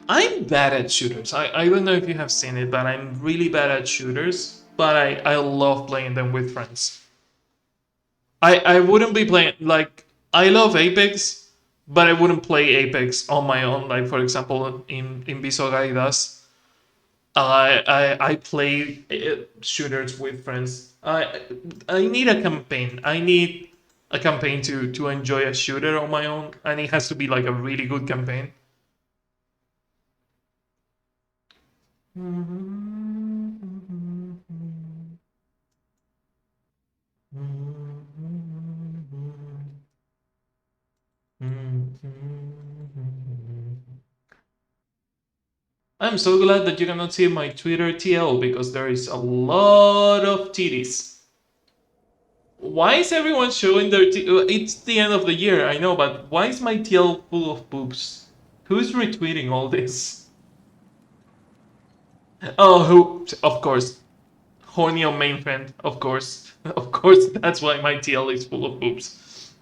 I'm bad at shooters. I don't know if you have seen it, but I'm really bad at shooters. But I love playing them with friends. I wouldn't be playing like I love Apex, but I wouldn't play Apex on my own. Like for example, in Bisogai does. I play shooters with friends. I need a campaign. I need a campaign to enjoy a shooter on my own, and it has to be like a really good campaign. I'm so glad that you cannot see my Twitter TL because there is a lot of titties. Why is everyone showing their it's the end of the year, I know, but why is my TL full of boobs? Who's retweeting all this? Oh, who? Of course. Horny on main friend, of course. Of course, that's why my TL is full of boobs.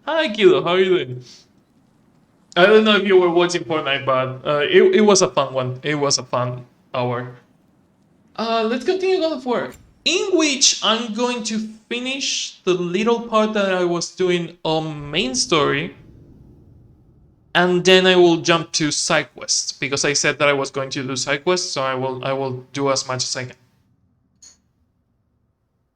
Hi, Kilo, how are you doing? I don't know if you were watching Fortnite, but it was a fun one. It was a fun hour. Let's continue God of War, in which I'm going to finish the little part that I was doing on main story, and then I will jump to side quests because I said that I was going to do side quests, so I will do as much as I can.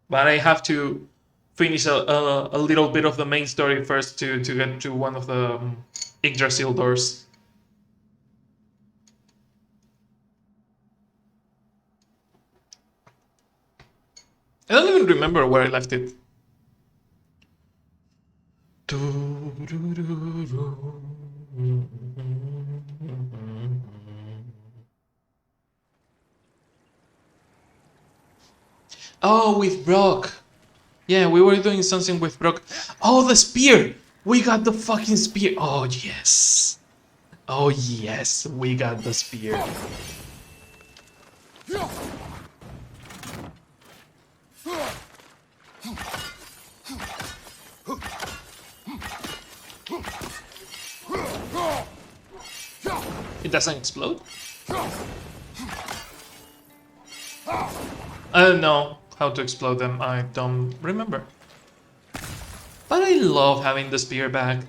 But I have to finish a little bit of the main story first to get to one of the Yggdrasil doors. I don't even remember where I left it. Oh, with Brock. Yeah, we were doing something with Brock. Oh, the spear! We got the fucking spear. Oh, yes. Oh, yes, we got the spear. It doesn't explode? I don't know how to explode them. I don't remember. But I love having the spear back.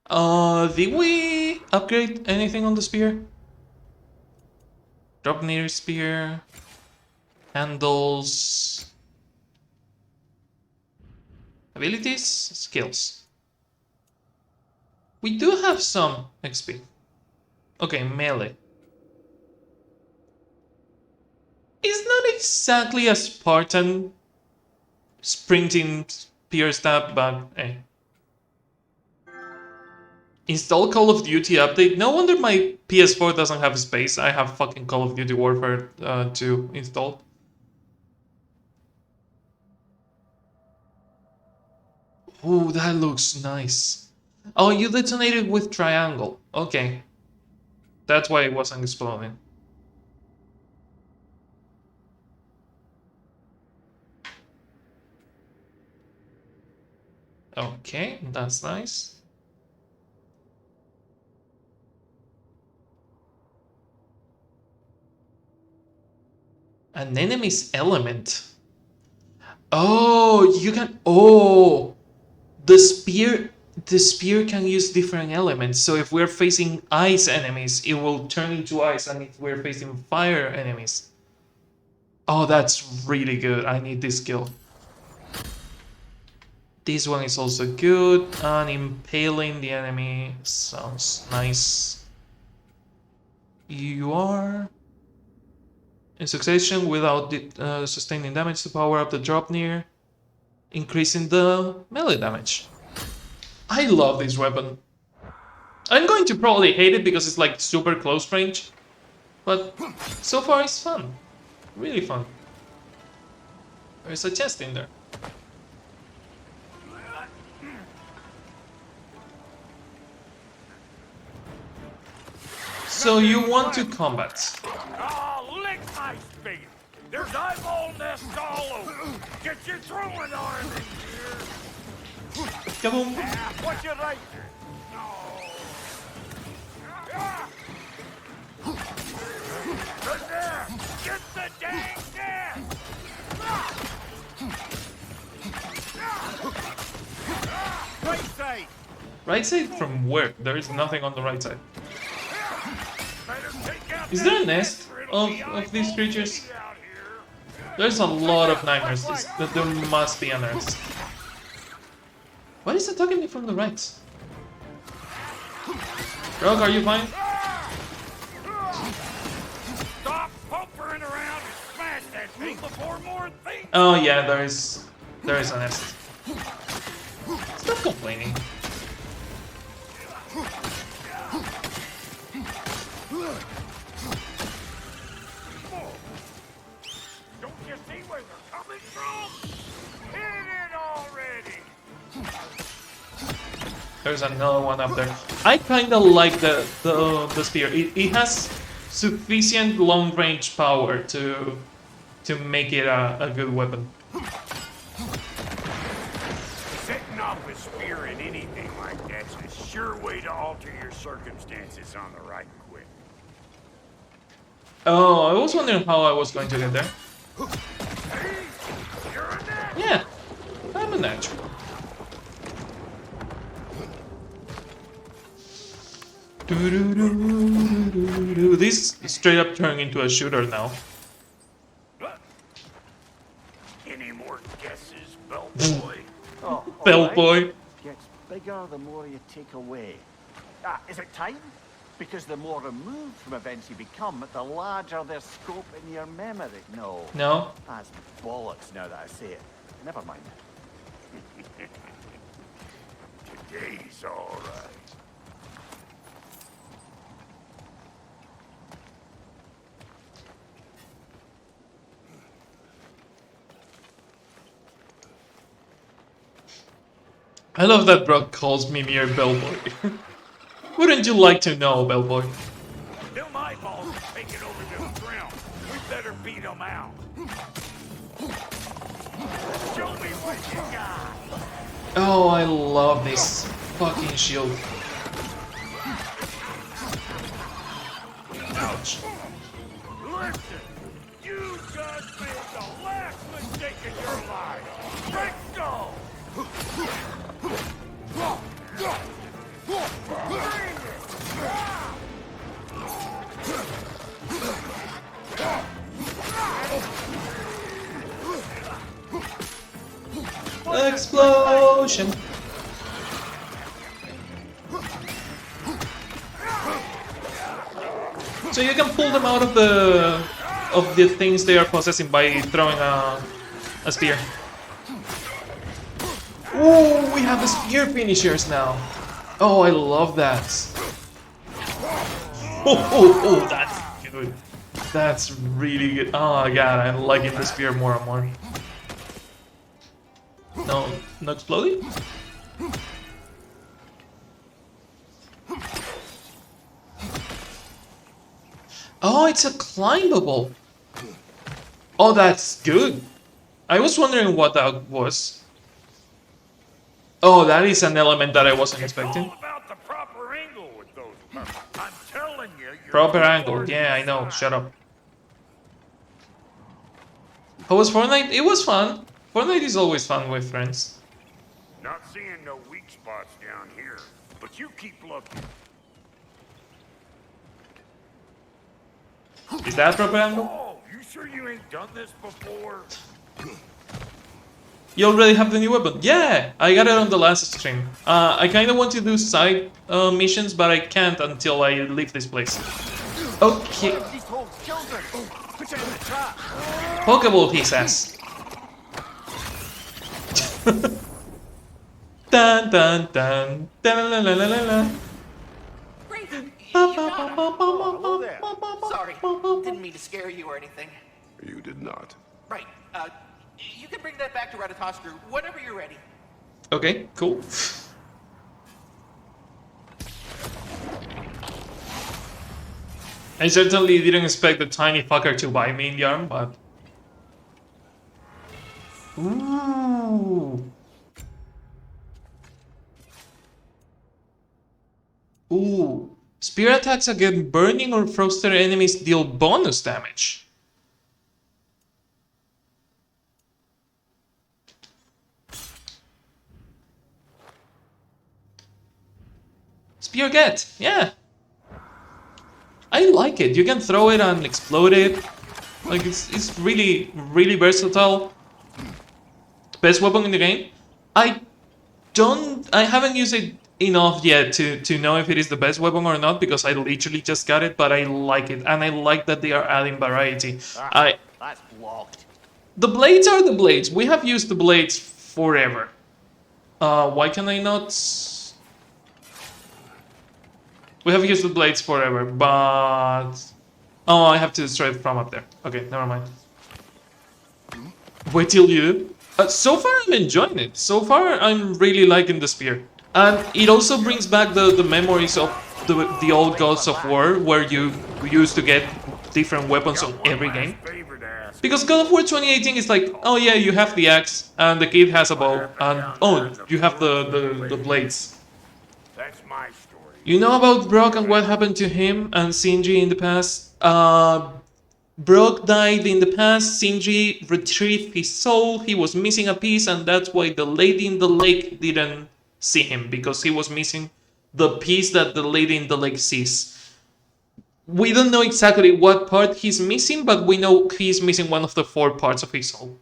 Did we upgrade anything on the spear? Drop near spear. Handles. Abilities? Skills. We do have some XP. Okay, melee. It's not exactly a Spartan sprinting spear stab, but eh. Install Call of Duty update. No wonder my PS4 doesn't have space. I have fucking Call of Duty Warfare 2 installed. Ooh, that looks nice. Oh, you detonated with triangle. Okay. That's why it wasn't exploding. Okay, that's nice. An enemy's element. Oh, you can. Oh, the spear. The spear can use different elements. So if we're facing ice enemies, it will turn into ice, and if we're facing fire enemies. Oh, that's really good. I need this skill. This one is also good, and impaling the enemy sounds nice. You are in succession without sustaining damage to power up the drop near, increasing the melee damage. I love this weapon. I'm going to probably hate it because it's like super close range, but so far it's fun. Really fun. There's a chest in there. So you want to combat. Oh, lick my spear! There's eyeball nests all over! Get your throwing arm in here! Kaboom! What's your razor? Get the dang gas! Right side! Right side from where? There is nothing on the right side. Better take out Is that there a nest or it'll be of these eyeball creatures? city out here. There's a lot of nightmares. There must be a nest. What is attacking me from the right? Rogue, are you fine? Stop pumpering around and smash that thing before more things. Oh yeah, there is a nest. Stop complaining. Don't you see where they're coming from? Hit it already! There's another one up there. I kind of like the spear. It has sufficient long range power to make it a good weapon. Setting off a spear in anything like that's a sure way to alter your circumstances on the right quick. Oh, I was wondering how I was going to get there. Hey, you're a net. Yeah, I'm a natural. This straight up turned into a shooter now. Any more guesses, bellboy? Oh, all Bellboy. Gets bigger the more you take away. Is it time? Because the more removed from events you become, the larger their scope in your memory. No. No. That's bollocks now that I say it. Never mind. Today's all right. I love that Brock calls me mere bellboy. Wouldn't you like to know, bellboy? Them eyeballs are taking over this ground. We better beat them out. Show me what you got. Oh, I love this fucking shield. Ouch. Listen, you just made the last mistake in your life. Let's go. Explosion! So you can pull them out of the things they are possessing by throwing a spear. Oh, we have the spear finishers now. Oh, I love that. Oh, that's good. That's really good. Oh my god, I'm liking the spear more and more. No exploding? Oh, it's a climbable. Oh, that's good. I was wondering what that was. Oh, that is an element that I wasn't expecting. It's all about the proper angle with those puppets. I'm telling you, you're Proper too angle. far to Yeah, I the know. side. Shut up. How was Fortnite? It was fun. Fortnite is always fun with friends. Not seeing no weak spots down here, but you keep looking. Is that proper angle? Oh, you sure you ain't done this before? You already have the new weapon? Yeah, I got it on the last stream. I kind of want to do side missions, but I can't until I leave this place. Okay. These holes, children! Put it in the trap! Pokeball his ass. Dun dun dun dun la la la la la. Great. You got her. hello there. Sorry, didn't mean to scare you or anything. You did not. Right. You can bring that back to Ratatoskru whenever you're ready. Okay, cool. I certainly didn't expect the tiny fucker to bite me in the arm, but... Ooh. Ooh. Spear attacks against burning or frosted enemies deal bonus damage. Spear get, yeah. I like it. You can throw it and explode it. Like it's really, really versatile. Best weapon in the game. I haven't used it enough yet to know if it is the best weapon or not because I literally just got it, but I like it and I like that they are adding variety. That's blocked. The blades are the blades. We have used the blades forever. Why can I not? We have used the blades forever, but oh, I have to destroy it from up there. Okay, never mind. Wait till you do. So far, I'm enjoying it. So far, I'm really liking the spear. And it also brings back the memories of the old Gods of War, where you used to get different weapons on every game. Because God of War 2018 is like, oh yeah, you have the axe, and the kid has a bow, and oh, you have the blades. That's my story. You know about Brock and what happened to him and Shinji in the past? Brock died in the past, Shinji retrieved his soul, he was missing a piece, and that's why the lady in the lake didn't see him, because he was missing the piece that the lady in the lake sees. We don't know exactly what part he's missing, but we know he's missing one of the 4 parts of his soul.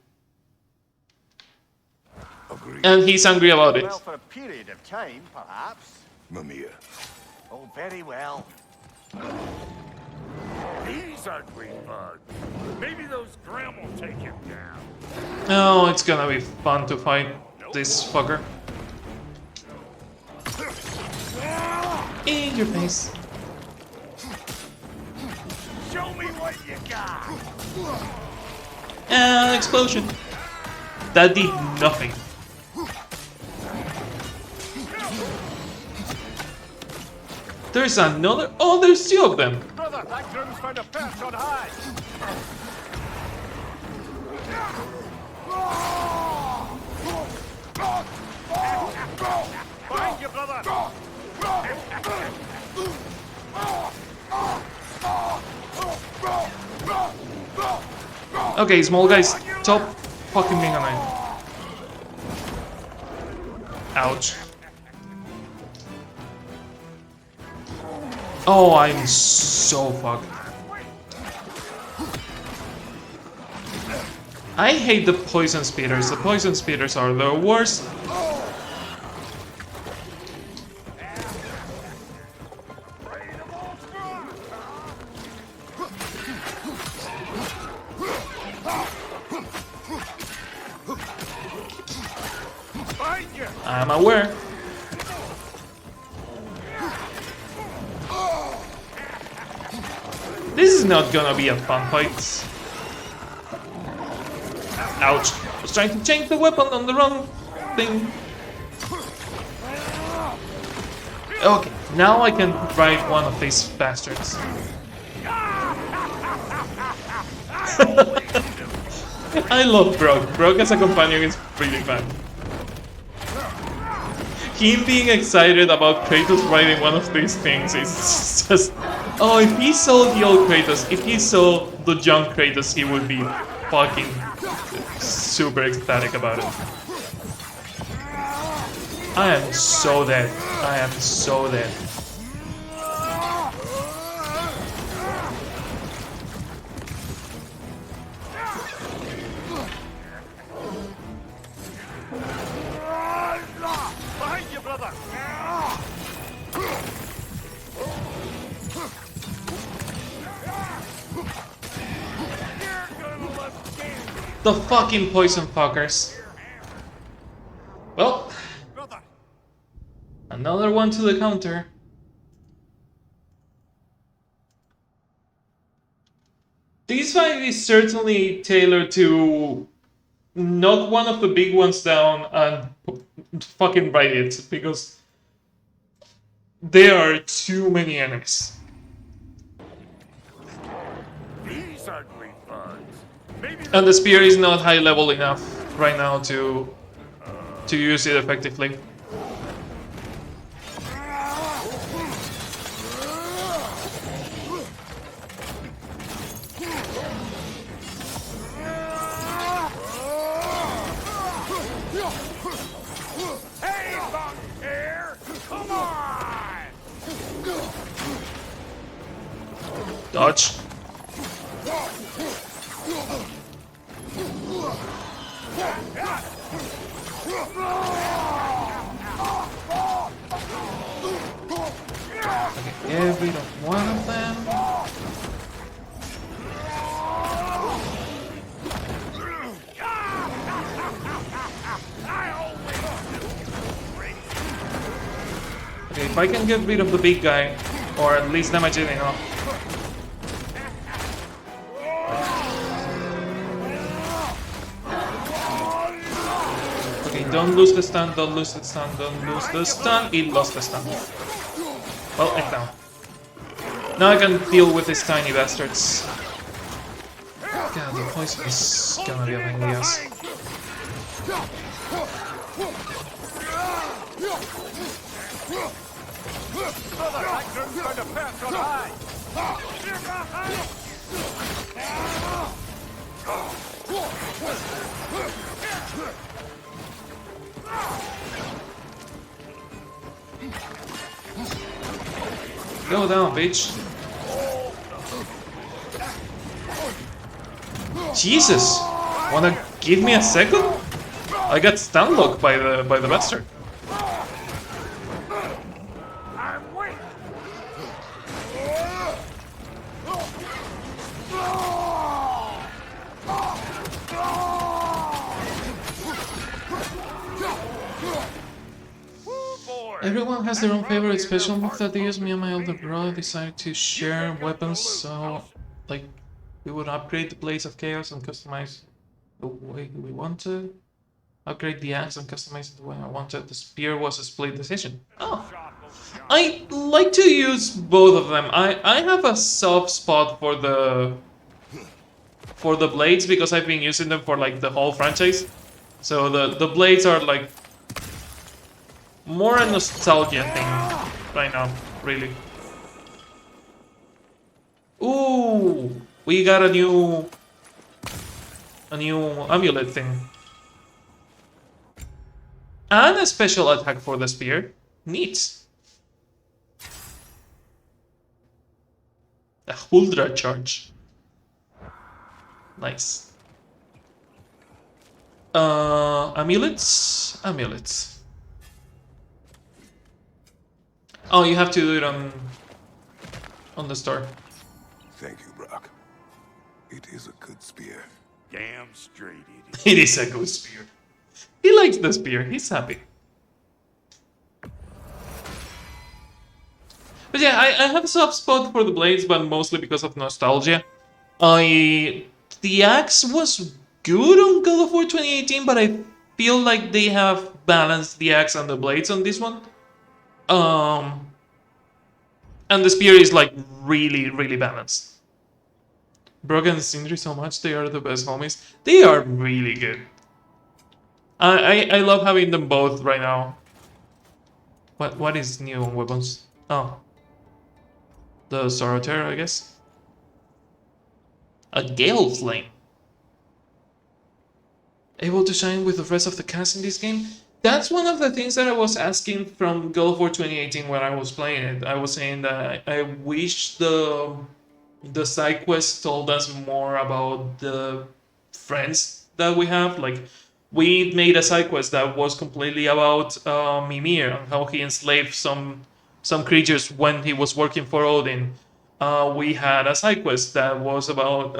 Agreed. And he's angry about it. Well, for a period of time, perhaps. Mamiya. Oh, very well. These ugly bugs. Maybe those Grim will take him down. Oh, it's gonna be fun to fight this fucker. In your face. Show me what you got. And explosion. That did nothing. There's another. Oh, there's 2 of them. Brother, that Grim's found a perch on high. Find you, brother. Okay, small guys, stop fucking being annoying. Ouch. Oh, I'm so fucked. I hate the poison speeders. The poison speeders are the worst. I'm aware. This is not gonna be a fun fight. Ouch. I was trying to change the weapon on the wrong thing. Okay, now I can ride one of these bastards. I love Brock. Brock as a companion is really fun. Him being excited about Kratos riding one of these things is just... Oh, if he saw the old Kratos, if he saw the young Kratos, he would be fucking super ecstatic about it. I am so dead. I am so dead. Behind you, brother. The fucking poison fuckers. Well, Brother. another one to the counter. This fight is certainly tailored to knock one of the big ones down and fucking ride it, because there are too many enemies. These ugly bugs. Maybe And the spear is not high level enough right now to use it effectively. Dodge. Okay, get rid of one of them. Okay, if I can get rid of the big guy, or at least damage it enough. Okay, don't lose the stun, don't lose the stun, don't lose the stun. It lost the stun. Well, it's down. Now I can deal with these tiny bastards. God, the poison is gonna be a pain in the ass. Go down, bitch. Jesus! Wanna give me a second? I got stun locked by the bastard. I'm weak. Everyone has their own favorite special move that they use. Me and my older brother decided to share weapons, so like we would upgrade the Blades of Chaos and customize the way we wanted. Upgrade the axe and customize it the way I wanted. The spear was a split decision. Oh, I like to use both of them. I have a soft spot for the blades because I've been using them for like the whole franchise. So the blades are like more a nostalgia thing right now, really. Ooh, we got a new amulet thing. And a special attack for the spear. Neat. A Huldra charge. Nice. Amulets? Amulets. Oh, you have to do it on the store. Thank you, Brock. It is a good spear. Damn straight it is. It is a good spear. He likes the spear. He's happy. But yeah, I have a soft spot for the blades, but mostly because of nostalgia. The axe was good on God of War 2018, but I feel like they have balanced the axe and the blades on this one. And the spear is like really, really balanced. Brock and Sindri so much, they are the best homies. They are really good. I love having them both right now. What is new on weapons? Oh. The Sorotera, I guess. A Gale Flame. Able to shine with the rest of the cast in this game? That's one of the things that I was asking from God of War 2018 when I was playing it. I was saying that I wish the side quest told us more about the friends that we have. Like, we made a side quest that was completely about Mimir and how he enslaved some creatures when he was working for Odin. We had a side quest that was about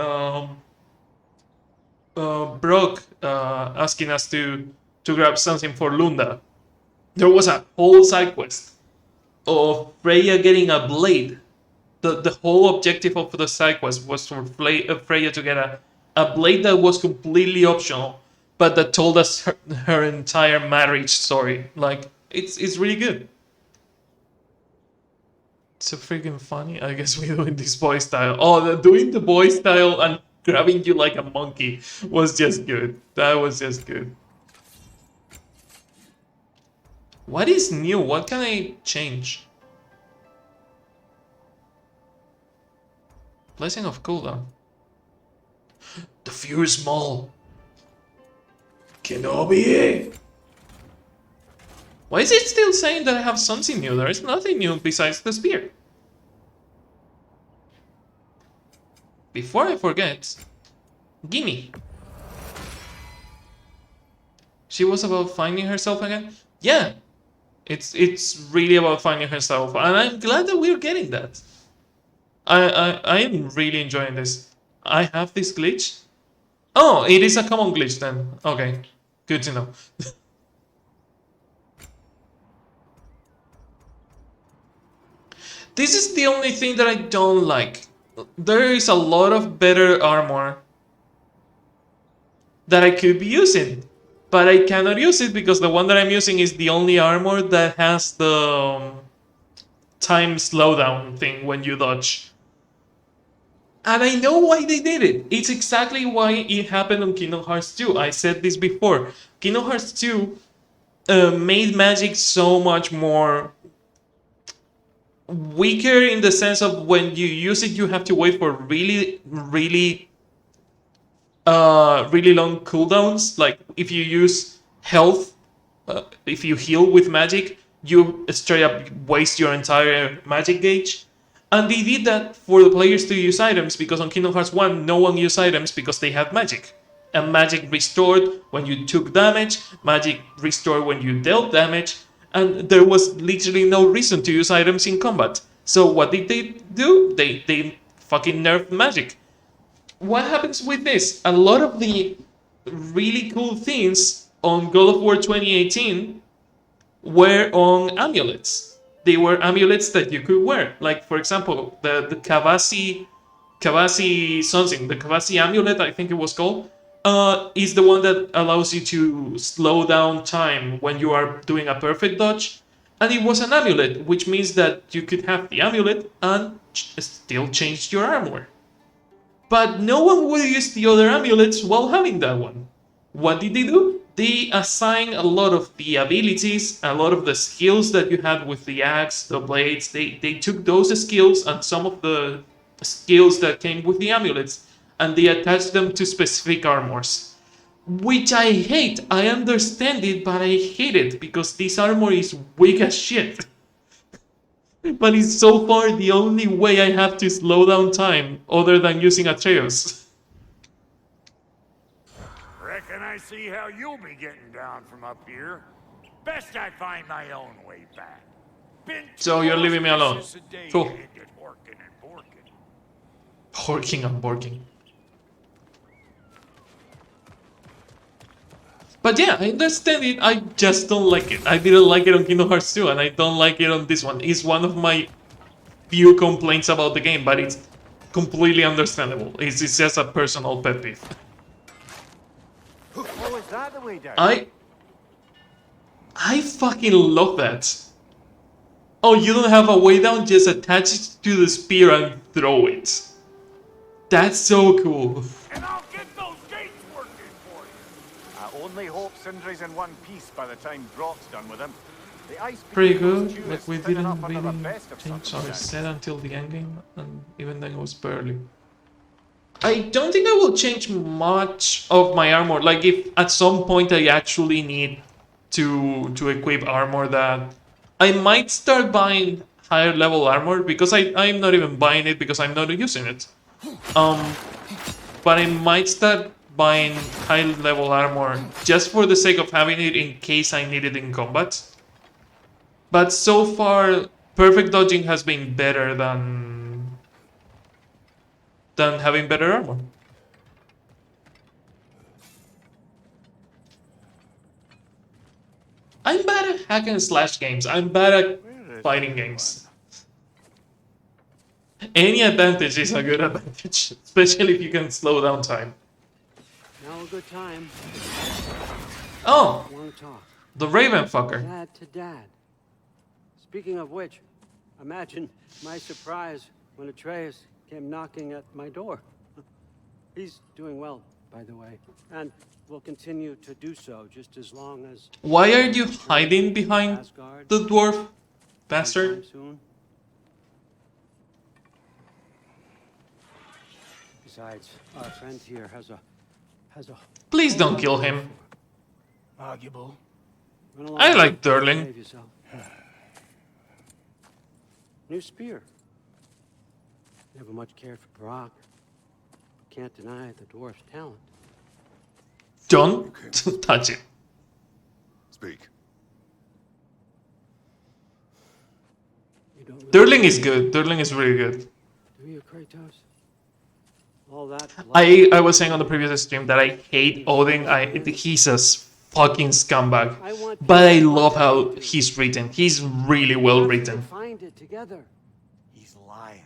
Brock asking us to grab something for Lunda. There was a whole side quest of Freya getting a blade. The whole objective of the side quest was for Freya to get a blade that was completely optional, but that told us her entire marriage story. Like, it's really good. It's so freaking funny. I guess we're doing this boy style. Oh, doing the boy style and grabbing you like a monkey was just good. That was just good. What is new? What can I change? Blessing of cooldown. The Furious Maul. Kenobi! Why is it still saying that I have something new? There is nothing new besides the spear. before I forget, gimme. She was about finding herself again? Yeah, it's really about finding herself, and I'm glad that we're getting that. I am really enjoying this. I have this glitch. Oh, it is a common glitch then. Okay, good to know. This is the only thing that I don't like. There is a lot of better armor that I could be using, but I cannot use it because the one that I'm using is the only armor that has the time slowdown thing when you dodge. And I know why they did it. It's exactly why it happened on Kingdom Hearts 2. I said this before. Kingdom Hearts 2 made magic so much more weaker in the sense of when you use it, you have to wait for really long cooldowns. Like if you use health, if you heal with magic, you straight up waste your entire magic gauge. And they did that for the players to use items because on Kingdom Hearts 1, no one used items because they had magic. And magic restored when you took damage, magic restored when you dealt damage, and there was literally no reason to use items in combat. So what did they do? They fucking nerfed magic. What happens with this? A lot of the really cool things on God of War 2018 were on amulets. They were amulets that you could wear. Like, for example, the Kavasi something, the Kavasi amulet, I think it was called, is the one that allows you to slow down time when you are doing a perfect dodge. And it was an amulet, which means that you could have the amulet and still change your armor. But no one would use the other amulets while having that one. What did they do? They assign a lot of the abilities, a lot of the skills that you had with the axe, the blades. They took those skills and some of the skills that came with the amulets and they attached them to specific armors. Which I hate. I understand it, but I hate it because this armor is weak as shit. But it's so far the only way I have to slow down time other than using Atreus. Reckon I see how you'll be getting down from up here. Best I find my own way back. Been So you're leaving me alone. Cool. Ended horking and borking. Horking and borking. But yeah, I understand it. I just don't like it. I didn't like it on Kingdom Hearts 2, and I don't like it on this one. It's one of my few complaints about the game, but it's completely understandable. It's just a personal pet peeve. Oh, is that the way down? I fucking love that. Oh, you don't have a way down? Just attach it to the spear and throw it. That's so cool. And I'll get those gates working for you. I only hope Sindri's in one piece by the time Brock's done with him. The ice Pretty beam goes good. due Like is we thin didn't enough under the really best of change our circumstances. set until the endgame, and even then it was barely. I don't think I will change much of my armor. Like if at some point I actually need to equip armor, that I might start buying higher level armor because I'm not even buying it because I'm not using it. But I might start buying high level armor just for the sake of having it in case I need it in combat. But so far, perfect dodging has been better than having better armor. I'm bad at hack and slash games. I'm bad at fighting games. Any advantage is a good advantage, especially if you can slow down time. Now a good time. Oh, Want to talk? the Raven fucker. Dad to dad. Speaking of which, imagine my surprise when Atreus came knocking at my door. He's doing well, by the way, and will continue to do so just as long as... Why are you hiding behind Asgard the dwarf, bastard? sometime soon. Besides, our friend here has a Please don't kill him. Arguable. Run along. I like Durling. Save yourself. New spear. Never much cared for Brock. can't deny the dwarf's talent. Don't touch it. Speak. You don't really Durling is good. Durling is really good. do you, Kratos? All that I was saying on the previous stream that I hate Odin. He's a fucking scumbag. I want But I people to love how understand you. he's written. He's really well Perhaps we could written. find it together. He's lying.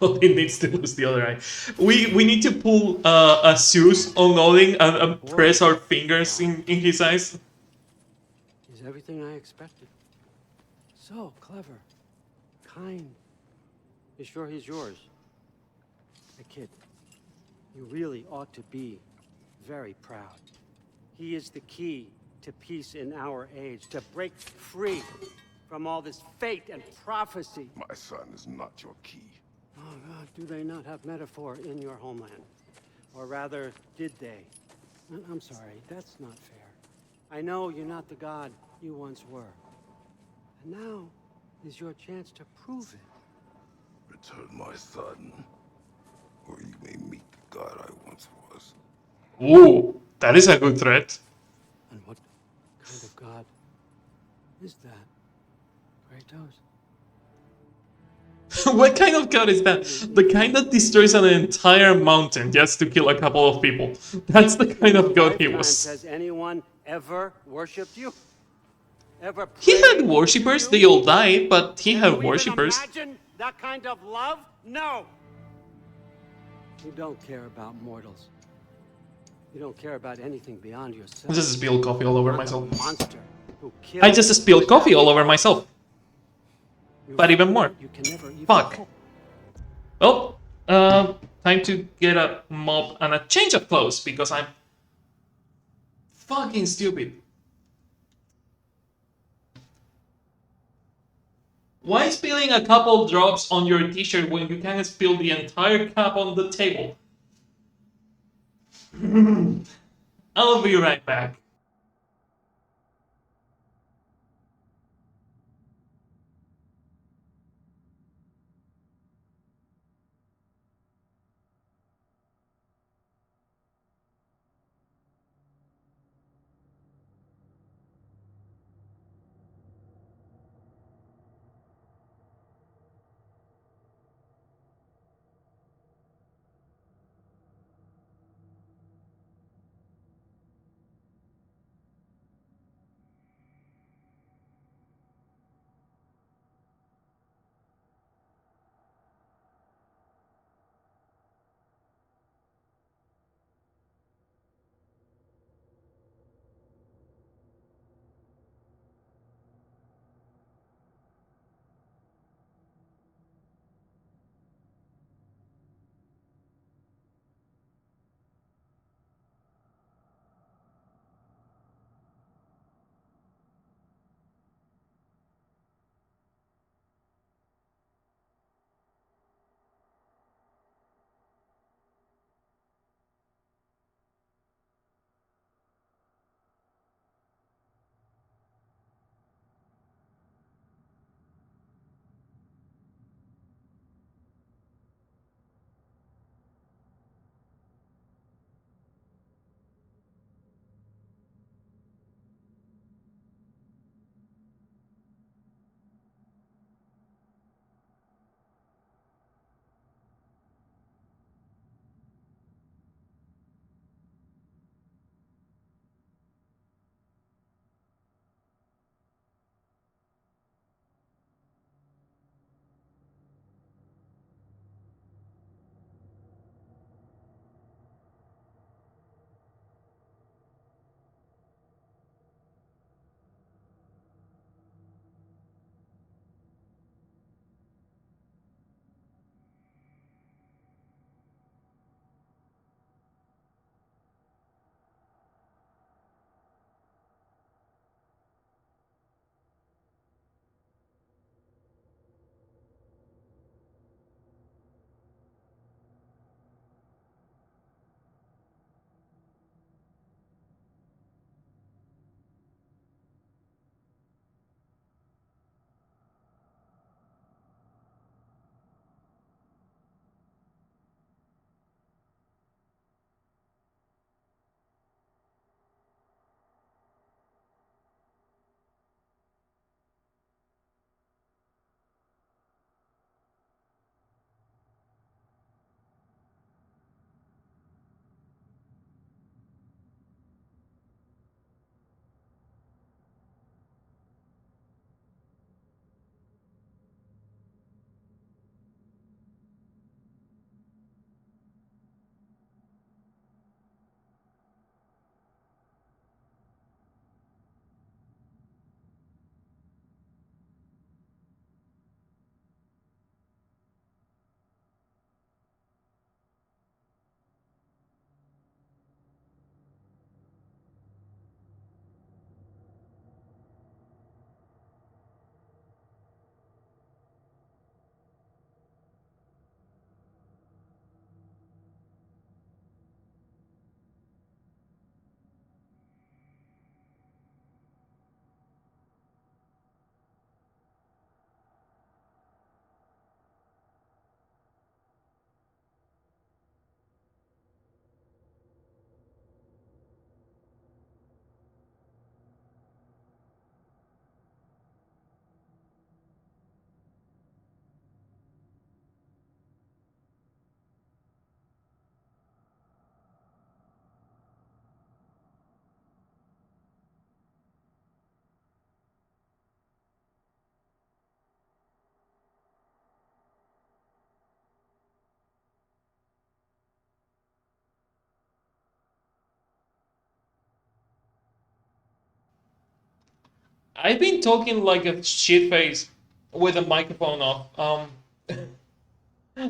Odin needs to lose the other eye. We need to pull a Zeus on Odin and press our fingers in his eyes. He's everything I expected. So clever, kind. You sure he's yours? The kid. You really ought to be very proud. He is the key to peace in our age, to break free from all this fate and prophecy. My son is not your key. Oh, God, do they not have metaphor in your homeland? Or rather, did they? I'm sorry, that's not fair. I know you're not the god you once were. And now is your chance to prove it. Return my son, or you may meet the god I once was. Ooh, that is a good threat. And what kind of god is that, Kratos? What kind of god is that? The kind that destroys an entire mountain just to kill a couple of people. That's the kind of god he was. Has anyone ever worshipped you? Ever He had prayed worshippers, to they you? all died, but he Can had you even worshippers. imagine that kind of love? No. You don't care about mortals. You don't care about anything beyond yourself. I just spilled coffee all over Not the myself. monster who killed I just spilled coffee all over myself. you But even more. you can never even Fuck. hope. Well, time to get a mop and a change of clothes because I'm fucking stupid. Why spilling a couple drops on your t-shirt when you can spill the entire cup on the table? I'll be right back. I've been talking like a shit face with a microphone off.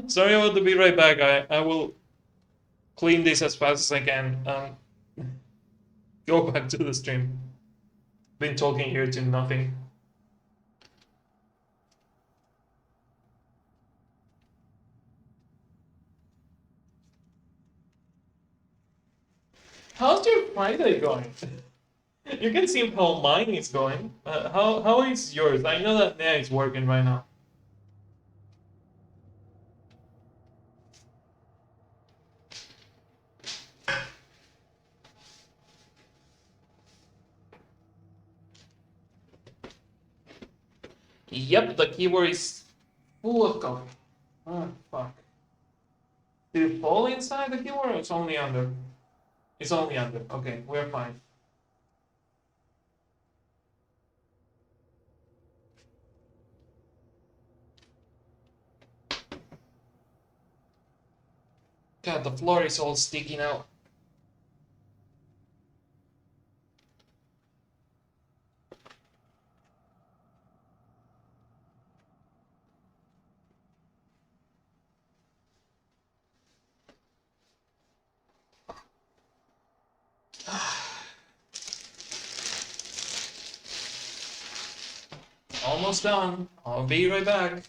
Sorry, I will be right back. I will clean this as fast as I can. Go back to the stream. Been talking here to nothing. How's your Friday going? You can see how mine is going. How is yours? I know that Nea is working right now. Yep, the keyboard is full of coffee. Oh, fuck. Did it fall inside the keyboard or it's only under? It's only under. Okay, we're fine. God, the floor is all sticky now. Almost done. I'll be right back.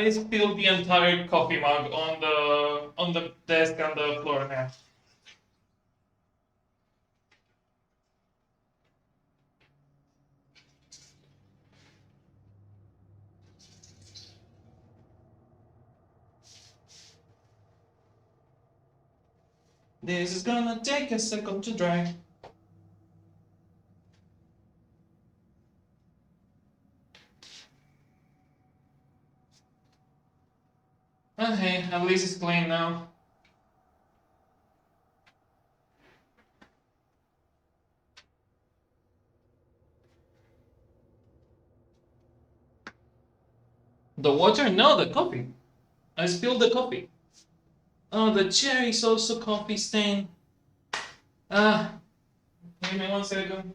I spilled the entire coffee mug on the desk on the floor now. This is gonna take a second to dry. Okay, at least it's clean now. The water? No, the coffee. I spilled the coffee. Oh, the chair is also coffee stain. Ah, give me 1 second.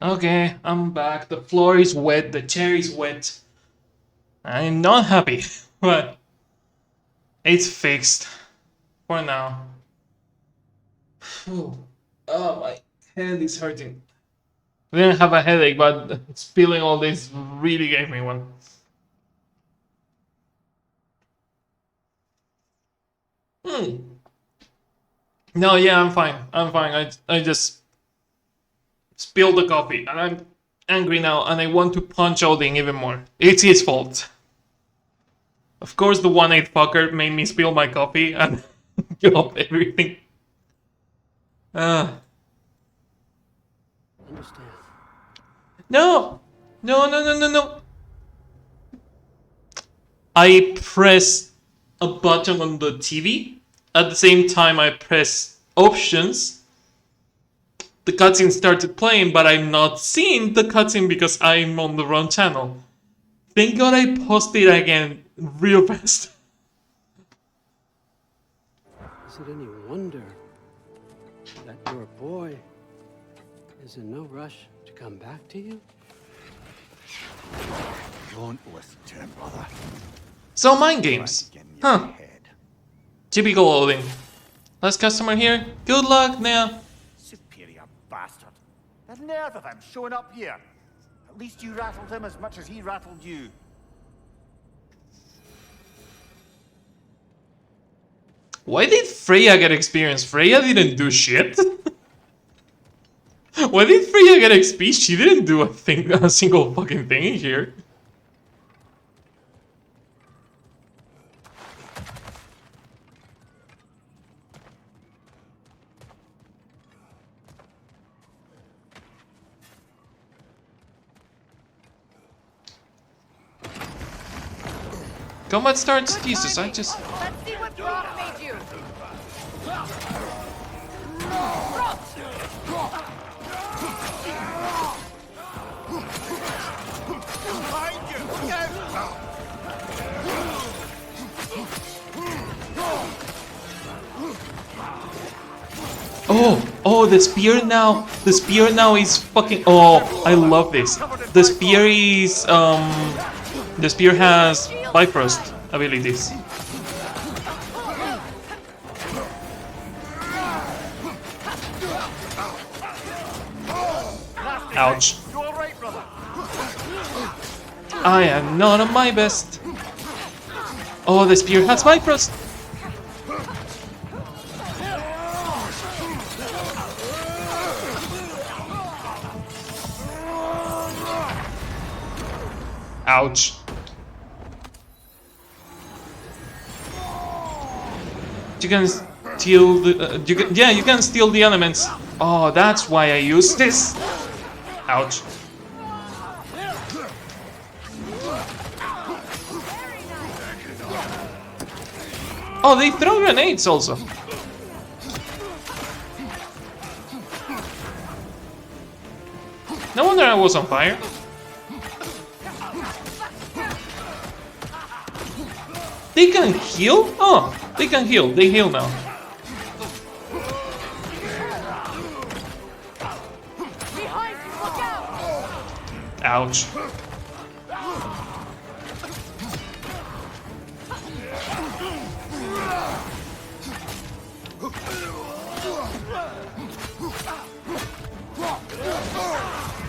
Okay, I'm back. The floor is wet, the chair is wet. I'm not happy, but it's fixed for now. Phew. Oh, my head is hurting. I didn't have a headache, but spilling all this really gave me one. No, yeah, I'm fine. I'm fine. I just spilled the coffee, and I'm angry now, and I want to punch Odin even more. It's his fault. Of course, the one-eyed fucker made me spill my coffee and drop everything. Uh, Understand. no! No, no, no, no, no! I press a button on the TV. At the same time, I press options. The cutscene started playing, but I'm not seeing the cutscene because I'm on the wrong channel. Thank God I paused it again real fast. Is it any wonder that your boy is in no rush to come back to you? Don't listen to him, brother. So, mind games. Get in your Huh. head. Typical loading. Last customer here. Good luck now. Superior bastard. The nerve of him showing up here. At least you rattled him as much as he rattled you. Why did Freya get experience? Freya didn't do shit. Why did Freya get XP? She didn't do a single fucking thing here. Combat starts. Jesus, I just. Let's see what Brock made you. Oh, the spear now. The spear now is fucking. Oh, I love this. The spear is The spear has Bifrost abilities. Ouch. You all right, brother? I am not on my best. Oh, the spear has Bifrost. Ouch. You can steal the. You can steal the elements. Oh, that's why I use this. Ouch. Oh, they throw grenades also. No wonder I was on fire. They can heal? Oh, they can heal. They heal now. Behind you, look out! Ouch.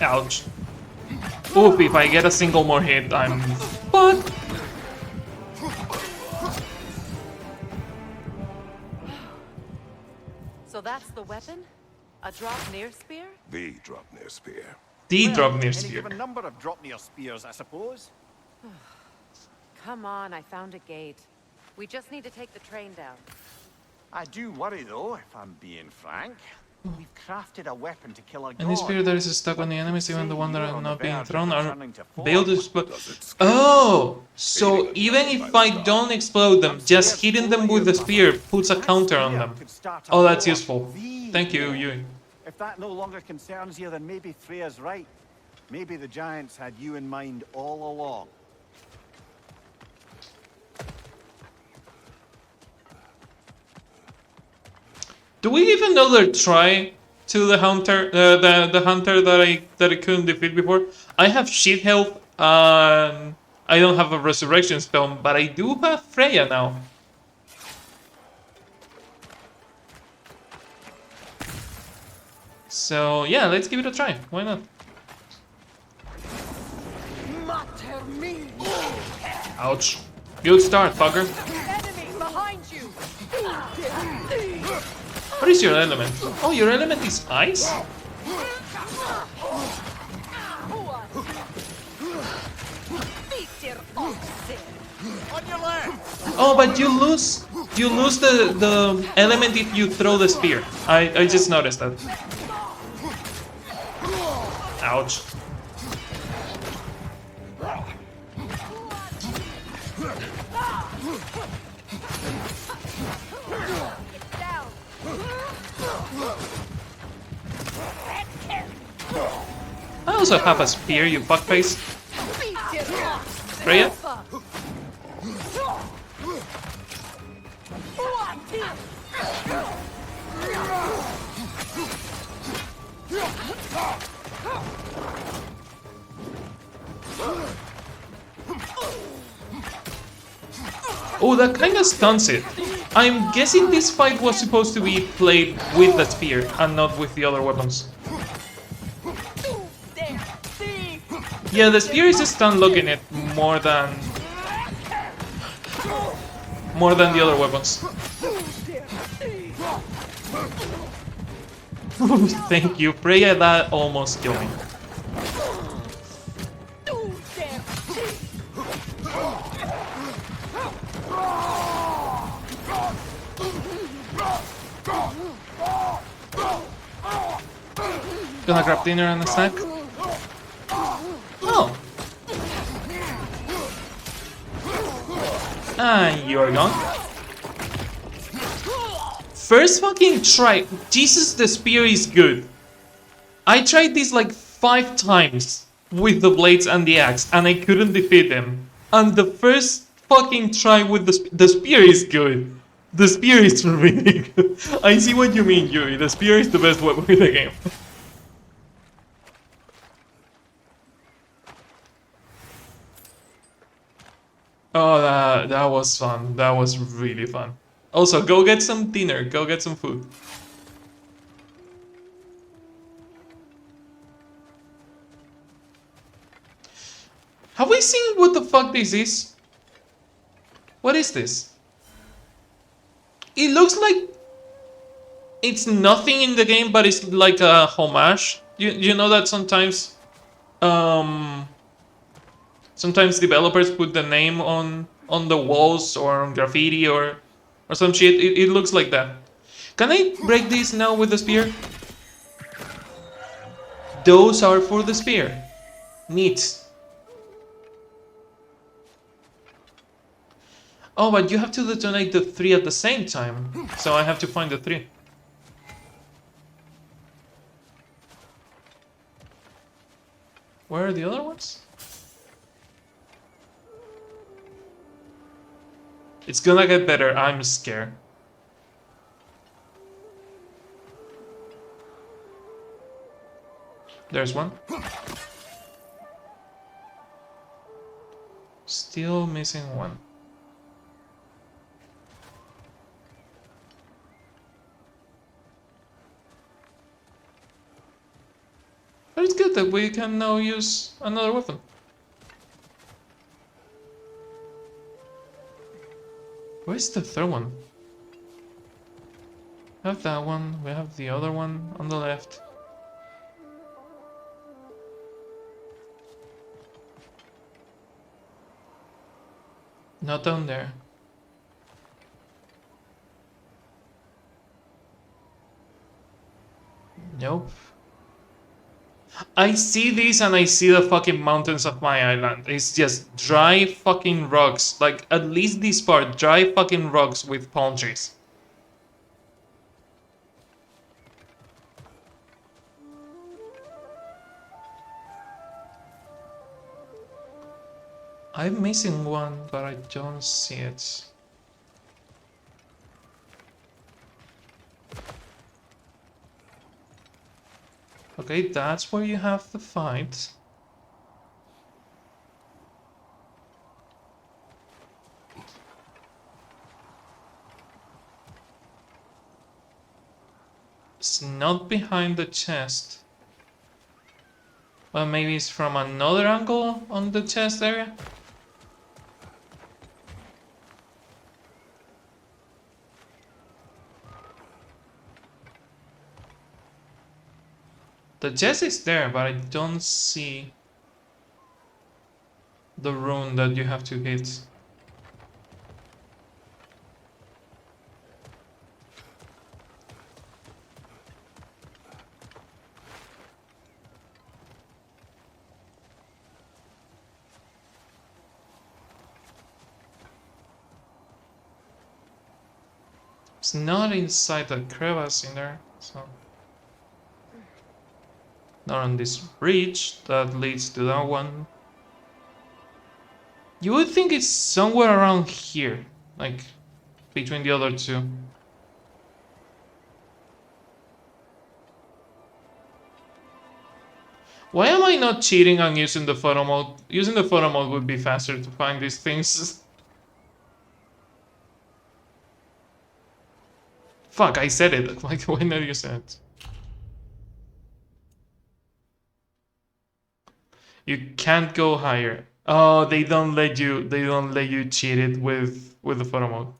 Ouch. Oof, if I get a single more hit, I'm fucked. So that's the weapon? A drop near spear? The Dropnir Spear. The drop near Any spear. given number of drop near spears, I suppose. Come on, I found a gate. We just need to take the train down. I do worry, though, if I'm being frank. We've crafted a weapon to kill a god. Any spear that is stuck on the enemies, even the one that You're are on not the being verge of thrown, are returning to form. veiled. Oh, so even if I don't explode them, just hitting them with the spear puts a counter on them. Oh, that's useful. Thank you, Yui. If that no longer concerns you, then maybe Freya's right. Maybe the giants had you in mind all along. Do we even know they're trying to the hunter, the hunter that I couldn't defeat before. I have shit health. I don't have a resurrection stone, but I do have Freya now. So yeah, let's give it a try. Why not? Ouch. Good start, fucker. Enemy behind you! What is your element? Oh, your element is ice? On your left! Oh, but you lose the element if you throw the spear. I just noticed that. Ouch. I also have a spear, you fuckface. Freya? Oh, that kind of stuns it. I'm guessing this fight was supposed to be played with the spear and not with the other weapons. Yeah, the spear is stun locking it more than the other weapons. Thank you, Freya. That almost killed me. Gonna grab dinner and a snack. Oh. And you're gone. First fucking try. Jesus, the spear is good. I tried this like 5 times with the blades and the axe, and I couldn't defeat them. And the first fucking try with the spear is good. The spear is really good. I see what you mean, Yuri. The spear is the best weapon in the game. Oh, that was fun. That was really fun. Also, go get some dinner. Go get some food. Have we seen what the fuck this is? What is this? It looks like it's nothing in the game, but it's like a homage. You know that sometimes sometimes developers put the name on the walls or on graffiti or some shit. It looks like that. Can I break this now with the spear? Those are for the spear. Neat. Oh, but you have to detonate the 3 at the same time. So I have to find the 3. Where are the other ones? It's gonna get better, I'm scared. There's one. Still missing one. But it's good that we can now use another weapon. Where's the third one? We have that one, we have the other one on the left. Not down there. Nope. I see these and I see the fucking mountains of my island. It's just dry fucking rocks. Like, at least this part, dry fucking rocks with palm trees. I'm missing one, but I don't see it. Okay, that's where you have the fight. It's not behind the chest. Well, maybe it's from another angle on the chest area? The chest is there, but I don't see the rune that you have to hit. It's not inside the crevice in there, so... Not on this bridge that leads to that one. You would think it's somewhere around here, like between the other two. Why am I not cheating and using the photo mode? Using the photo mode would be faster to find these things. Fuck, I said it. Like, why not use it? You can't go higher. Oh, they don't let you cheat it with the photo mode.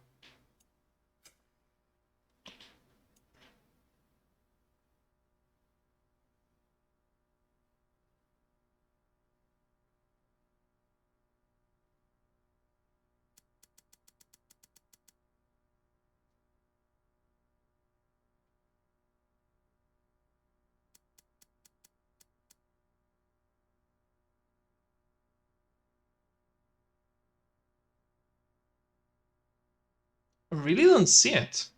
I really don't see it.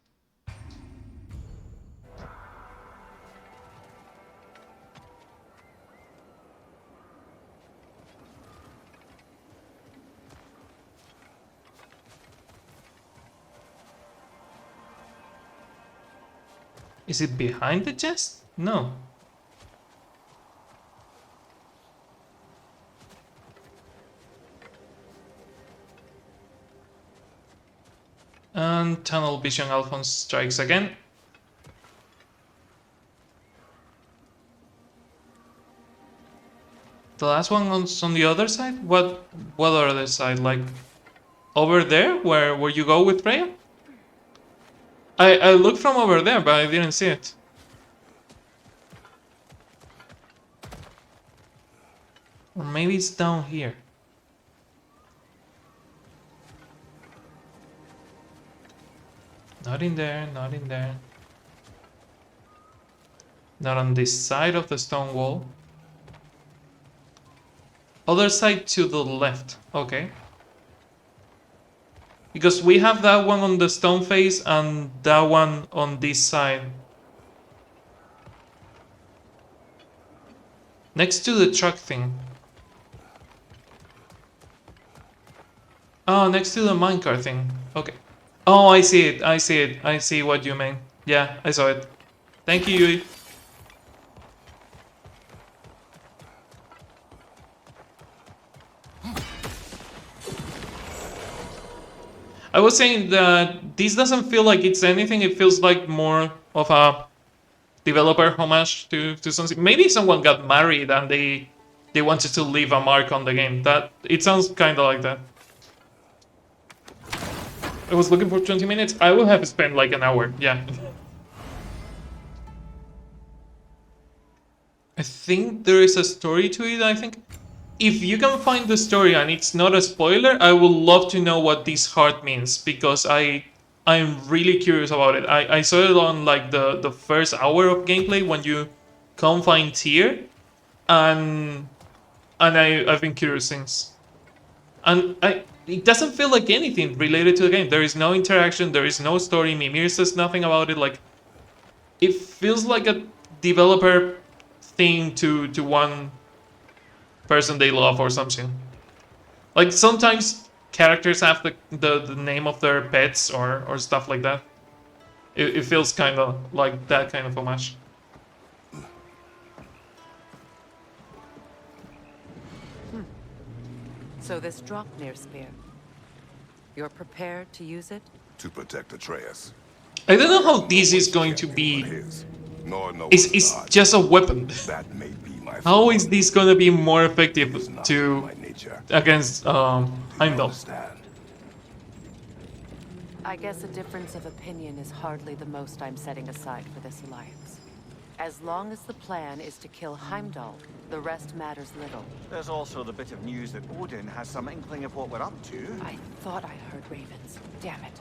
Is it behind the chest? No. And tunnel vision Alphonse strikes again. The last one on the other side? What other side? Like over there where you go with Freya? I looked from over there, but I didn't see it. Or maybe it's down here. Not in there, not in there. Not on this side of the stone wall. Other side to the left. Okay. Because we have that one on the stone face and that one on this side. Next to the truck thing. Oh, next to the minecart thing. Okay. Oh, I see it. I see it. I see what you mean. Yeah, I saw it. Thank you, Yui. I was saying that this doesn't feel like it's anything. It feels like more of a developer homage to something. Maybe someone got married and they wanted to leave a mark on the game. That it sounds kind of like that. I was looking for 20 minutes. I will have spent like an hour. Yeah. I think there is a story to it. I think if you can find the story and it's not a spoiler, I would love to know what this heart means because I'm really curious about it. I saw it on like the first hour of gameplay when you come find Tyr, and I've been curious since. And it doesn't feel like anything related to the game. There is no interaction, there is no story. Mimir says nothing about it. Like it feels like a developer thing to one person they love or something. Like sometimes characters have the name of their pets or stuff like that. It feels kind of like that kind of homage. So this Draupnir spear. You're prepared to use it? To protect Atreus. I don't know how this is going to be. It's just a weapon. That may be my How flaw. is this gonna be more It effective is not to my nature. against Do you Heimdall? understand? I guess a difference of opinion is hardly the most I'm setting aside for this alliance. As long as the plan is to kill Heimdall, the rest matters little. There's also the bit of news that Odin has some inkling of what we're up to. I thought I heard ravens. Damn it.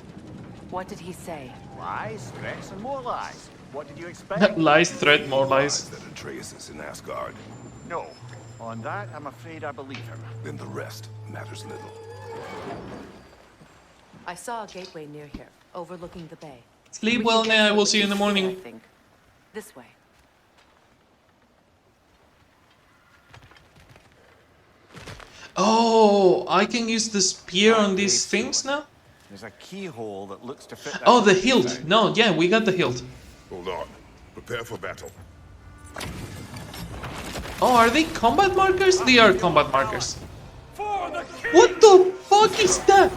What did he say? Lies, threats, and more lies. What did you expect? Lies, threat, more lies. That Atreus is in Asgard. No. On that, I'm afraid I believe him. Then the rest matters little. I saw a gateway near here, overlooking the bay. Sleep We well, can get Nea. I to will the see you in the keep, morning. I think. This way. Oh, I can use the spear on these things now? There's a keyhole that looks to fit that. Oh, the hilt. No, yeah, we got the hilt. Hold on. Prepare for battle. Oh, are they combat markers? They are combat markers. For the king! What the fuck is that?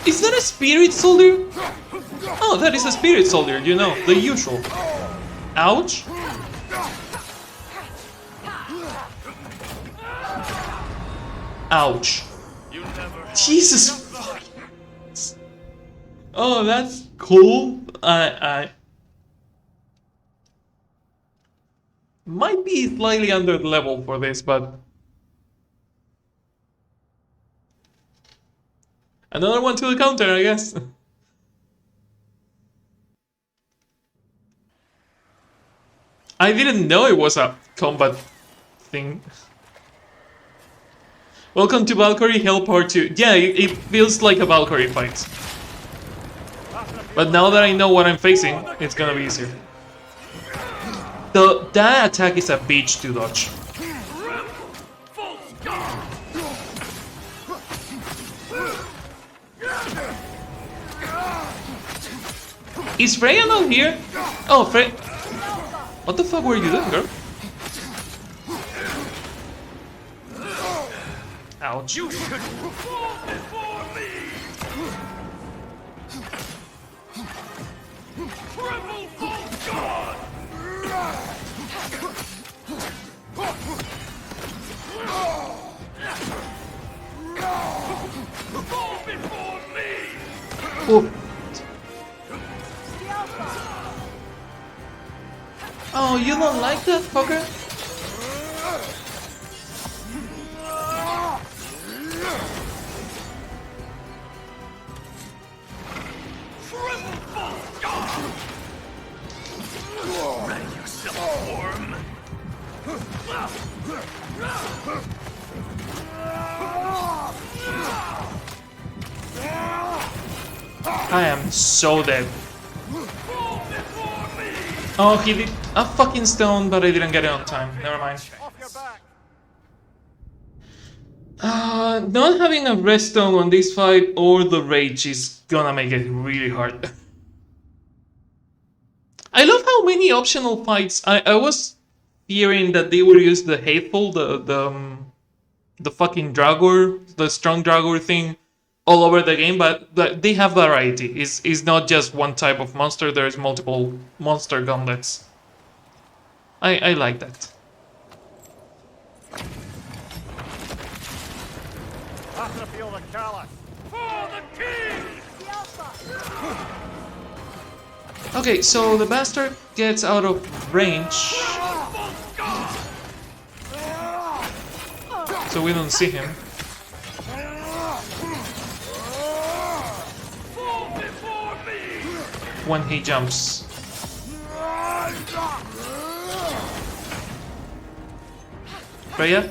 Is that a spirit soldier? Oh, that is a spirit soldier, you know, the usual. Ouch. Ouch. Jesus fucking. Oh, that's cool. I might be slightly under the level for this, but another one to the counter, I guess. I didn't know it was a combat thing. Welcome to Valkyrie Hell Part 2. Yeah, it feels like a Valkyrie fight. But now that I know what I'm facing, it's gonna be easier. That attack is a bitch to dodge. Is Freya not here? Oh, Freya. What the fuck were you doing, girl? Ouch. You should fall before me! Tremble, false god! Fall before me! Oh. Oh, you don't like that, fucker? Tremble, false god! Ready yourself, worm! I am so dead. Fall before me! Oh, he did a fucking stone, but I didn't get it on time. Never mind. Off your back. Not having a redstone on this fight or the rage is gonna make it really hard. I love how many optional fights. I was fearing that they would use the hateful, the fucking Dragor, the strong Dragor thing all over the game, but they have variety. It's not just one type of monster, there's multiple monster gauntlets. I like that. After the field of Callus. For the king! Okay, so the bastard gets out of range, so we don't see him. Fall before me! When he jumps. Freya?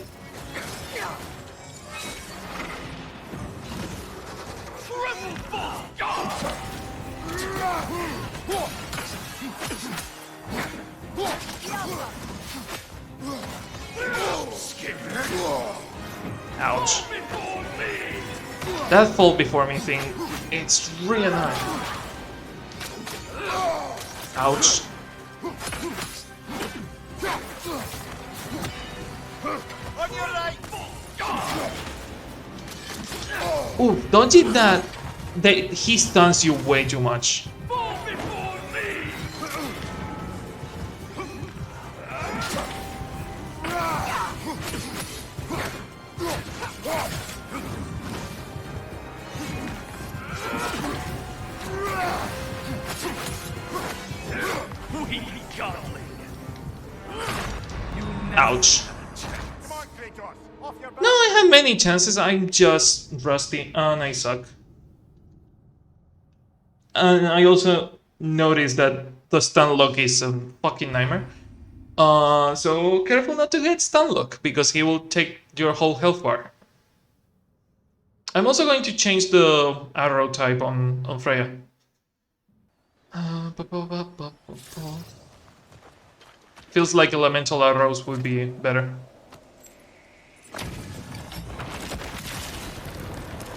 Tremble, false god! Ouch. Before me! That fall before me thing, it's really annoying. Ouch. On your right! Ooh, don't eat that. He stuns you way too much. Fall before me! We godly. Ouch. Come on, Kratos. Off your back. No, I have many chances. I'm just rusty and I suck. And I also noticed that the stun lock is a fucking nightmare. So careful not to get stun lock because he will take your whole health bar. I'm also going to change the arrow type on Freya. Feels like elemental arrows would be better.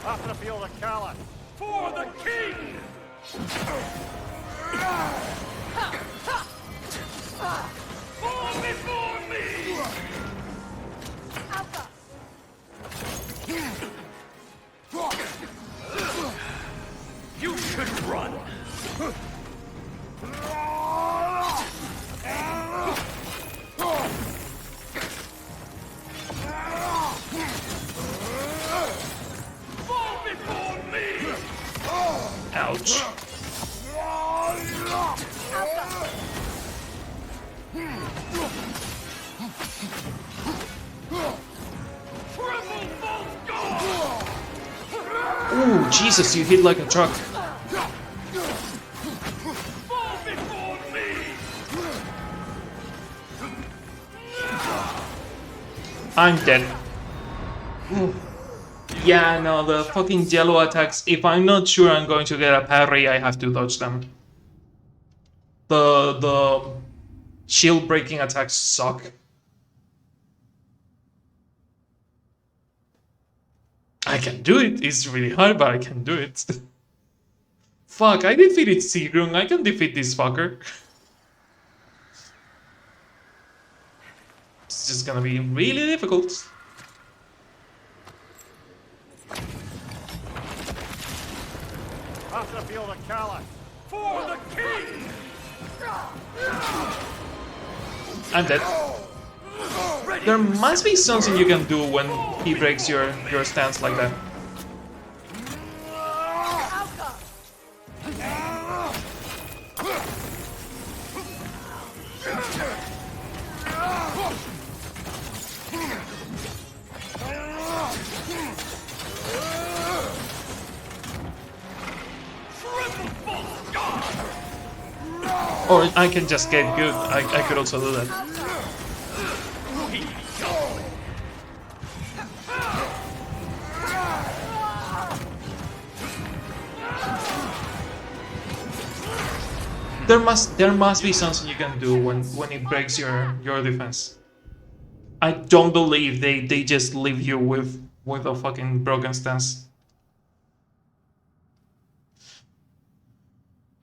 After the field of Callus. For the king! Fall before me! You should run! Fall before me! Ouch. Triple false guard! Ooh, Jesus, you hit like a truck. Fall before me! I'm dead. Ooh. Yeah, no, the fucking yellow attacks, if I'm not sure I'm going to get a parry, I have to dodge them. The shield breaking attacks suck. I can do it, it's really hard, but I can do it. Fuck, I defeated Sigrun, I can defeat this fucker. It's just gonna be really difficult. After the field of Callus. For the king! I'm dead. There must be something you can do when he breaks your stance like that. Triple false guard! Or I can just get good. I could also do that. We godly. There must be something you can do when it breaks your defense. I don't believe they just leave you with a fucking broken stance.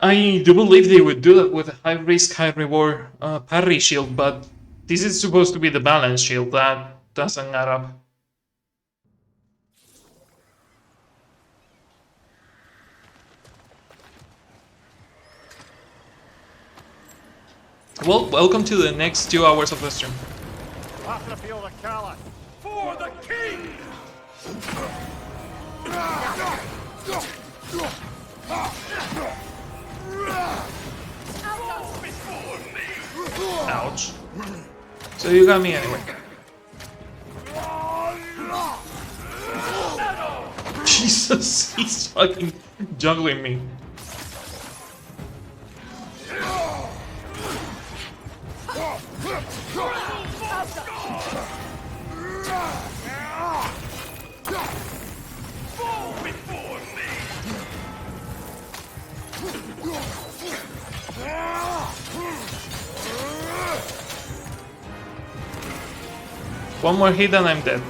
I do believe they would do that with a high risk, high reward parry shield, but this is supposed to be the balance shield. That doesn't add up. Well, welcome to the next 2 hours of the stream. After the field of Callus. For the king! Fall before me! Ouch. So you got me anyway. Jesus, he's fucking juggling me. Fall before me! One more hit and I'm dead.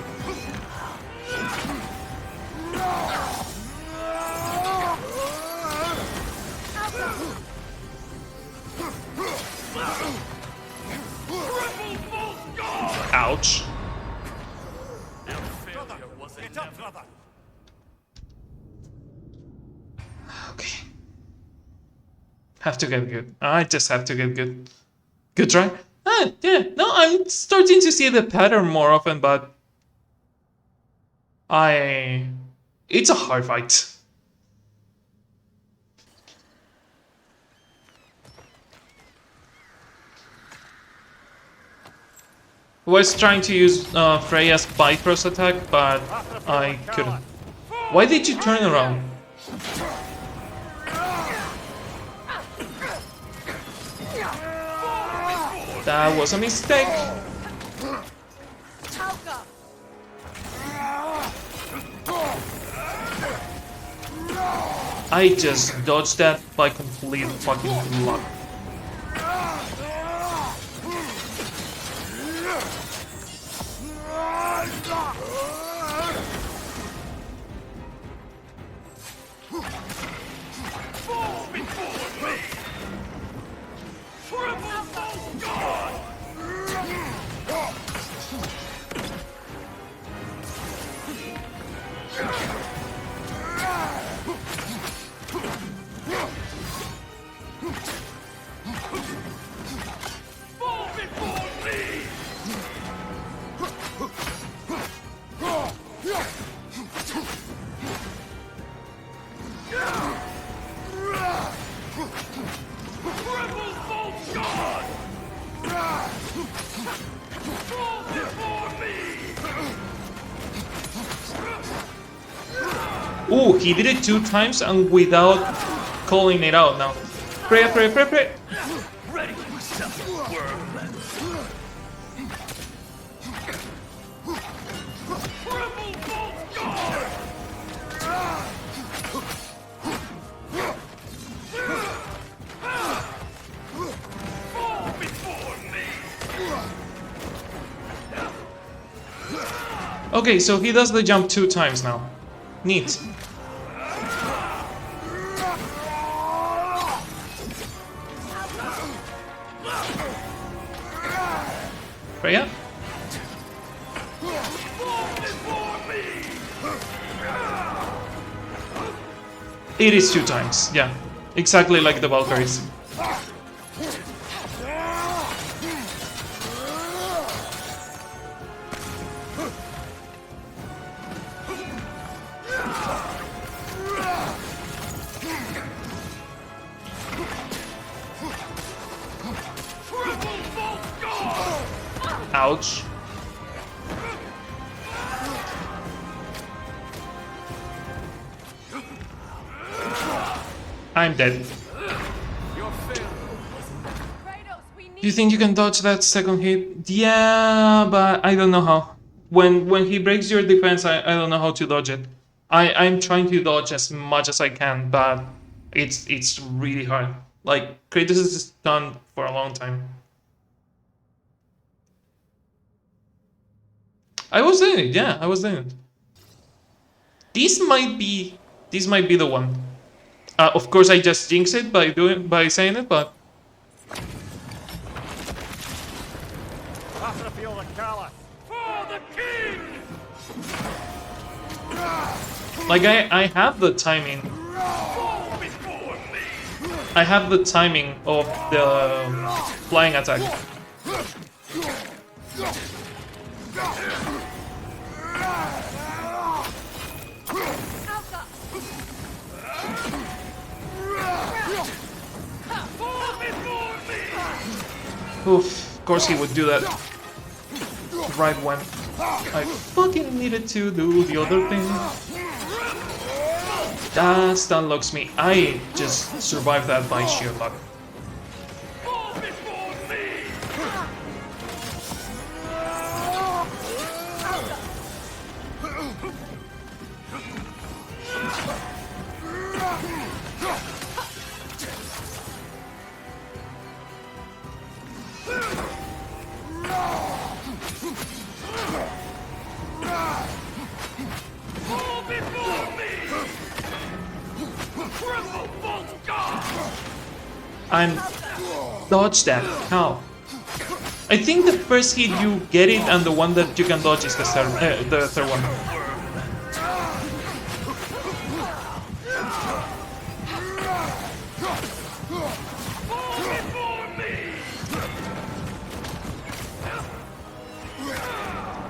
Triple false guard! Ouch. Never failed brother. Okay. Have to get good. I just have to get good. Good try. Yeah. No, I'm starting to see the pattern more often, but it's a hard fight. Was trying to use Freya's Bifrost attack, but I couldn't. Why did you turn around? That was a mistake. I just dodged that by complete fucking luck. Ooh, he did it 2 times and without calling it out now. Pray. Ready yourself, worm. Triple bolt guard. Fall before me. Okay, so he does the jump 2 times now. Neat. Freya? It is 2 times, yeah. Exactly like the Valkyries. Ouch. I'm dead. Do you think you can dodge that second hit? Yeah, but I don't know how. When he breaks your defense, I don't know how to dodge it. I'm trying to dodge as much as I can, but it's really hard. Like, Kratos is stunned for a long time. I was doing it, yeah, I was doing it. This might be the one. Of course, I just jinx it by saying it, but For the king. like I have the timing. I have the timing of the flying attack. Oof, of course he would do that. Right when I fucking needed to do the other thing. That stun locks me. I just survived that by sheer luck. I'm dodge that. How? I think the first hit you get it, and the one that you can dodge is the third one.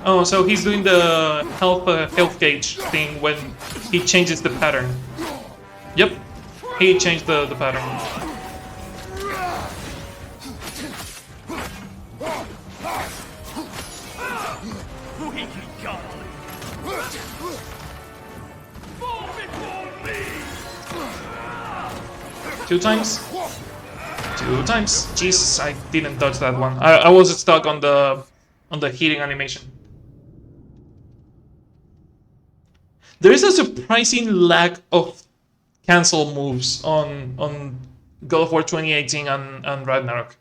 Oh, so he's doing the health gauge thing when he changes the pattern. Yep, he changed the pattern. Two times? Two times. Jesus, I didn't touch that one. I was stuck on the heating animation. There is a surprising lack of cancel moves on God of War 2018 and Ragnarok.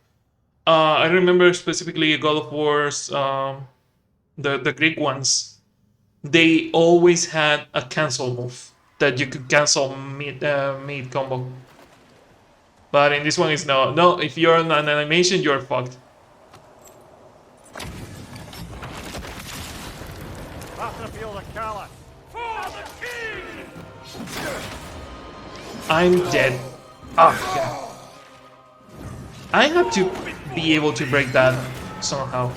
I remember specifically God of War's the Greek ones. They always had a cancel move that you could cancel mid combo. But in this one, it's no. No, if you're on an animation, you're fucked. I'm dead. Ah, yeah. I have to be able to break that somehow.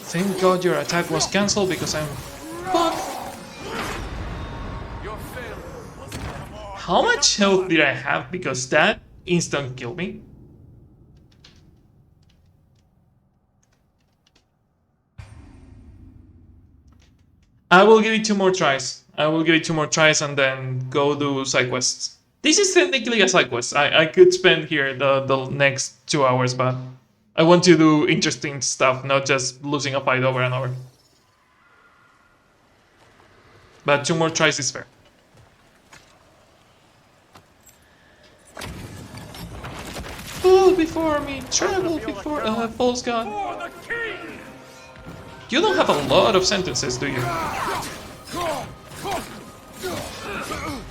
Thank God your attack was cancelled because I'm fucked. How much health did I have? Because that instant killed me. I will give it 2 more tries. I will give it 2 more tries and then go do side quests. This is technically a side quest. I could spend here the next 2 hours, but I want to do interesting stuff, not just losing a fight over and over. But 2 more tries is fair. Fall before me, travel before false god. You don't have a lot of sentences, do you?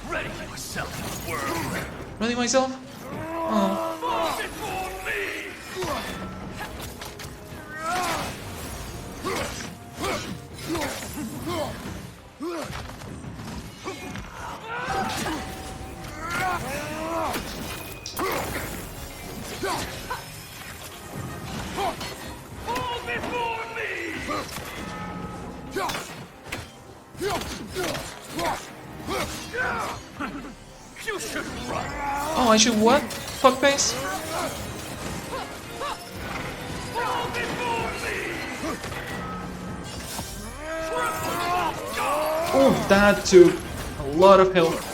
Ready myself, world. Ready myself? Oh. Oh, I should what? Fuckface? Oh, that took a lot of health.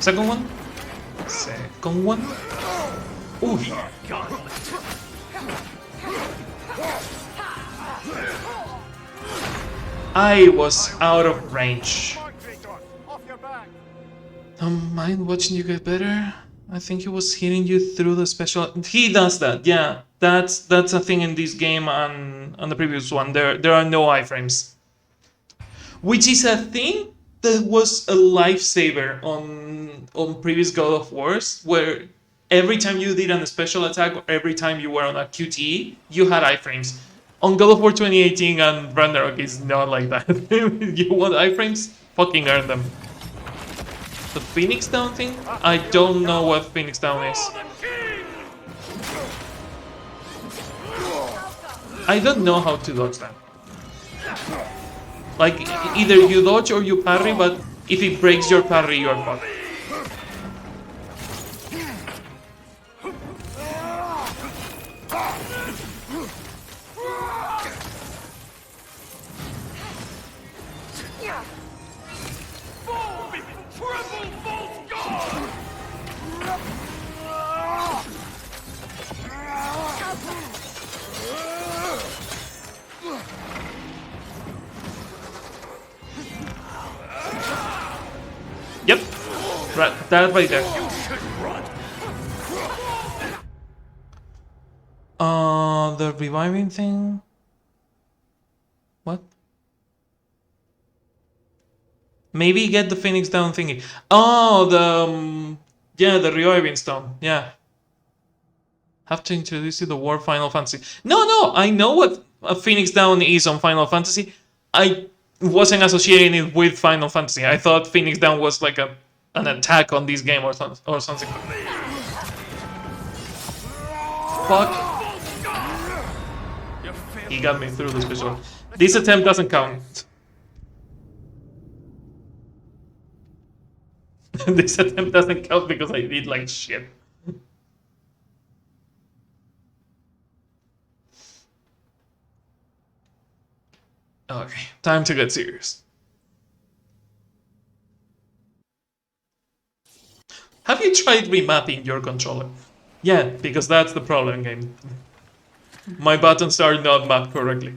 Second one? Second one? Ooh. I was out of range. Don't mind watching you get better. I think he was hitting you through the special. He does that, yeah. That's a thing in this game and on the previous one. There are no iframes, which is a thing that was a lifesaver on previous God of Wars, where every time you did a special attack or every time you were on a QTE, you had iframes. On God of War 2018 and Ragnarok, it's not like that. You want iframes? Fucking earn them. The Phoenix Down thing? I don't know what Phoenix Down is. I don't know how to dodge that. Like, either you dodge or you parry, but if it breaks your parry, you're fucked. Right, that right there. The reviving thing. What? Maybe get the Phoenix down thingy. Oh, yeah, the reviving stone. Yeah. Have to introduce you to War Final Fantasy. No, I know what a Phoenix down is on Final Fantasy. I wasn't associating it with Final Fantasy. I thought Phoenix down was like an attack on this game or something. Fuck. He got me through the special. This attempt doesn't count. This attempt doesn't count because I did like shit. Okay, time to get serious. Have you tried remapping your controller? Yeah, because that's the problem, game. My buttons are not mapped correctly.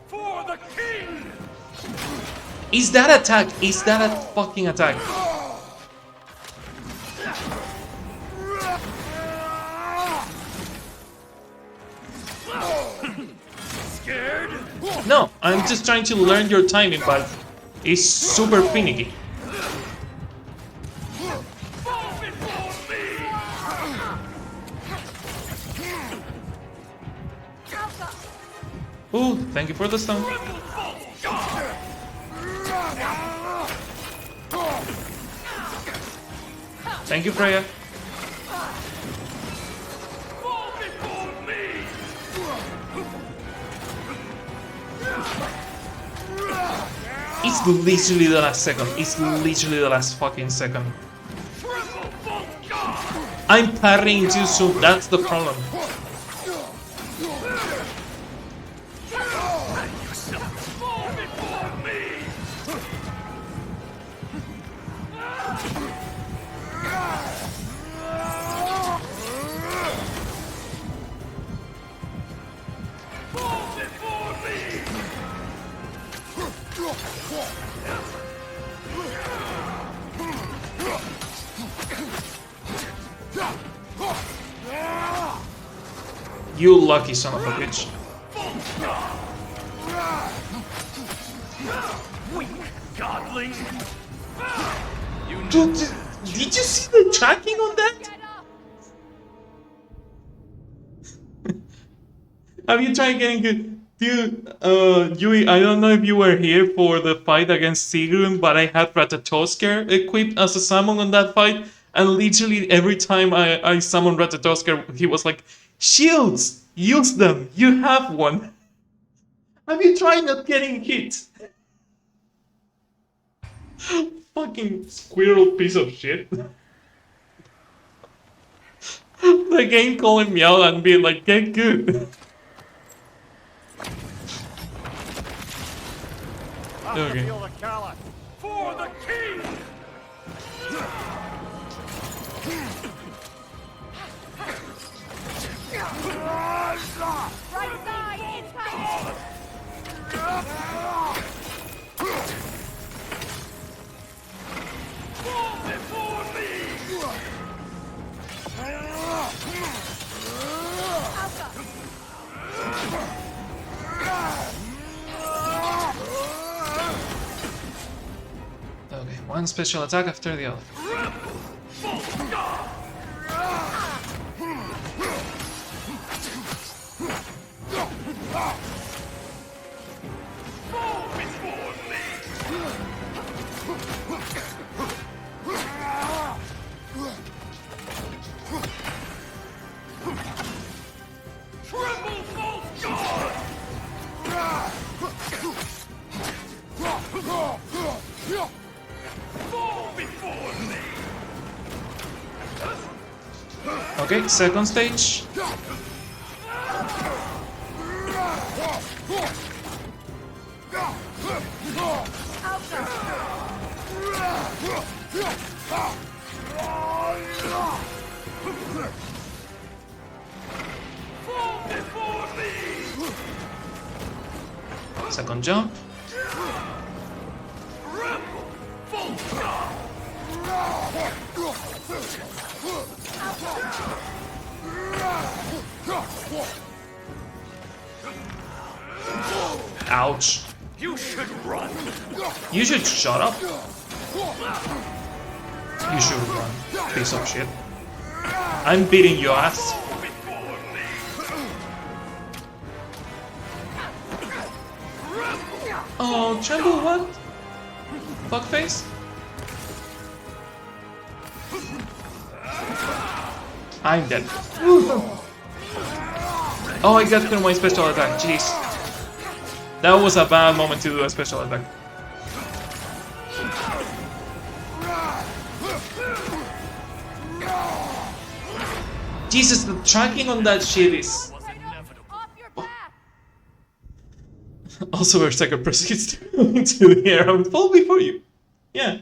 For the king! Is that attack? Is that a fucking attack? Scared? No, I'm just trying to learn your timing, but it's super finicky. Ooh, thank you for the stone. Thank you, Freya. It's literally the last second. It's literally the last fucking second. I'm parrying too soon. That's the problem. You lucky son of a bitch. Godling! Dude, did you see the tracking on that? Have you tried getting good? Dude, Yui, I don't know if you were here for the fight against Sigrun, but I had Ratatoskr equipped as a summon on that fight, and literally every time I summoned Ratatoskr, he was like, shields! Use them! You have one! Have you tried not getting hit? Fucking squirrel piece of shit. The game calling me out and being like, get good. Okay. For the king! Right side, incoming! Fall before me! Okay, one special attack after the other. Okay, second stage. Second jump. Ouch. You should run. You should shut up. You should run, piece of shit. I'm beating your ass. Oh, Tremble, what? Fuckface? I'm dead. Oh, I got through my special attack, jeez. That was a bad moment to do a special attack. Jesus, the tracking on that shit is... Also, Berserker proceeds into the air and fall before you. Yeah.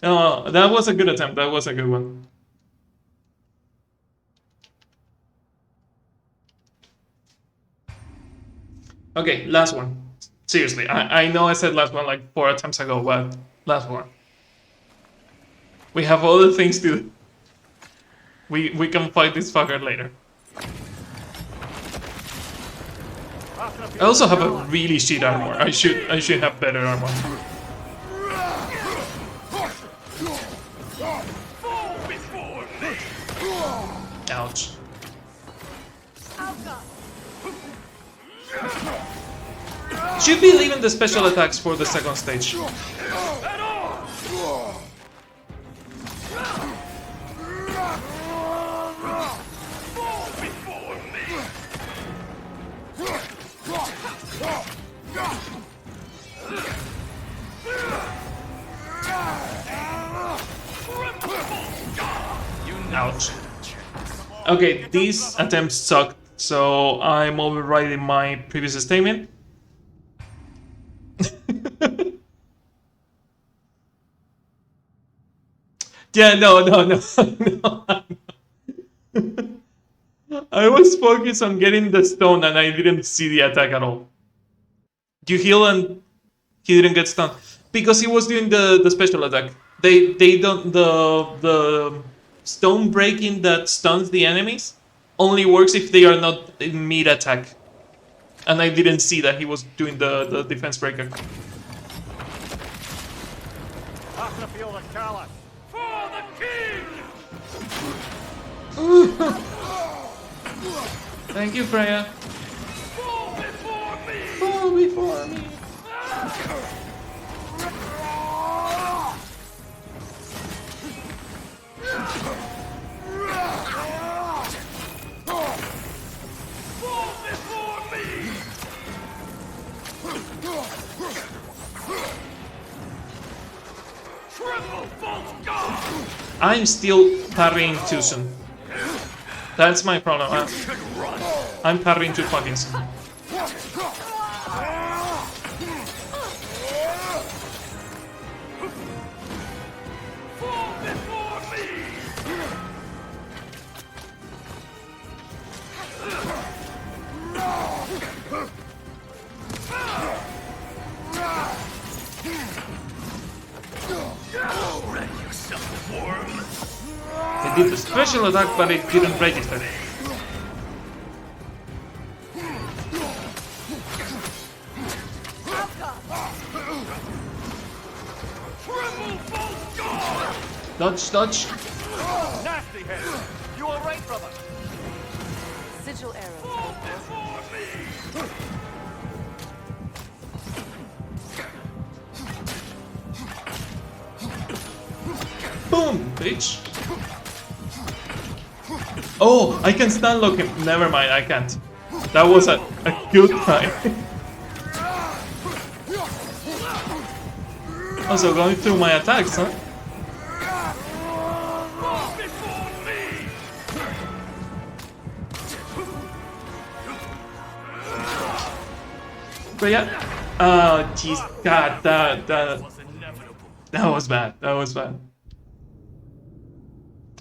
Oh, that was a good attempt. That was a good one. Okay, last one. Seriously, I know I said last one like 4 attempts ago, but last one. We have other things to do. We can fight this fucker later. I also have a really shit armor. I should have better armor. Ouch. Should be leaving the special attacks for the second stage. Ouch. Okay, these attempts sucked, so I'm overriding my previous statement. Yeah, no. I was focused on getting the stone and I didn't see the attack at all. You heal and he didn't get stunned because he was doing the special attack. They don't the stone breaking that stuns the enemies only works if they are not in mid attack. And I didn't see that he was doing the defense breaker. For the king! Thank you, Freya. Fall before me! Fall before me. Fall before me! Triple false god! I'm still parrying too soon. That's my problem. I'm parrying too fucking soon. Fall before me! Ready yourself, worm! I did the special attack, but it didn't register. Triple false god! Dodge. Nasty head! You alright, brother? Sigil arrows. Fall before me! Boom, bitch. Oh, I can stun lock him. Never mind, I can't. That was a good try. Also going through my attacks, huh? Fall before me! But yeah. Oh, jeez. God, that was bad. That was bad.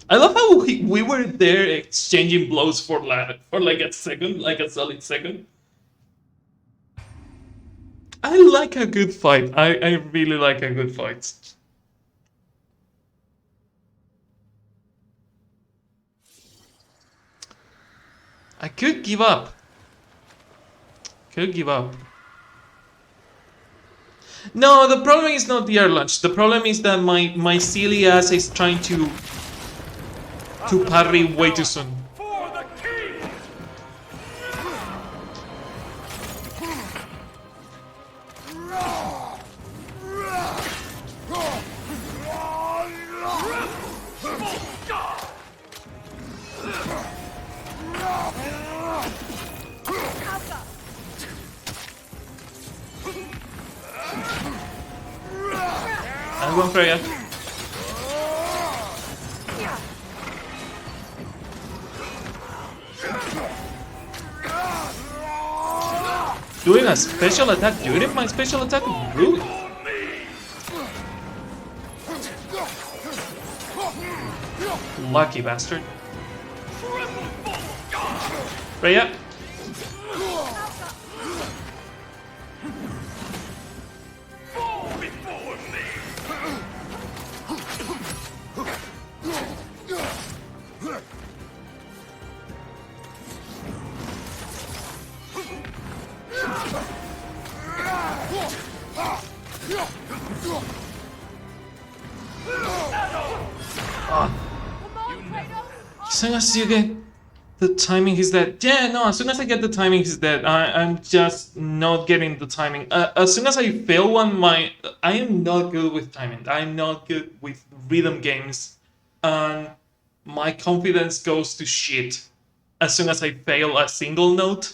I love how we were there exchanging blows for like a second, like a solid second. I like a good fight. I really like a good fight. I could give up. Could give up. No, the problem is not the air launch. The problem is that my silly ass is trying to parry way too soon. For the king! I'm going Freya. Doing a special attack during my special attack? Really? Lucky bastard. Freya. As soon as you get the timing, he's dead. Yeah, no, as soon as I get the timing, he's dead. I'm just not getting the timing. As soon as I fail one, I am not good with timing. I'm not good with rhythm games. And my confidence goes to shit as soon as I fail a single note.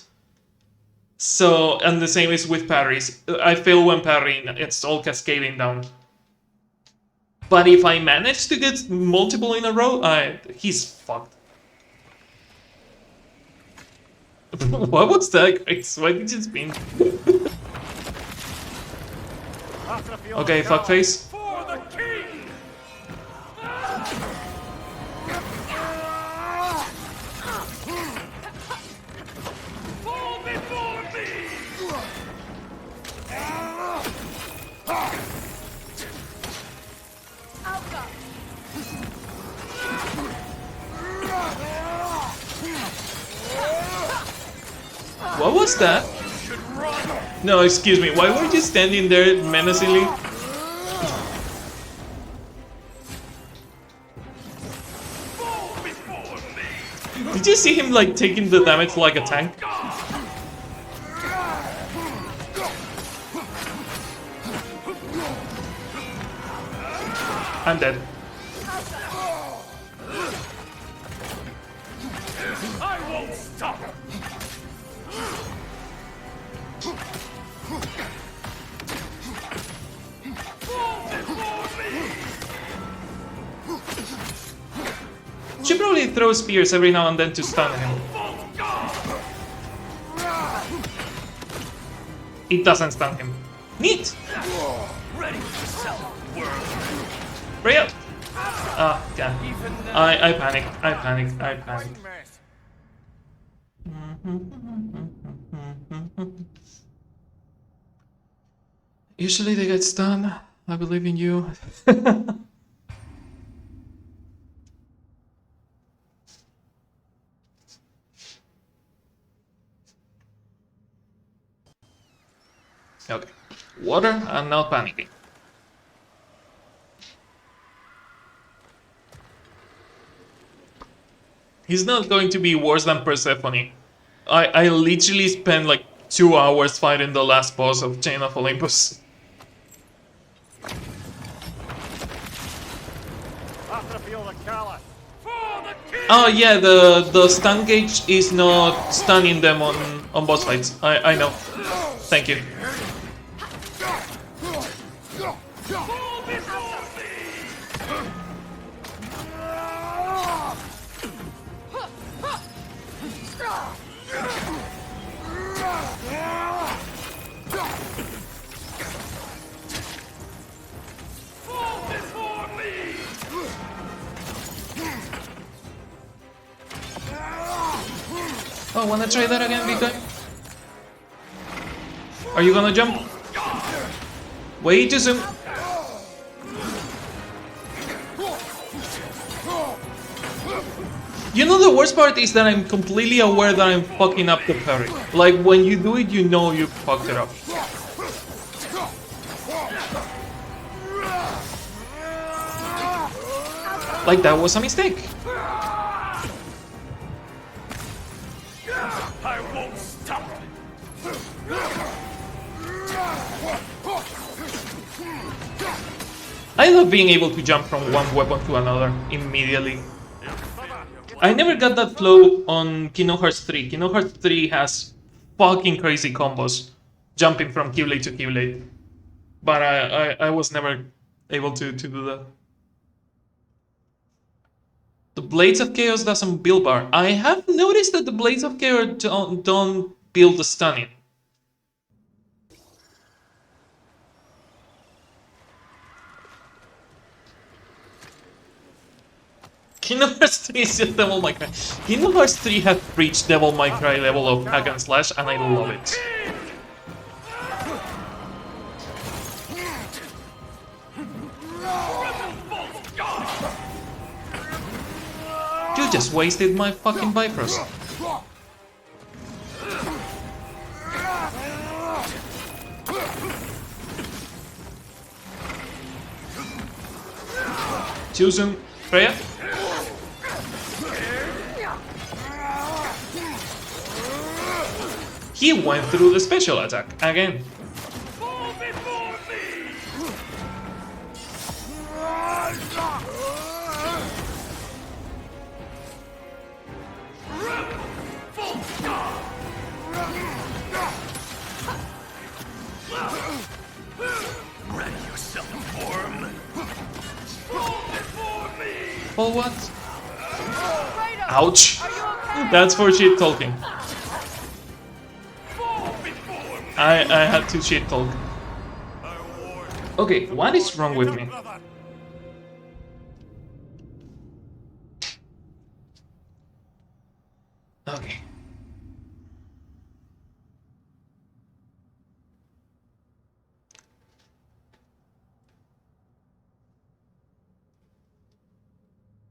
So, and the same is with parries. I fail one parry, it's all cascading down. But if I manage to get multiple in a row, he's fucked. What was that, Grace? Why did you spin? Okay, fuckface. For the king! Fall before me! What was that? No, excuse me. Why were you standing there menacingly? Did you see him like taking the damage like a tank? I'm dead. I won't stop! Should probably throw spears every now and then to stun him. It doesn't stun him. Neat! Freya! Ah, yeah. I panic. I panic. I panic. Usually they get stunned. I believe in you. Okay. Water, I'm not panicking. He's not going to be worse than Persephone. I literally spent like 2 hours fighting the last boss of Chain of Olympus. Oh yeah, the stun gauge is not stunning them on boss fights. I know. Thank you. Oh, wanna try that again, Vika? Are you gonna jump? Way too soon. You know, the worst part is that I'm completely aware that I'm fucking up the parry. Like, when you do it, you know you fucked it up. Like, that was a mistake. I won't stop. I love being able to jump from one weapon to another immediately. I never got that flow on Kingdom Hearts 3. Kingdom Hearts 3 has fucking crazy combos, jumping from Keyblade to Keyblade. But I was never able to do that. The Blades of Chaos doesn't build bar. I have noticed that the Blades of Chaos don't build the stunning. Kingdom Hearts 3 is just Devil May Cry. Kingdom Hearts 3 has reached Devil May Cry level of hack and slash, and I love it. You just wasted my fucking Bifrost. Too soon, Freya. He went through the special attack again. Ready yourself for him. For what? Ouch. That's for shit talking. I had to shit talk. Okay, what is wrong with me? Okay.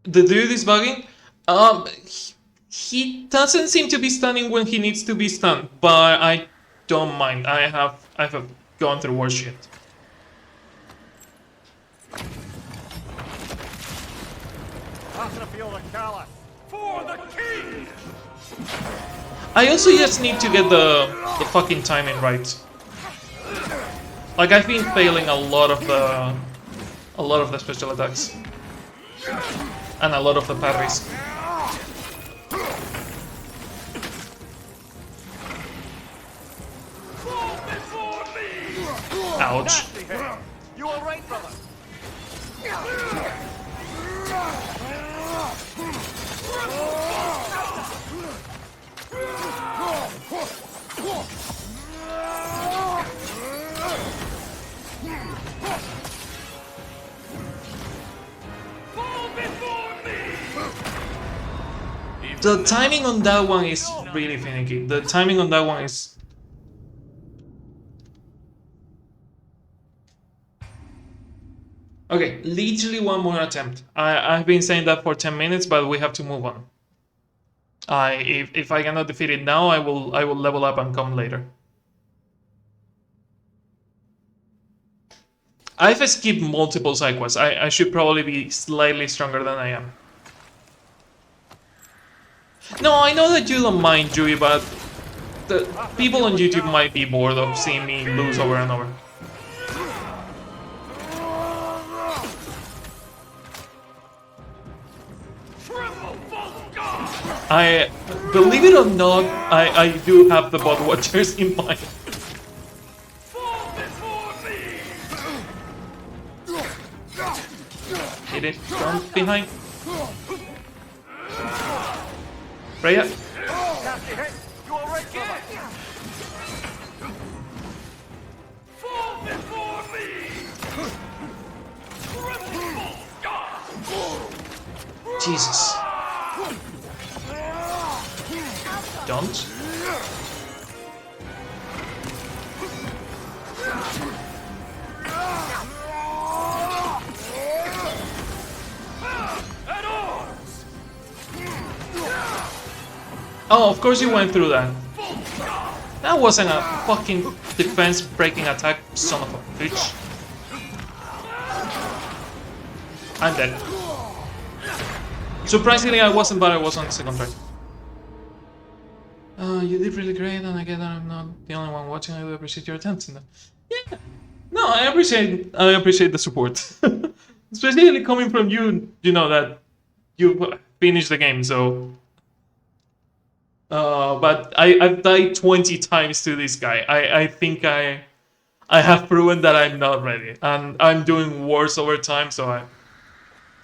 The dude is bugging. He doesn't seem to be stunning when he needs to be stunned, but I don't mind. I've gone through worse shit. For the king! I also just need to get the fucking timing right. Like, I've been failing a lot of the special attacks. And a lot of the parries. Ouch. You all right, brother? The timing on that one is really finicky. The timing on that one is... Okay, literally one more attempt. I've been saying that for 10 minutes, but we have to move on. If I cannot defeat it now, I will level up and come later. I've skipped multiple side quests. I should probably be slightly stronger than I am. No, I know that you don't mind, Jui, but the people on YouTube might be bored of seeing me lose over and over. I believe it or not, I do have the bot watchers in mind. Hit it from behind. Freya. You all right, brother? Fall before me! Jesus. Don't. Oh, of course you went through that. That wasn't a fucking defense-breaking attack, son of a bitch. I'm dead. Surprisingly, I wasn't, but I was on the second try. You did really great, and I get that I'm not the only one watching. I do appreciate your attention. Yeah. No, I appreciate the support. Especially coming from you, you know, that you finished the game, so... but I've died 20 times to this guy. I think I have proven that I'm not ready. And I'm doing worse over time, so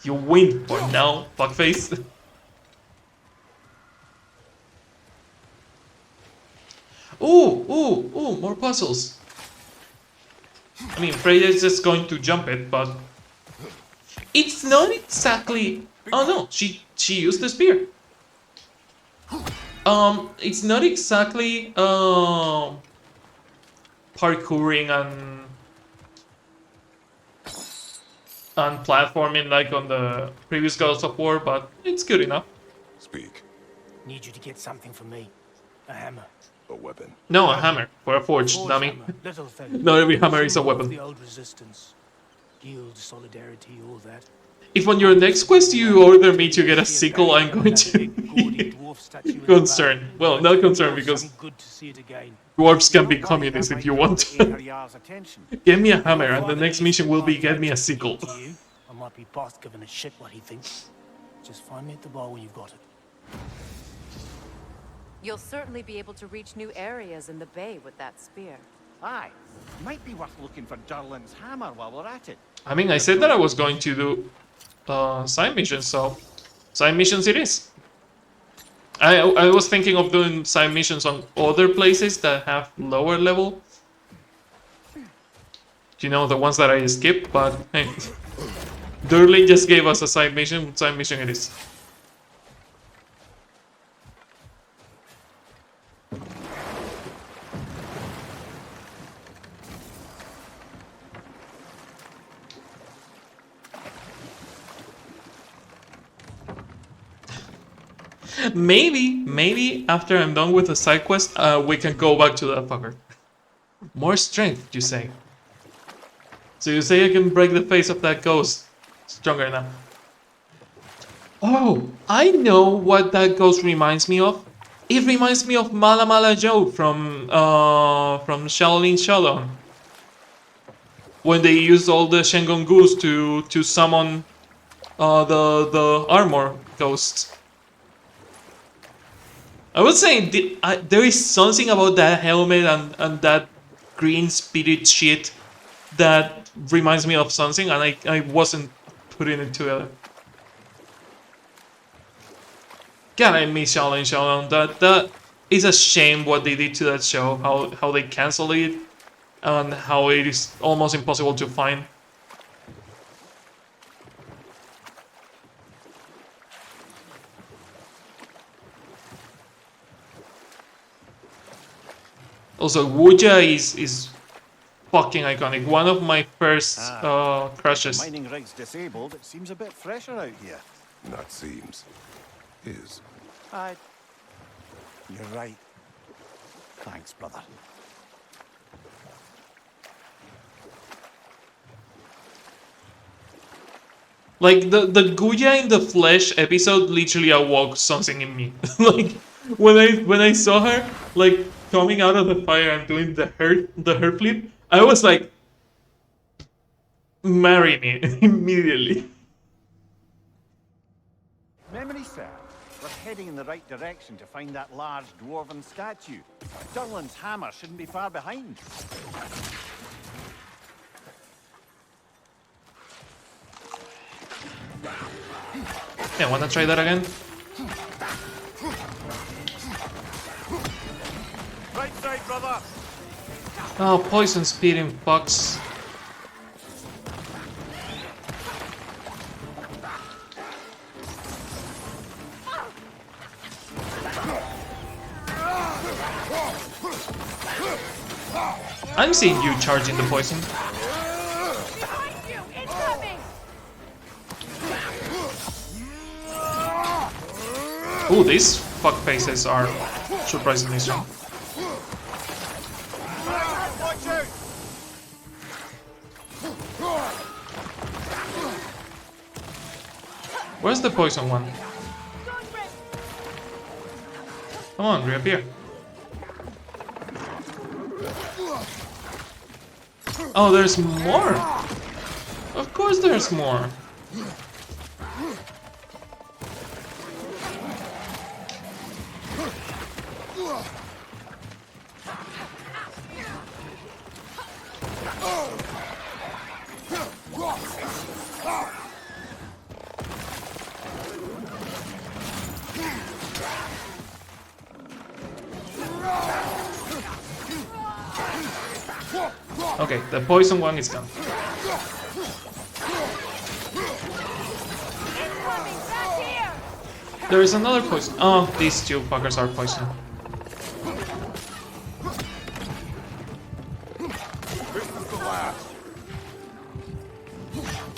you win for now, fuckface. Ooh, more puzzles. I mean, Freya is just going to jump it, but... It's not exactly... Oh no, she used the spear. It's not exactly parkouring and platforming like on the previous Ghost of War, but it's good enough. Speak. Need you to get something for me. A hammer. A weapon. No, a hammer for a forge, dummy. Hammer. Little thing. Not every hammer is a Symbol of weapon. The old resistance. Guild solidarity, all that. If on your next quest you order me to get a sequel, I'm going to be concerned. Well, not concerned because Good to see it again. dwarves can be communists if you want. Get me a hammer and the next mission will be get me a sequel. To you, I might be boss giving a shit what he thinks. Just find me at the bar when you've got it. You'll certainly be able to reach new areas in the bay with that spear. Aye, might be worth looking for Durlin's hammer while we're at it. I mean, I said that I was going to do side missions, so side missions it is. I was thinking of doing side missions on other places that have lower level. You know, the ones that I skipped, but hey. Durlin just gave us a side mission it is. Maybe after I'm done with the side quest, we can go back to that fucker. More strength, you say? So you say I can break the face of that ghost? Stronger now. Oh, I know what that ghost reminds me of. It reminds me of Mala Mala Joe from Shaolin Shalom. When they used all the Shengon Goose to summon the armor ghosts. I would say there is something about that helmet and that green spirit shit that reminds me of something, and I wasn't putting it together. God, I miss Shaolin. That is a shame what they did to that show, how they canceled it, and how it is almost impossible to find. Also, Wuja is fucking iconic. One of my first crushes. Mining rig's disabled. It seems a bit fresher out here. Not seems. Is. You're right. Thanks, brother. Like the Guya in the flesh episode literally awoke something in me. Like when I saw her like coming out of the fire and doing the her flip, I was like, marry me immediately. Memory serves. We're heading in the right direction to find that large dwarven statue. Durlin's hammer shouldn't be far behind. Yeah, wanna try that again? Right side, brother. Oh, poison speeding fucks. I'm seeing you charging the poison. Behind you! Incoming! Ooh, this fuck faces are surprisingly strong. Where's the poison one? Come on, reappear. Oh, there's more! Of course there's more! Okay, the poison one is gone. There is another poison. Oh, these two fuckers are poison.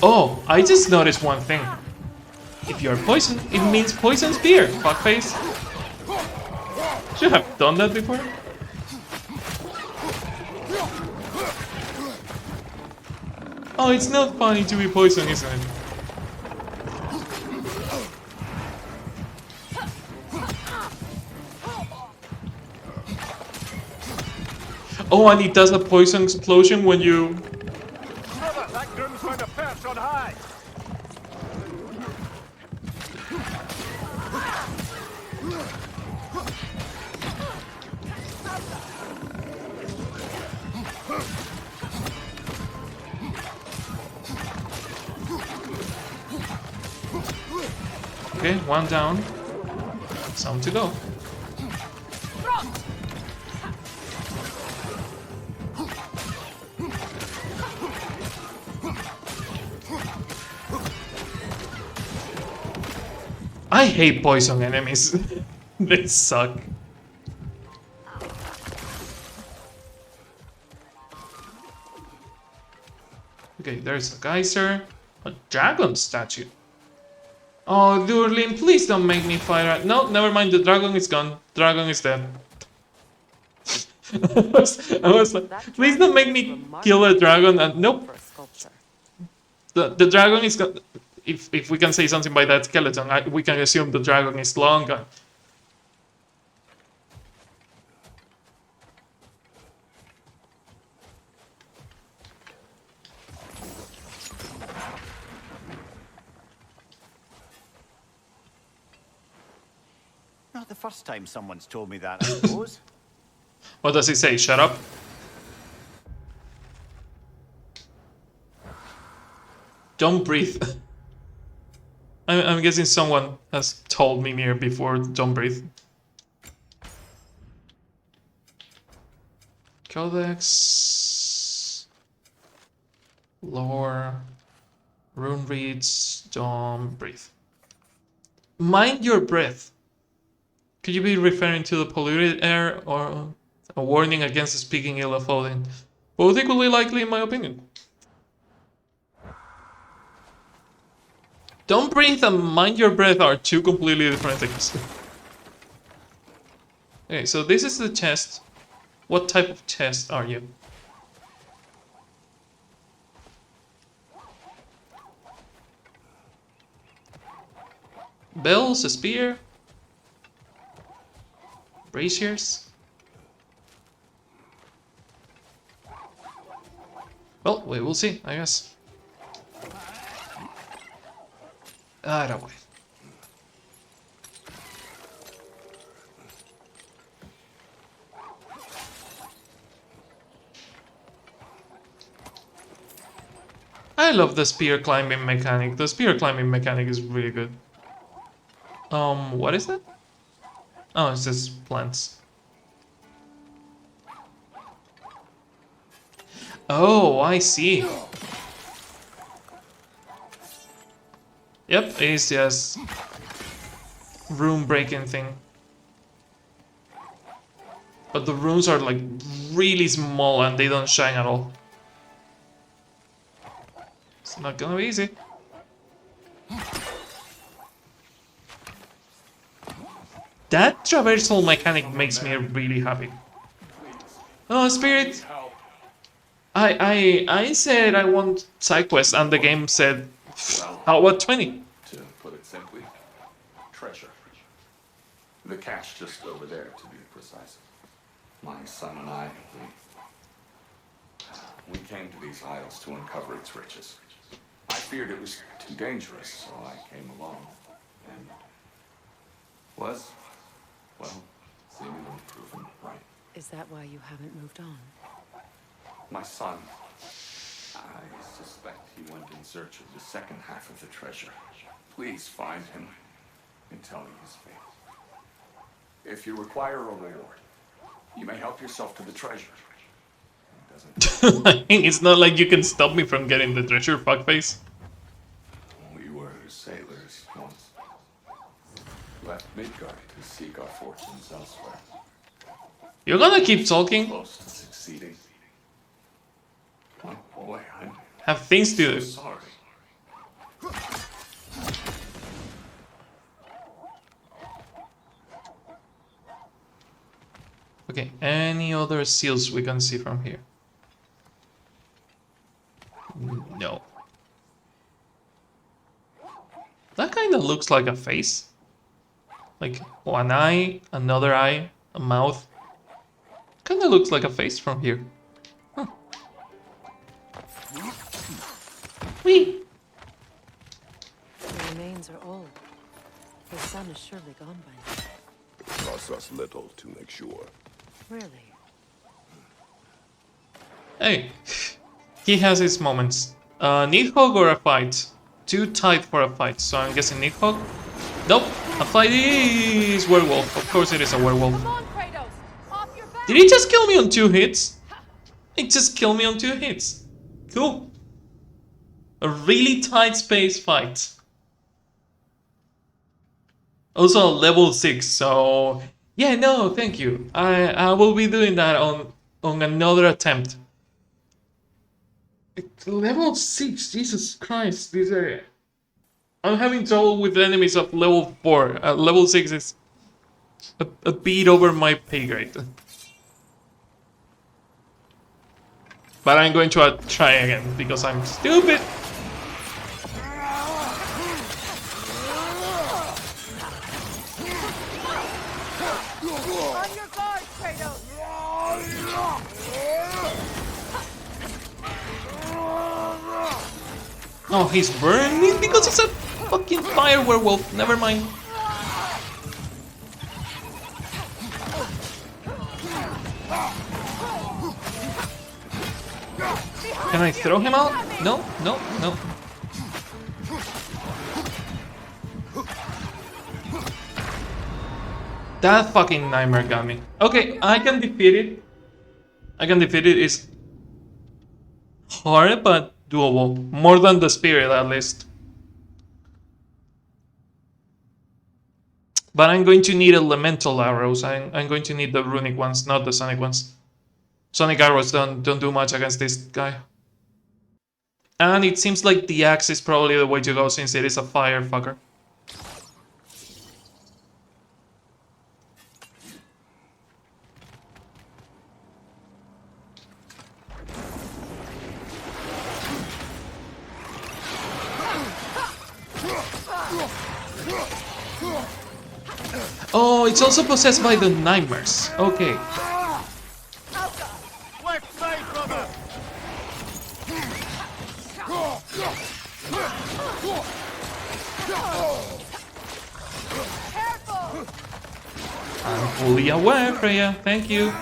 Oh, I just noticed one thing. If you're poison, it means poison spear, fuckface. Should have done that before. Oh, it's not funny to be poison, isn't it? Oh, and it does a poison explosion when you... Brother, that Grim's found a perch on high. Okay, one down. Some to go. I hate poison enemies. They suck. Okay, there's a geyser. A dragon statue. Oh, Durlin, please don't make me fight. No, never mind. The dragon is gone. Dragon is dead. I was like, please don't make me kill a dragon. And nope. The dragon is gone. If we can say something by that skeleton, we can assume the dragon is long gone. Not the first time someone's told me that, I suppose. What does it say? Shut up? Don't breathe. I'm guessing someone has told me here before, don't breathe. Codex... Lore... Rune reads, don't breathe. Mind your breath. Could you be referring to the polluted air or a warning against speaking ill of Odin? Both equally likely in my opinion. Don't breathe and mind your breath are two completely different things. Okay, so this is the chest. What type of chest are you? Bells, a spear, braziers. Well, we will see, I guess. That way. I love the spear climbing mechanic. The spear climbing mechanic is really good. What is that? Oh, it's just plants. Oh, I see. Yep, it's just room breaking thing. But the rooms are like really small and they don't shine at all. It's not gonna be easy. That traversal mechanic makes me really happy. Oh, Spirit! I said I want side quests, and the game said, how about 20? To put it simply, treasure. The cache just over there, to be precise. My son and I, we came to these isles to uncover its riches. I feared it was too dangerous, so I came along. And was, well, seemingly proven right. Is that why you haven't moved on? My son, I suspect he went in search of the second half of the treasure. Please find him and tell me his fate. If you require a reward, you may help yourself to the treasure. It's not like you can stop me from getting the treasure, fuckface. We were sailors once. Left Midgard to seek our fortunes elsewhere. You're gonna keep talking? Close to succeeding. Oh boy, I'm Have things to do. so sorry. Okay, any other seals we can see from here? No. That kind of looks like a face. Like one eye, another eye, a mouth. Kind of looks like a face from here. Huh. Whee! The remains are old. His son is surely gone by now. It costs us little to make sure. Really? Hey, he has his moments. Nidhogg or a fight? Too tight for a fight, so I'm guessing Nidhogg? Nope, a fight is werewolf. Of course it is a werewolf. Come on, Kratos! Off your back! Did he just kill me on 2 hits? It just killed me on 2 hits. Cool. A really tight space fight. Also level 6, so yeah, no, thank you. I will be doing that on another attempt. Level 6, Jesus Christ, these are... I'm having trouble with enemies of level 4. Level 6 is a bit over my pay grade. But I'm going to try again, because I'm stupid. On your guard, Kratos! Oh, he's burning because he's a fucking fire werewolf. Never mind. Can I throw him out? No, no, no. That fucking nightmare got me. Okay, I can defeat it. I can defeat it. It's hard, but doable. More than the spirit, at least. But I'm going to need elemental arrows. I'm going to need the runic ones, not the sonic ones. Sonic arrows don't do much against this guy. And it seems like the axe is probably the way to go since it is a fire fucker. Oh, it's also possessed by the nightmares. Okay. Left side, brother! Careful! I'm fully aware, Freya. Thank you.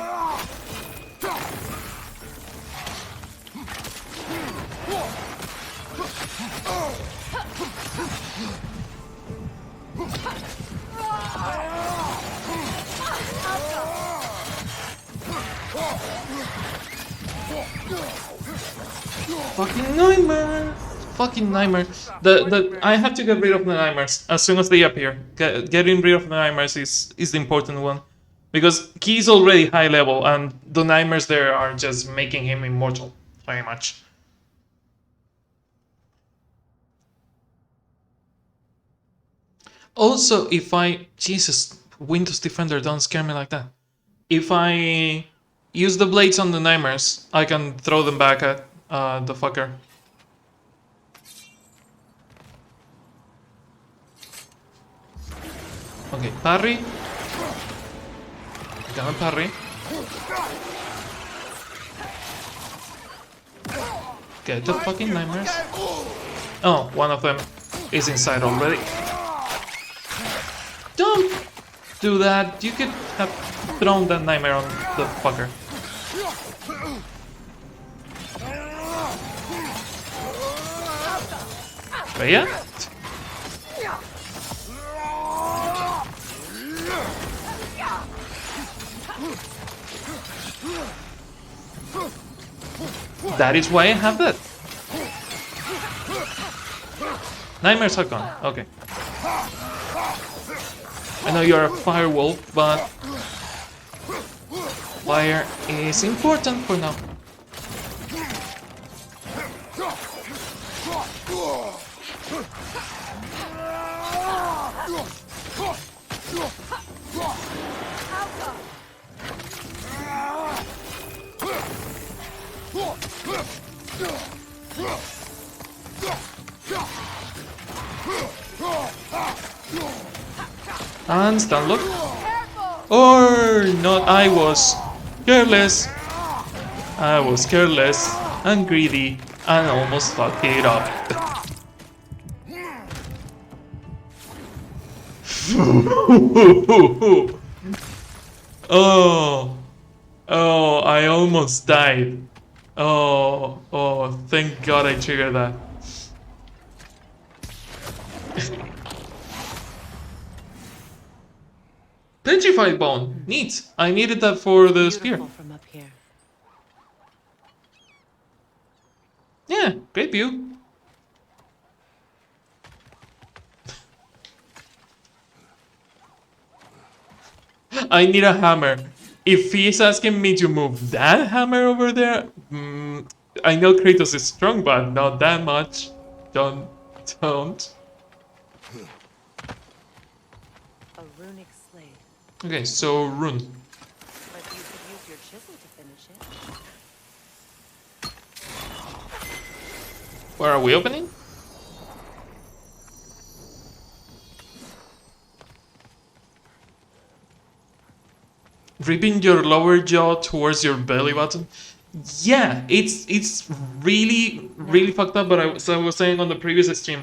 Fucking nightmare! Fucking nightmare. I have to get rid of the nightmares as soon as they appear. Getting rid of the nightmares is the important one. Because he's already high level and the nightmares there are just making him immortal, very much. Also, if I... Jesus, Windows Defender, don't scare me like that. If I use the blades on the nightmares, I can throw them back at the fucker. Okay, parry. Gonna parry. Get the fucking nightmares. Oh, one of them is inside already. Don't do that. You could have thrown that nightmare on the fucker. But yeah. That is why I have that. Nightmares are gone. Okay. I know you're a fire wolf, but fire is important for now. And stand look. Or not, I was careless. I was careless and greedy and almost fucked it up. Oh, oh, I almost died. Oh, oh, thank God I triggered that. Petrified bone, neat. I needed that for the spear. From up here. Yeah, great view. I need a hammer. If he's asking me to move that hammer over there, I know Kratos is strong, but not that much. Don't. A runic slate. Okay, so rune. But you could use your chisel to finish it. Where are we opening? Ripping your lower jaw towards your belly button. Yeah, it's really fucked up. But I was saying on the previous stream,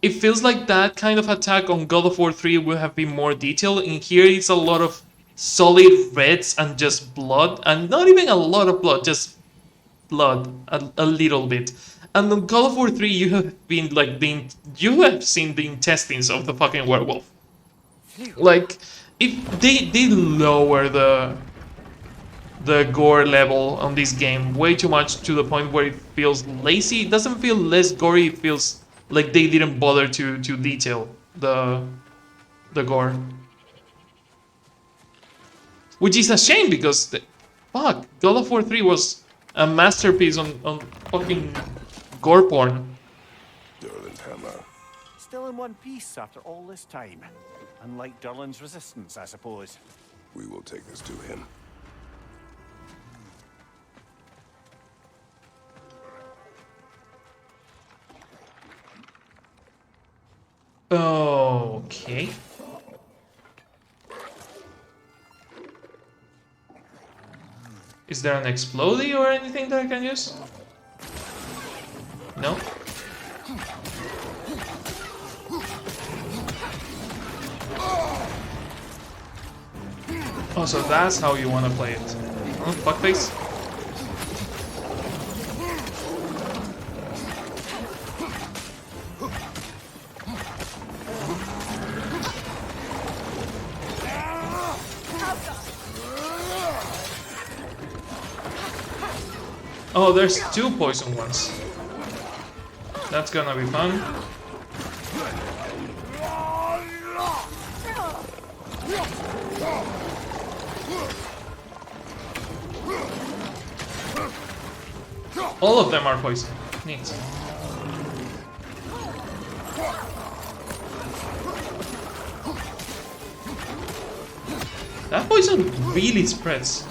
it feels like that kind of attack on God of War 3 would have been more detailed. In here, it's a lot of solid reds and just blood, and not even a lot of blood, just blood, a little bit. And on God of War 3, you have been like you have seen the intestines of the fucking werewolf. Like, if they lower the gore level on this game way too much to the point where it feels lazy. It doesn't feel less gory, it feels like they didn't bother to detail the gore. Which is a shame because fuck, God of War 3 was a masterpiece on fucking gore porn. Durlin's hammer. Still in one piece after all this time. Unlike Durlin's resistance, I suppose. We will take this to him. Okay. Is there an explodey or anything that I can use? No? Oh, so that's how you want to play it. Oh, fuckface. Oh, there's two poison ones. That's gonna be fun. All of them are poison. Neat. That poison really spreads.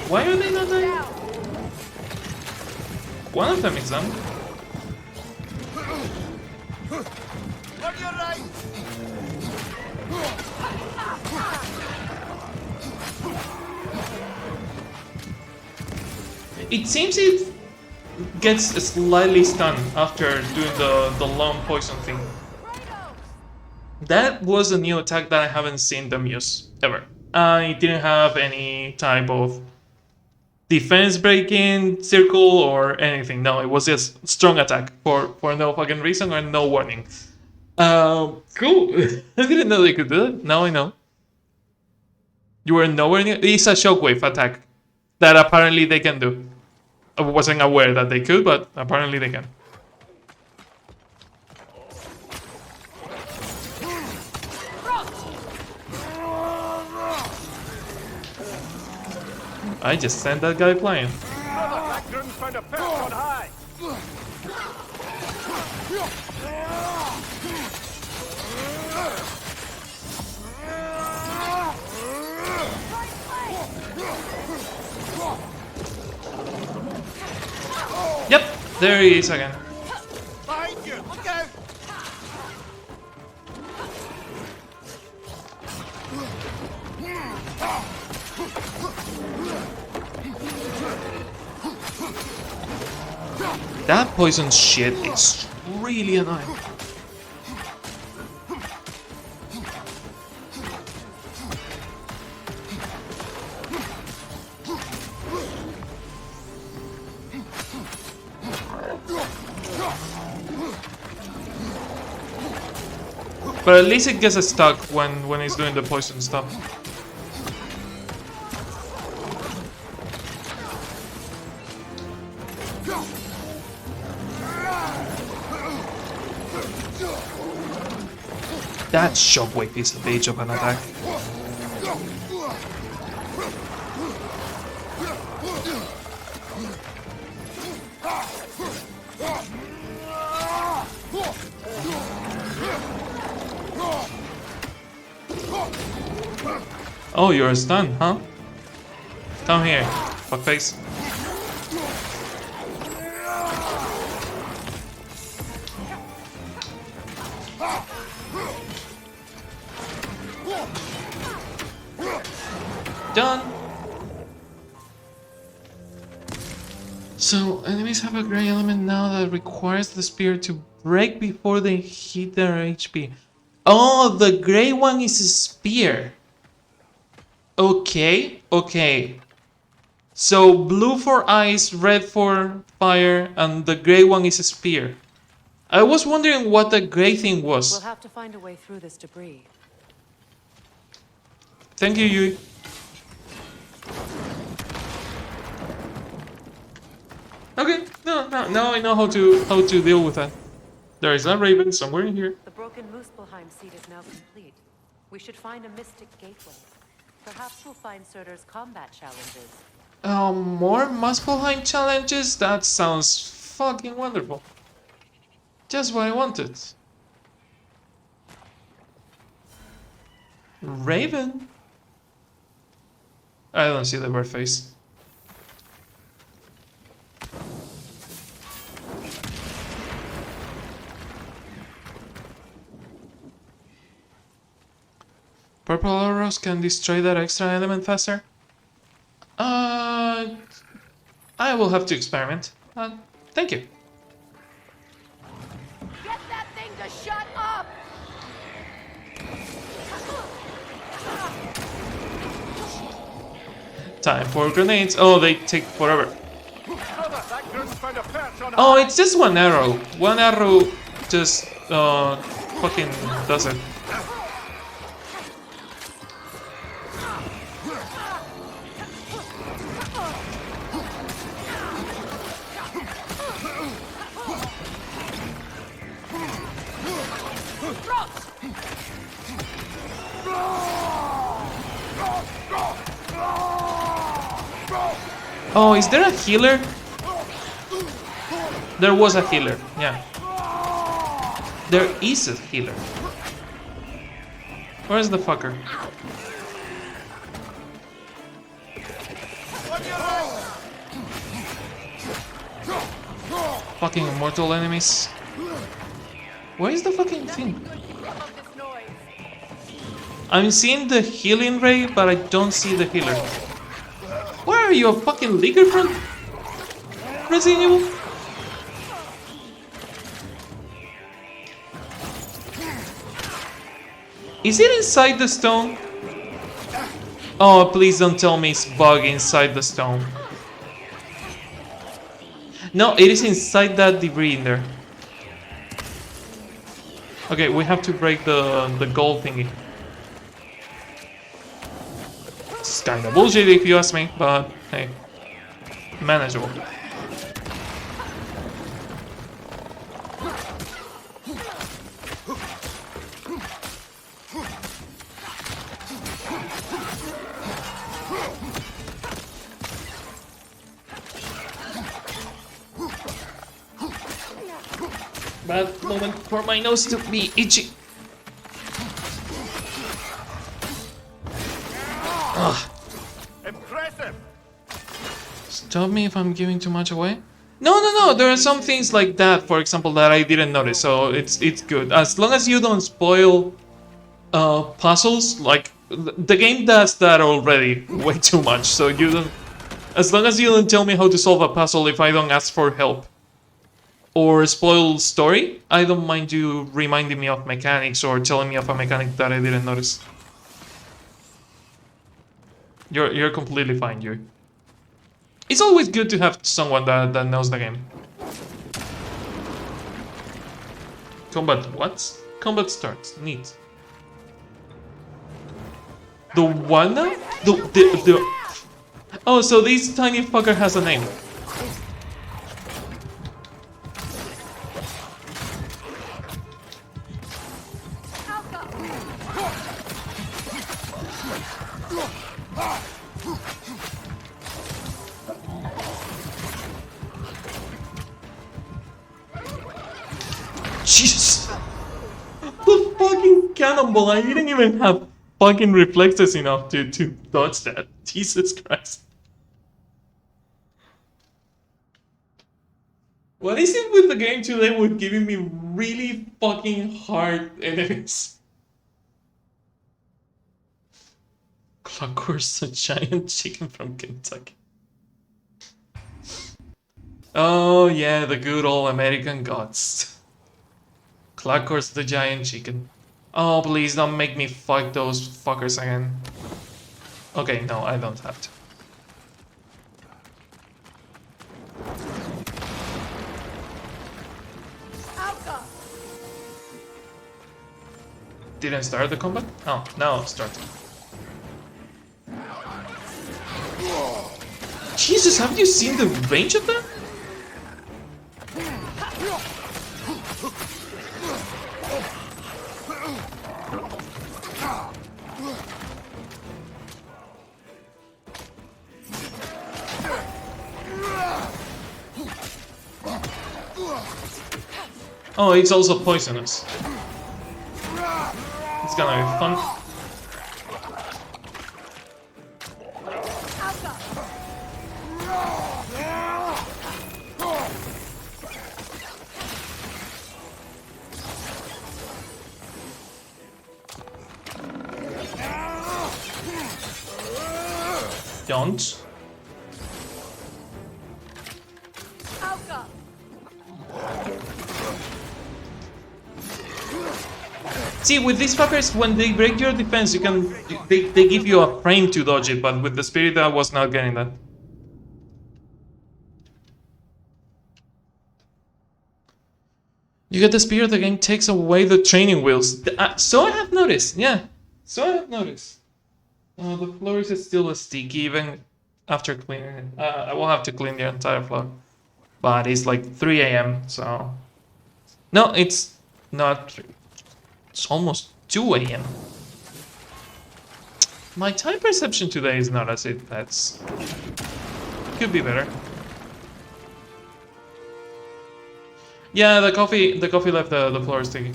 Why are they not dying? One of them is done. It seems it gets slightly stunned after doing the long poison thing. That was a new attack that I haven't seen them use ever. It didn't have any type of defense breaking circle or anything. No, it was just strong attack for no fucking reason or no warning. Cool. I didn't know they could do it. Now I know. You were nowhere near. It's a shockwave attack that apparently they can do. I wasn't aware that they could, but apparently they can. I just sent that guy flying. Yep, there he is again. Behind you! Look out! That poison shit is really annoying. But at least it gets stuck when he's doing the poison stuff. That shockwave is a bitch of an attack. Oh, you're stunned, huh? Come here, fuckface. Done. So, enemies have a gray element now that requires the spear to break before they hit their HP. Oh, the gray one is a spear. Okay, okay. So, blue for ice, red for fire, and the gray one is a spear. I was wondering what the gray thing was. We'll have to find a way through this debris. Thank you, Yui. Okay, now I know how to deal with that. There is a raven somewhere in here. The broken Muspelheim seat is now complete. We should find a mystic gateway. Perhaps we'll find Surtur's combat challenges. More Muspelheim challenges? That sounds fucking wonderful. Just what I wanted. Raven? I don't see the bird face. Purple arrows can destroy that extra element faster? I will have to experiment. Thank you. Get that thing to shut up! Time for grenades. Oh, they take forever. Oh, it's just one arrow. One arrow just fucking does it. Oh, is there a healer? There was a healer, yeah. There is a healer. Where's the fucker? Fucking immortal enemies. Where is the fucking thing? I'm seeing the healing ray, but I don't see the healer. Where are you, a fucking leaker from Resident Evil? Is it inside the stone? Oh, please don't tell me it's bug inside the stone. No, it is inside that debris in there. Okay, we have to break the gold thingy. It's kinda bullshit if you ask me, but hey, manageable. Bad moment for my nose to be itchy. Ugh. Impressive. Stop me if I'm giving too much away. No. There are some things like that, for example, that I didn't notice. So it's good as long as you don't spoil puzzles. Like the game does that already way too much. So you don't. As long as you don't tell me how to solve a puzzle if I don't ask for help. Or spoil story, I don't mind you reminding me of mechanics or telling me of a mechanic that I didn't notice. You're completely fine, you. It's always good to have someone that knows the game. Combat what? Combat starts. Neat. The what now? The Oh, so this tiny fucker has a name. Jesus! The fucking cannonball! I didn't even have fucking reflexes enough to dodge that. Jesus Christ. What is it with the game today with giving me really fucking hard enemies? Clockwork's a giant chicken from Kentucky. Oh yeah, the good old American gods. Clockwork's the giant chicken. Oh, please don't make me fuck those fuckers again. Okay, no, I don't have to. Didn't start the combat? Oh, now it's starting. Jesus, have you seen the range of that? Oh, it's also poisonous. It's gonna be fun. Don't. See, with these fuckers, when they break your defense, you can they give you a frame to dodge it, but with the spirit, I was not getting that. You get the spirit, the game takes away the training wheels. So I have noticed, yeah. So I have noticed. The floor is still sticky even after cleaning it. I will have to clean the entire floor. But it's like 3 AM, so... No, it's not 3. It's almost 2 a.m. My time perception today is not as if that's... Could be better. Yeah, the coffee left the floor sticky.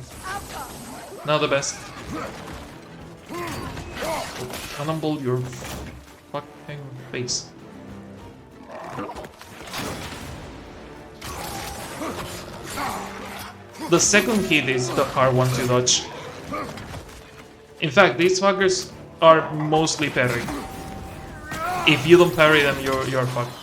Not the best. Cannonball your fucking face. The second hit is the hard one to dodge. In fact, these fuckers are mostly parry. If you don't parry them, you're fucked.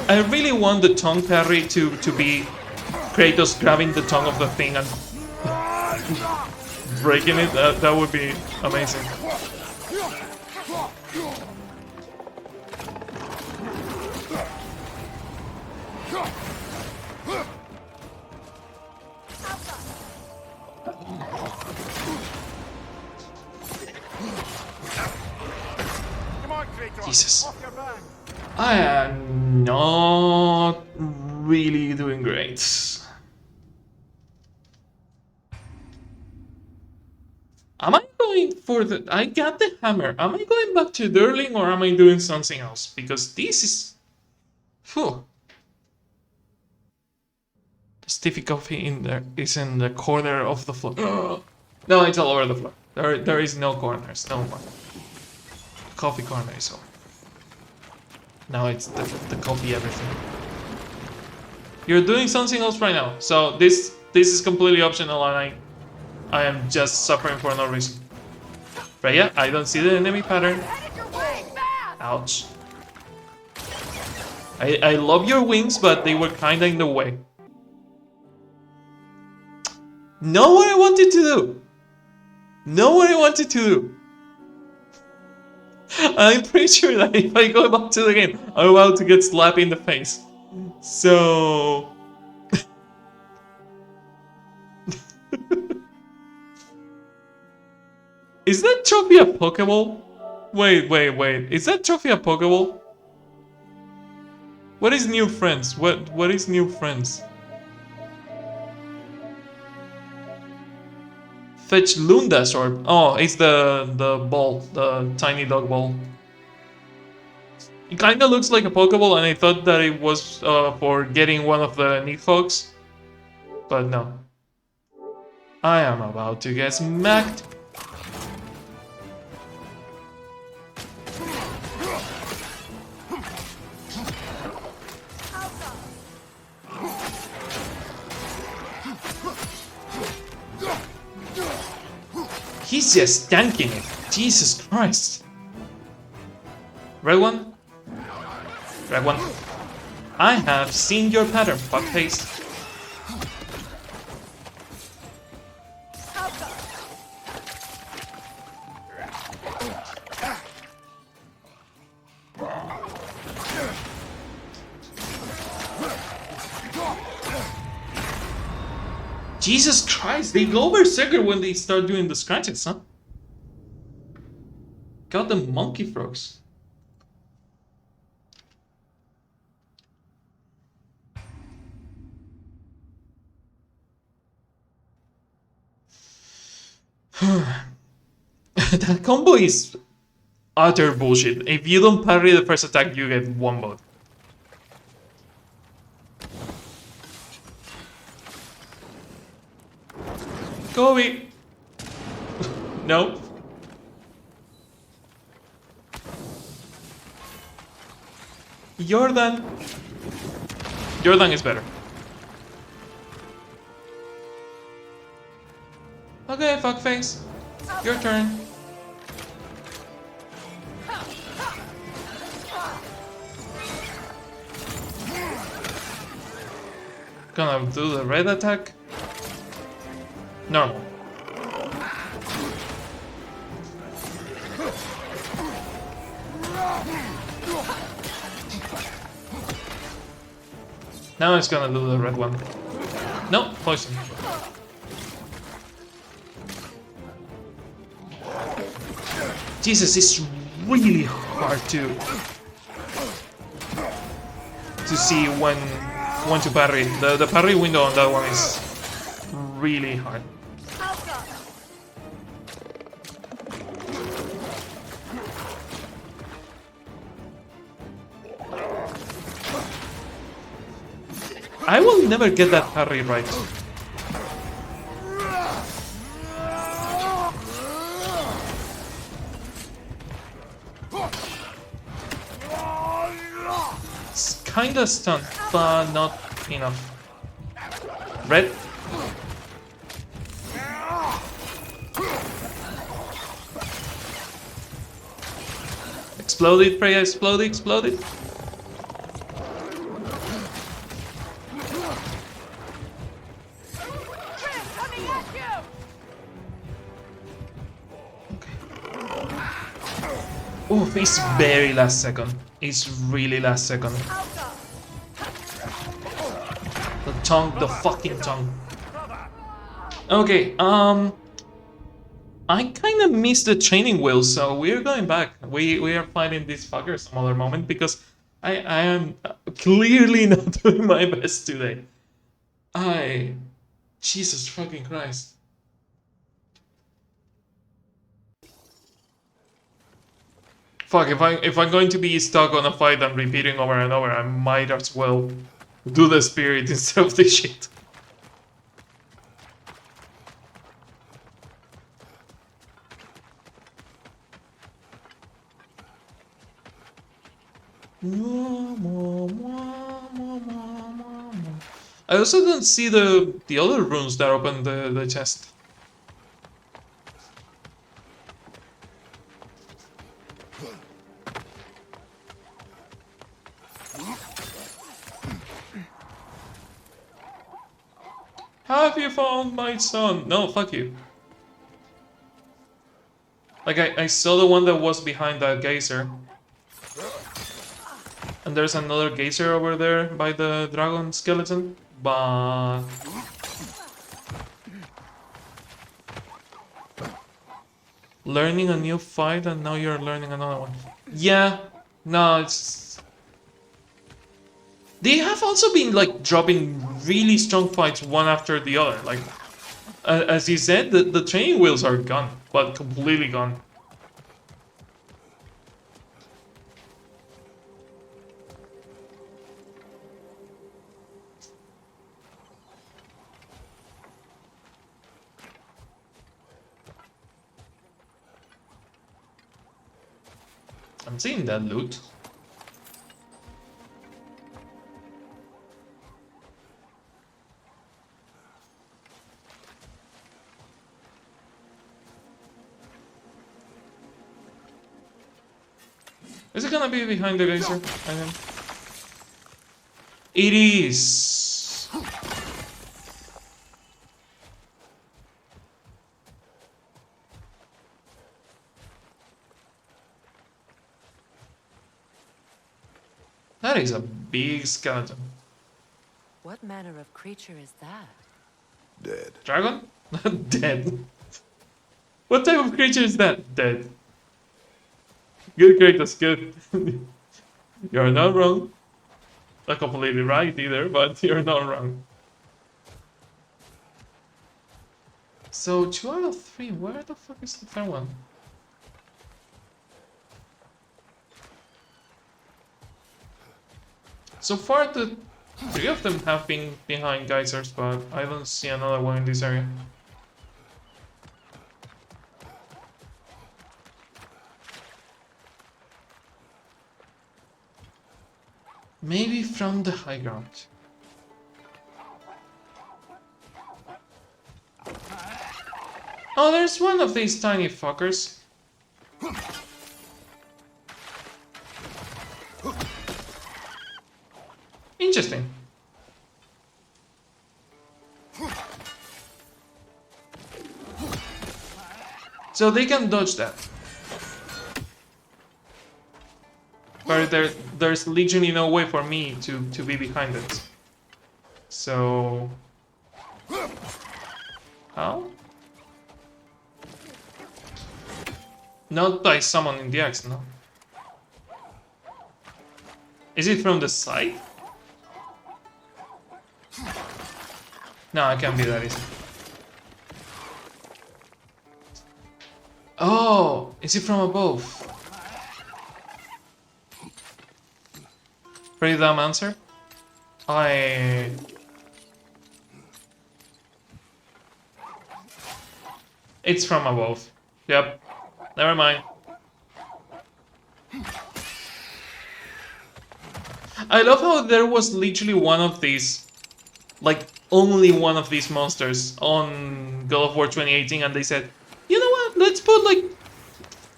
I really want the tongue parry to be Kratos grabbing the tongue of the thing and breaking it. That would be amazing. Jesus. I am not really doing great. Am I going for the... I got the hammer. Am I going back to Durling or am I doing something else? Because this is... Phew. The stiffy coffee in there is in the corner of the floor. No, it's all over the floor. There is no corners, no more. The coffee corner is over. Now it's the coffee everything. You're doing something else right now, so this is completely optional and I am just suffering for no reason. But yeah, I don't see the enemy pattern. Ouch. I love your wings, but they were kinda in the way. Know what I wanted to do! Know what I wanted to do! I'm pretty sure that if I go back to the game, I'm about to get slapped in the face. So... Is that trophy a Pokeball? Wait. Is that trophy a Pokeball? What is new friends? What is new friends? Fetch Lunda's orb. Oh, it's the ball, the tiny dog ball. It kinda looks like a Pokeball and I thought that it was for getting one of the Nidhogg's. But no. I am about to get smacked. He's just tanking it. Jesus Christ. Red one? Red one. I have seen your pattern, fuckface. Jesus Christ, they go berserker when they start doing the scratches, huh? Got the monkey frogs. That combo is utter bullshit. If you don't parry the first attack, you get one vote. Kobe! No. Jordan. Jordan is better. Okay, fuckface. Your turn. Gonna do the red attack. Normal. Now it's gonna do the red one. No, poison. Jesus, it's really hard to see when to parry. The parry window on that one is really hard. I will never get that parry right. It's kinda stunned, but not enough. Red. Exploded, Freya, exploded, exploded. Oh, it's very last second. It's really last second. The tongue, the fucking tongue. Okay, I kind of missed the training wheels, so we're going back. We are fighting this fucker some other moment because I am clearly not doing my best today. Jesus fucking Christ. Fuck, if I'm going to be stuck on a fight and repeating over and over, I might as well do the spirit instead of this shit. I also don't see the other runes that open the chest. Have you found my son? No, fuck you. Like, I saw the one that was behind that geyser. And there's another geyser over there by the dragon skeleton, but... Learning a new fight and now you're learning another one. Yeah, no, it's... They have also been, like, dropping really strong fights one after the other. Like, as you said, the training wheels are gone, but completely gone. I'm seeing that loot. Is it gonna be behind the geyser? I think. It is. That is a big skeleton. What manner of creature is that? Dead. Dragon? Dead. What type of creature is that? Dead. Good, Kratos, good. You're not wrong. Not completely right either, but you're not wrong. So 2 out of 3. Where the fuck is the third one? So far, the 3 of them have been behind geysers, but I don't see another one in this area. Maybe from the high ground. Oh, there's one of these tiny fuckers. Interesting. So they can dodge that. But there's literally no way for me to be behind it. So... How? Not by summoning the axe, no. Is it from the side? No, it can't be that easy. Oh, is it from above? Pretty dumb answer. It's from above. Yep. Never mind. I love how there was literally one of these, like only one of these monsters on God of War 2018, and they said, you know what, let's put like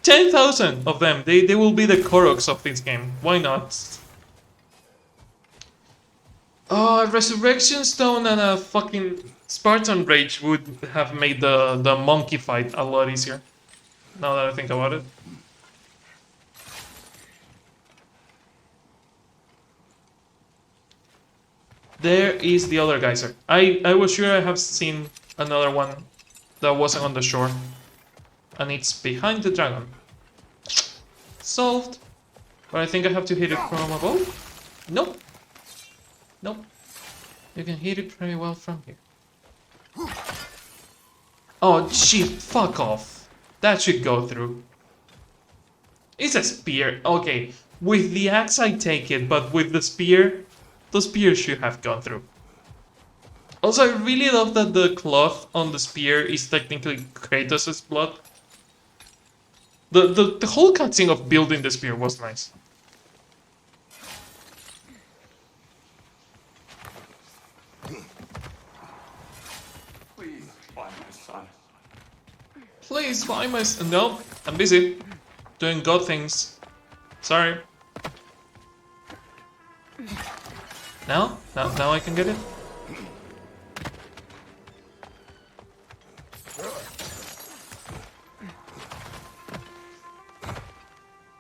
10,000 of them. They will be the Koroks of this game. Why not? Oh, a Resurrection Stone and a fucking Spartan Rage would have made the monkey fight a lot easier. Now that I think about it. There is the other geyser. I was sure I have seen another one that wasn't on the shore. And it's behind the dragon. Solved. But I think I have to hit it from above. Nope. Nope. You can hit it pretty well from here. Oh, shit. Fuck off. That should go through. It's a spear. Okay. With the axe I take it, but with the spear should have gone through. Also, I really love that the cloth on the spear is technically Kratos' blood. The whole cutscene of building the spear was nice. Please find my son. Please find my son. No, I'm busy. Doing god things. Sorry. Now? Now I can get it?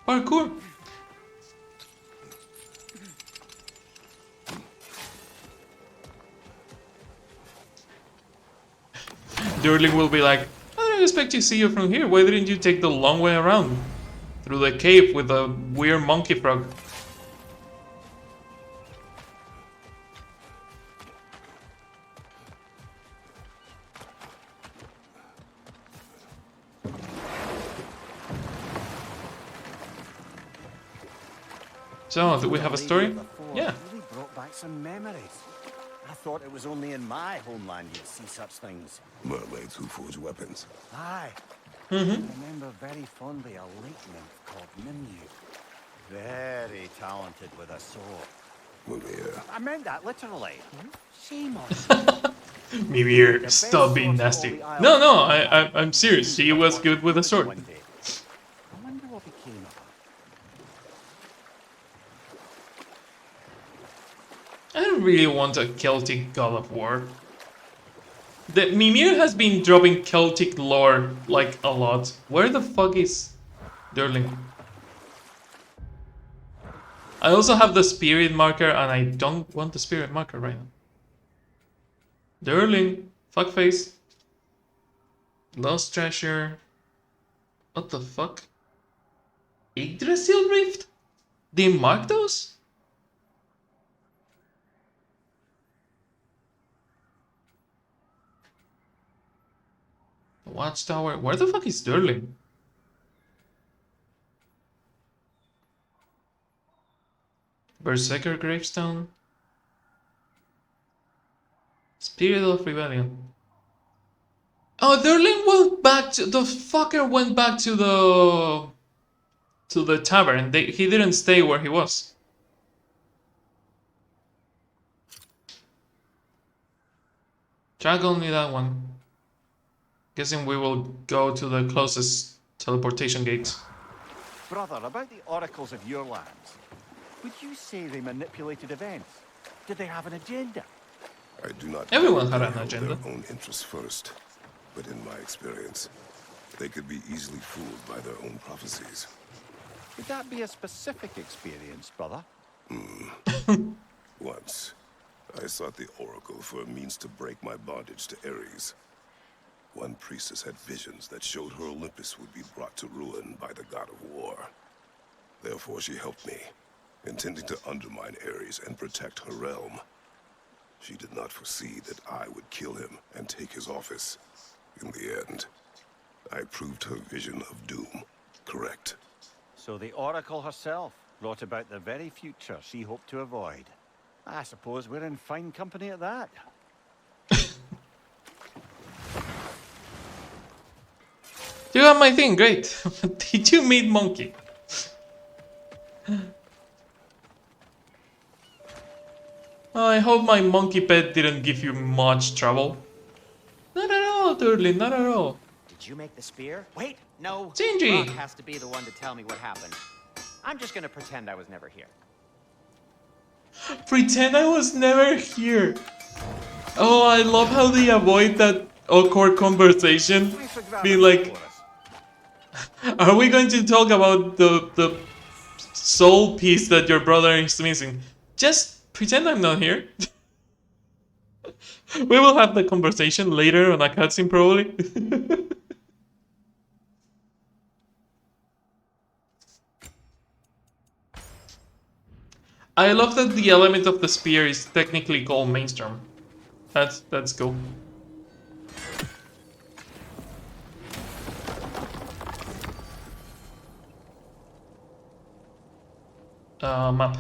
Parkour! Durling will be like, I didn't expect to see you from here. Why didn't you take the long way around? Through the cave with a weird monkey frog. So, do we have a story? Yeah. Really brought back some memories. I thought it was only in my homeland you'd see such things. Mermaids who forge weapons. Aye. I Mm-hmm. remember very fondly a lake nymph called Nimue. Very talented with a sword. Mimir. I meant that literally. Shame on you. Mimir, stop being nasty. No, I'm serious. She was good with a sword. One day. I wonder what became of her. I don't really want a Celtic God of War. The Mimir has been dropping Celtic lore like a lot. Where the fuck is Durling? I also have the spirit marker and I don't want the spirit marker right now. Durling, fuckface. Lost treasure. What the fuck? Yggdrasil Rift? They mark those? Watchtower. Where the fuck is Durling? Berserker Gravestone. Spirit of Rebellion. Oh, Durling went back to the fucker went back to the tavern. He didn't stay where he was. Track only that one. Guessing we will go to the closest teleportation gate. Brother, about the oracles of your lands, would you say they manipulated events? Did they have an agenda? I do not. Everyone had they an held agenda. Their own interests first, but in my experience, they could be easily fooled by their own prophecies. Would that be a specific experience, brother? Once, I sought the Oracle for a means to break my bondage to Ares. One priestess had visions that showed her Olympus would be brought to ruin by the god of war. Therefore, she helped me, intending to undermine Ares and protect her realm. She did not foresee that I would kill him and take his office. In the end, I proved her vision of doom correct. So the Oracle herself brought about the very future she hoped to avoid. I suppose we're in fine company at that. You got my thing, great. Did you meet Monkey? I hope my monkey pet didn't give you much trouble. Not at all, Turley, not at all. Did you make the spear? Wait, no. Shinji! Rock has to be the one to tell me what happened. I'm just gonna pretend I was never here. Pretend I was never here. Oh, I love how they avoid that awkward conversation. Being like, are we going to talk about the soul piece that your brother is missing? Just pretend I'm not here. We will have the conversation later on a cutscene probably. I love that the element of the spear is technically called mainstream. That's cool. Map.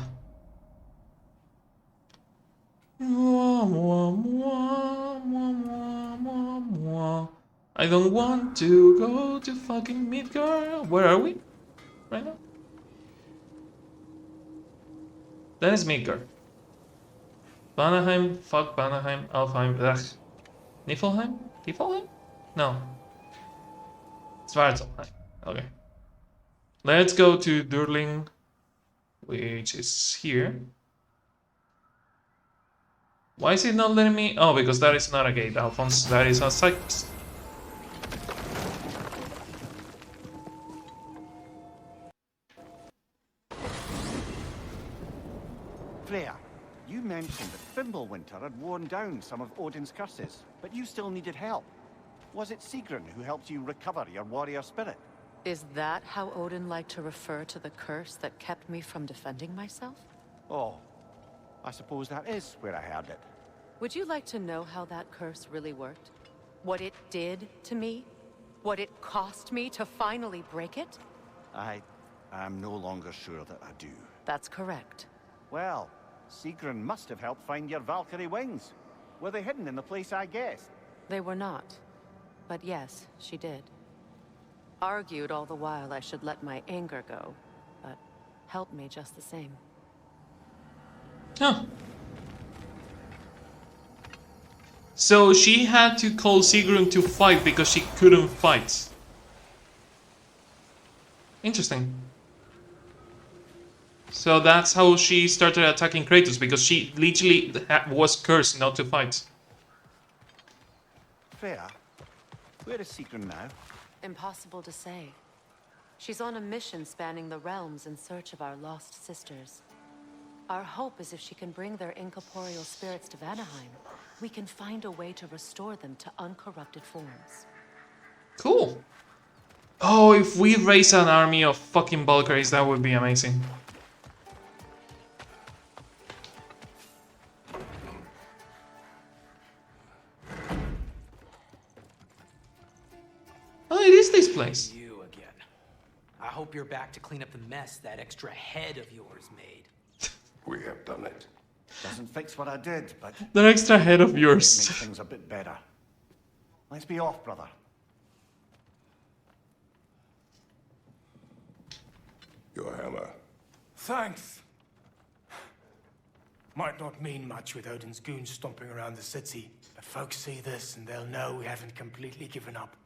I don't want to go to fucking Midgard. Where are we? Right now? That is Midgard. Vanaheim, fuck Vanaheim, Alfheim, ugh. Niflheim? Niflheim? No. Svartalfheim. Okay. Let's go to Durling, which is here. Why is it not letting me? Oh, because that is not a gate, Alphonse. That is a cyclops. Freya, you mentioned that Fimbulwinter had worn down some of Odin's curses, but you still needed help. Was it Sigrun who helped you recover your warrior spirit? Is that how Odin liked to refer to the curse that kept me from defending myself? Oh, I suppose that is where I heard it. Would you like to know how that curse really worked? What it did to me? What it cost me to finally break it? I'm no longer sure that I do. That's correct. Well, Sigrun must have helped find your Valkyrie wings. Were they hidden in the place I guessed? They were not. But yes, she did. Argued all the while I should let my anger go, but helped me just the same. Huh. So she had to call Sigrun to fight because she couldn't fight. Interesting. So that's how she started attacking Kratos, because she literally was cursed not to fight. Freya, where is Sigrun now? Impossible to say. She's on a mission spanning the realms in search of our lost sisters. Our hope is if she can bring their incorporeal spirits to Vanaheim, we can find a way to restore them to uncorrupted forms. Cool. Oh, if we raise an army of fucking Valkyries, that would be amazing. Oh, it is this place. You again. I hope you're back to clean up the mess that extra head of yours made. We have done it. Doesn't fix what I did, but That extra head of it yours. makes things a bit better. Let's be off, brother. Your hammer. Thanks. Might not mean much with Odin's goons stomping around the city, but folks see this and they'll know we haven't completely given up.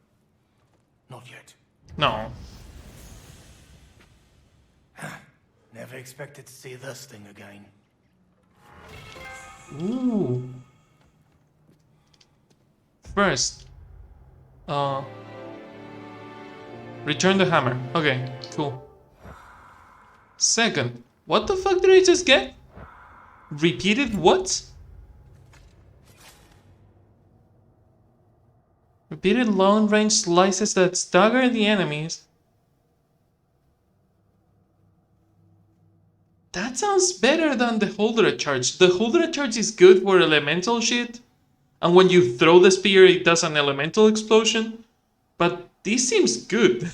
Not yet. No. Never expected to see this thing again. Ooh. First, return the hammer. Okay, cool. Second, what the fuck did I just get? Repeated what? Repeated long-range slices that stagger the enemies. That sounds better than the holder charge. The holder charge is good for elemental shit, and when you throw the spear, it does an elemental explosion. But this seems good.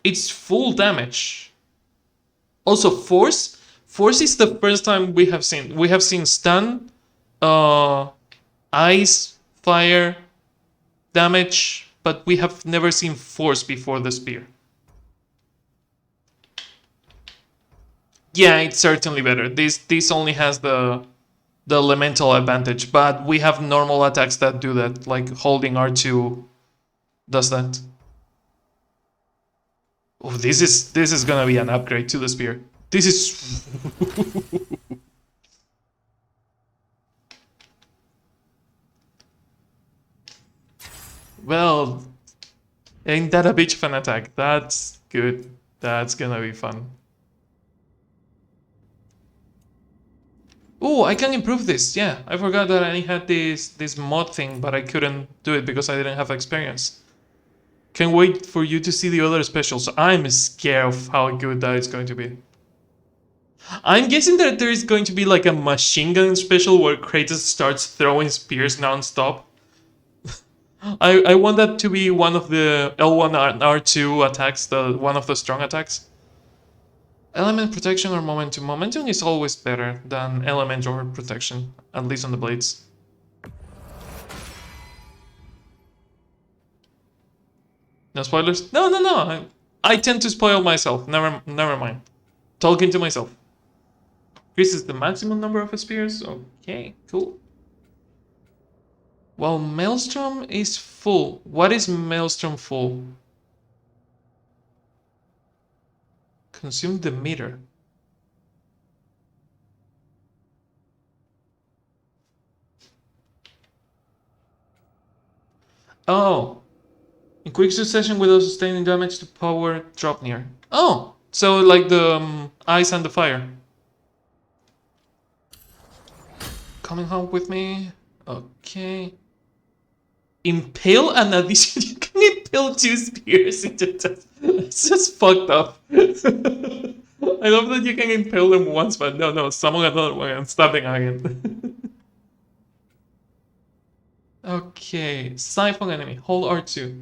It's full damage. Also, force. Force is the first time we have seen. We have seen stun, ice, fire, damage, but we have never seen force before the spear. Yeah, it's certainly better. This only has the elemental advantage, but we have normal attacks that do that, like holding R2 does that. Oh, this is gonna be an upgrade to the spear. This is well, ain't that a bitch of an attack? That's good. That's gonna be fun. Oh, I can improve this. Yeah, I forgot that I had this mod thing, but I couldn't do it because I didn't have experience. Can't wait for you to see the other specials. I'm scared of how good that is going to be. I'm guessing that there is going to be like a machine gun special where Kratos starts throwing spears non-stop. I want that to be one of the L1 and R2 attacks, one of the strong attacks. Element protection or momentum. Momentum is always better than element or protection, at least on the blades. No spoilers? No. I tend to spoil myself. Never mind. Talking to myself. Increases the maximum number of spears. Okay, cool. Well, Maelstrom is full. What is Maelstrom full? Consume the meter. Oh. In quick succession without sustaining damage to power drop near. Oh, so like the ice and the fire. Coming home with me. Okay. Impale an addition. You can impale 2 spears into test. It's just fucked up. I love that you can impale them once, but no, summon another one and stab them again. Okay, siphon enemy. Hold R2.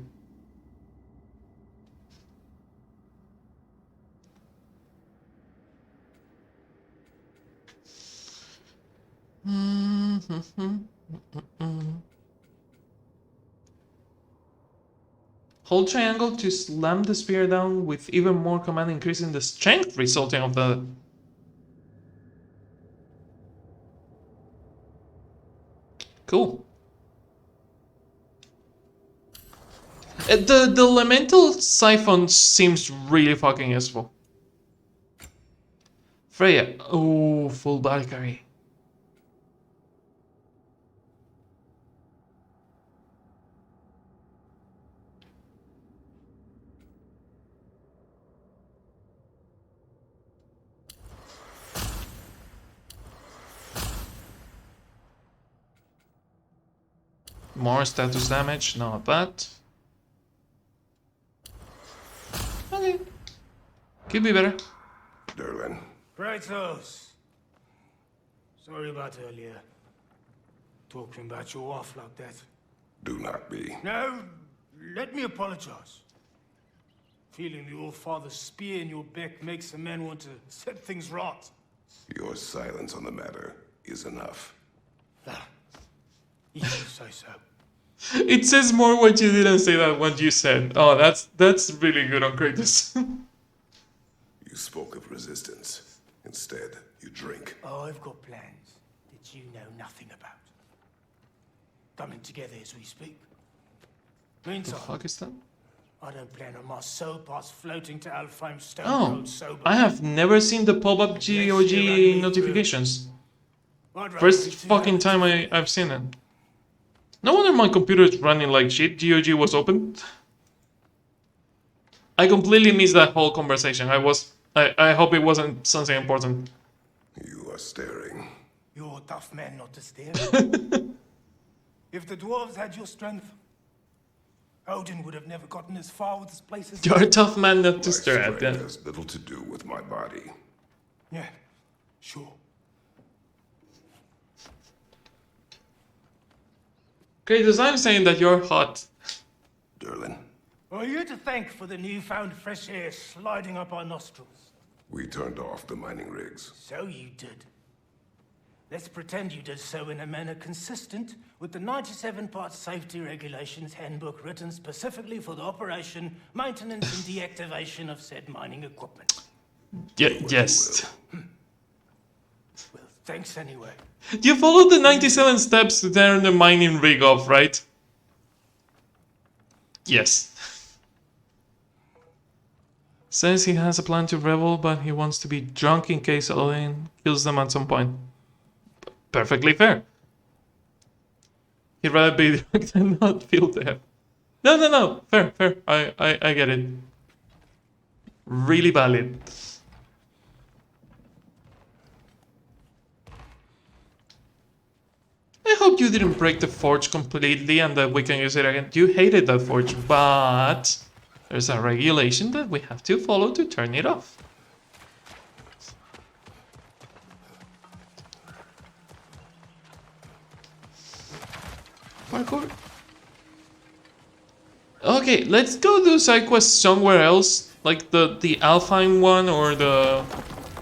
Hold triangle to slam the spear down with even more command, increasing the strength resulting of the... Cool. The elemental siphon seems really fucking useful. Freya. Oh, full Valkyrie. More status damage, not bad. Okay. Could be better. Derlin. Kratos. Sorry about earlier. Talking about your wife like that. Do not be. No, let me apologize. Feeling the All-Father's spear in your back makes a man want to set things right. Your silence on the matter is enough. Ah, you say so. It says more what you didn't say than what you said. Oh, that's really good on Kratos. You spoke of resistance. Instead, you drink. Oh, I've got plans that you know nothing about. Coming together as we speak. The Meantime, fuck is that? I don't plan on my soul parts floating to Alfheim Stone Oh, Cold sober. I have never seen the pop-up GOG notifications. First fucking time I've seen it. No wonder my computer is running like shit. GOG was open. I completely missed that whole conversation. I hope it wasn't something important. You are staring. You're a tough man not to stare. If the dwarves had your strength, Odin would have never gotten as far with his places. You're a tough man not to My stare at strength that. has little to do with my body. Yeah, sure. Kratos, I'm saying that you're hot. Derlin, Are you to thank for the newfound fresh air sliding up our nostrils? we turned off the mining rigs. So you did. Let's pretend you did so in a manner consistent with the 97-part safety regulations handbook written specifically for the operation, maintenance, and deactivation of said mining equipment. Yes. Well, thanks anyway. You followed the 97 steps to turn the mining rig off, right? Yes. Says he has a plan to revel, but he wants to be drunk in case Odin kills them at some point. Perfectly fair. He'd rather be drunk than not feel death. No. Fair. I get it. Really valid. I hope you didn't break the forge completely and that we can use it again. You hated that forge, but there's a regulation that we have to follow to turn it off. Parkour. Okay, let's go do side quests somewhere else, like the Alfheim one or the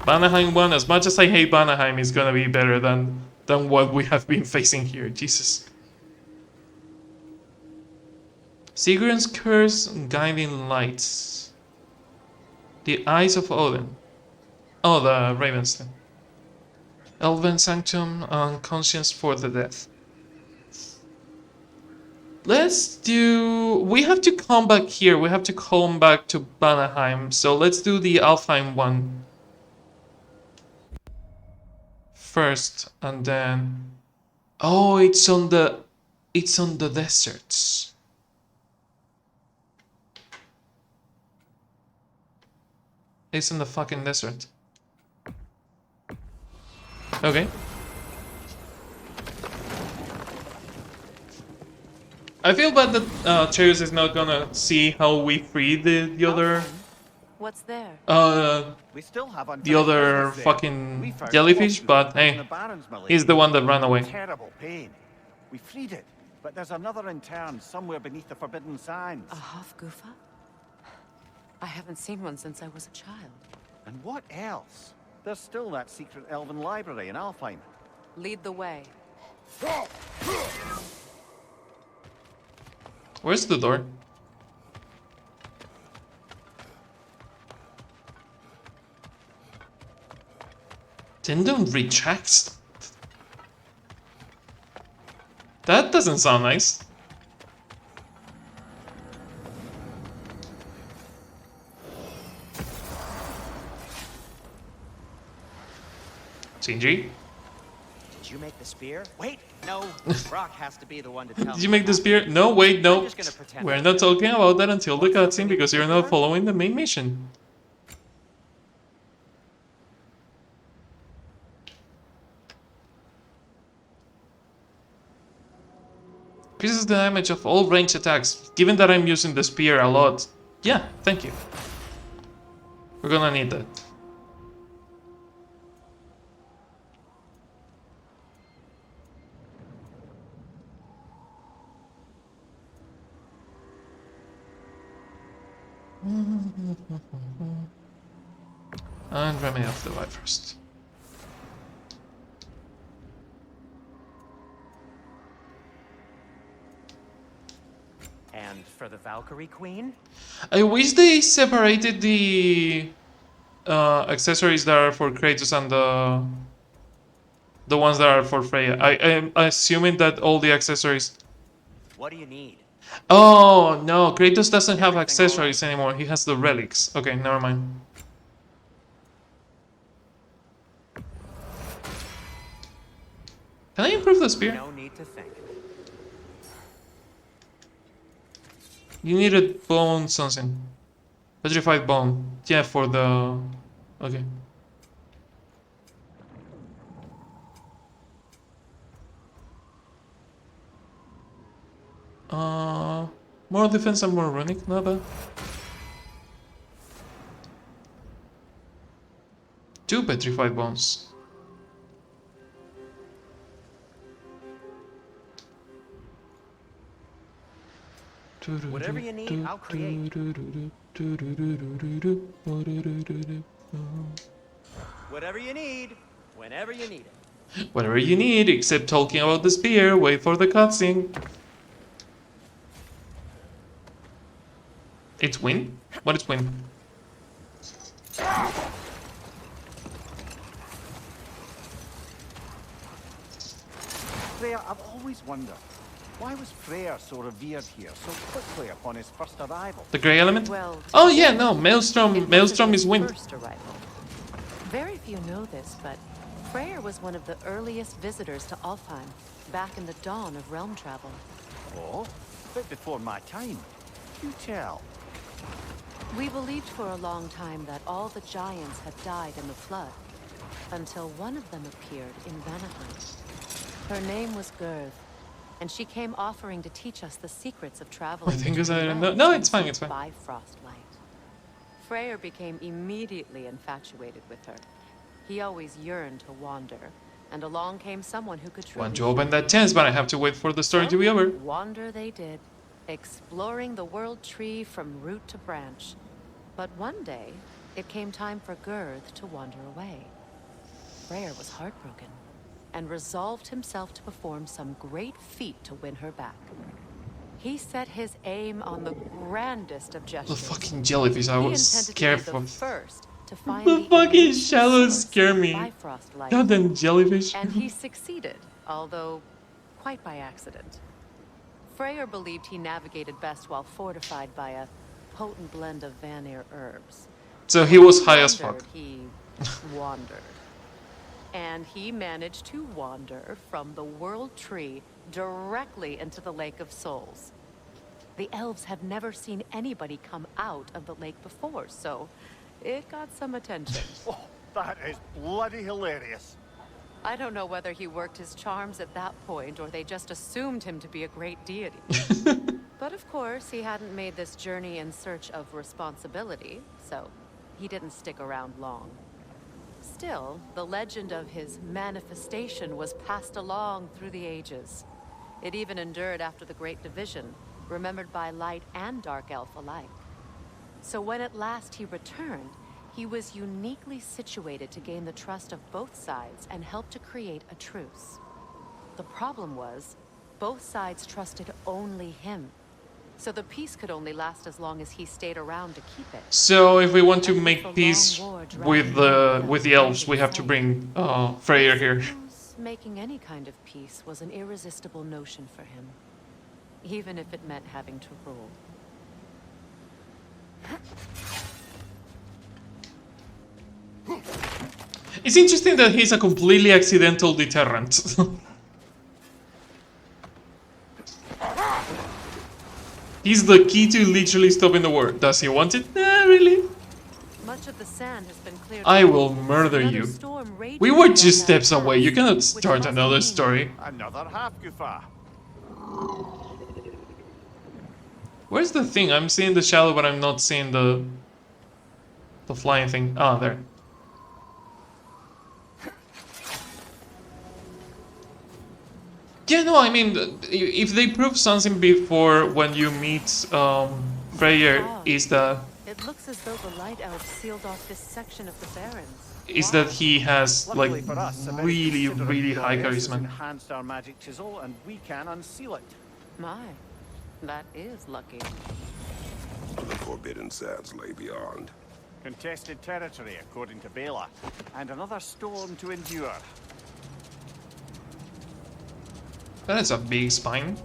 Vanaheim one. As much as I hate Vanaheim, it's gonna be better than what we have been facing here. Jesus. Sigrun's Curse, Guiding Lights. The Eyes of Odin. Oh, the Ravenstone. Elven Sanctum, Conscience for the Death. Let's do... We have to come back here. We have to come back to Vanaheim. So let's do the Alfheim one first, and then... Oh, it's on the deserts. It's in the fucking desert. Okay. I feel bad that Cheers is not gonna see how we free the other... What's there? We still have the other fucking jellyfish, but hey, he's the one that ran away. Terrible pain. We freed it, but there's another intern somewhere beneath the Forbidden Sands. A Hofgufa? I haven't seen one since I was a child. And what else? There's still that secret elven library in Alfheim. Lead the way. Where's the door? Tendon retracts? That doesn't sound nice. Shinji? Did you make the spear? Wait, no. Brock has to be the one to tell me. Did you make the spear? No, wait, no. I'm just gonna pretend. We're not talking about that until the cutscene because you're not following the main mission. Increases the damage of all ranged attacks. Given that I'm using the spear a lot. Yeah, thank you. We're gonna need that. And remedy of the life first. And for the Valkyrie Queen? I wish they separated the accessories that are for Kratos and the ones that are for Freya. I'm assuming that all the accessories... What do you need? Oh, no, Kratos doesn't have accessories anymore. He has the relics. Okay, never mind. Can I improve the spear? No need to think. You needed bone something. Petrified bone. Yeah, for the... Okay. More defense and more runic, not bad. 2 petrified bones. Whatever you need, I'll create. Whatever you need, whenever you need it. Whatever you need, except talking about the spear. Wait for the cutscene. It's win? What is win? Freya, I've always wondered, why was Freyr so revered here so quickly upon his first arrival? The grey element? Well, Oh yeah, no, Maelstrom. Maelstrom is wind. First arrival. Very few know this, but Freyr was one of the earliest visitors to Alfheim, back in the dawn of realm travel. Oh, a bit before my time. You tell. We believed for a long time that all the giants had died in the flood, until one of them appeared in Vanaheim. Her name was GOWR, and she came offering to teach us the secrets of traveling. I think I don't know. No, it's fine, it's fine. By frostlight. Freyr became immediately infatuated with her. He always yearned to wander, and along came someone who could truly Want to open that chest, but I have to wait for the story to be over. Wander they did, exploring the world tree from root to branch. But one day, it came time for GOWR to wander away. Freyr was heartbroken, and resolved himself to perform some great feat to win her back. He set his aim on the grandest of gestures. The fucking jellyfish, I was scared from of. to find The fucking shallows scare me. Goddamn jellyfish. And he succeeded, although quite by accident. Freyr believed he navigated best while fortified by a potent blend of Vanir herbs. So he was high as fuck. He wandered. And he managed to wander from the world tree directly into the Lake of Souls. The elves have never seen anybody come out of the lake before, so it got some attention. Oh, that is bloody hilarious. I don't know whether he worked his charms at that point or they just assumed him to be a great deity. But of course, he hadn't made this journey in search of responsibility, so he didn't stick around long. Still, the legend of his manifestation was passed along through the ages. It even endured after the Great Division, remembered by light and dark elf alike. So when at last he returned, he was uniquely situated to gain the trust of both sides and help to create a truce. The problem was, both sides trusted only him. So the peace could only last as long as he stayed around to keep it. So if we want to make peace with the elves, we have to bring Freyr here. Making any kind of peace was an irresistible notion for him, even if it meant having to rule. It's interesting that he's a completely accidental deterrent. He's the key to literally stopping the war. Does he want it? Nah, really? Much of the sand has been cleared. I will murder you. We were just steps away. You cannot start another story. Another half-goofa. Where's the thing? I'm seeing the shadow, but I'm not seeing the flying thing. Ah, there. Yeah, no, I mean, if they prove something before when you meet Freyr, is that it looks as though the light elves sealed off this section of the Barrens. Is that he has like for us, really high charisma. Enhanced our magic chisel, and we can unseal it. My, that is lucky. The forbidden sands lay beyond. Contested territory, according to Bela, and another storm to endure. That is a big spine.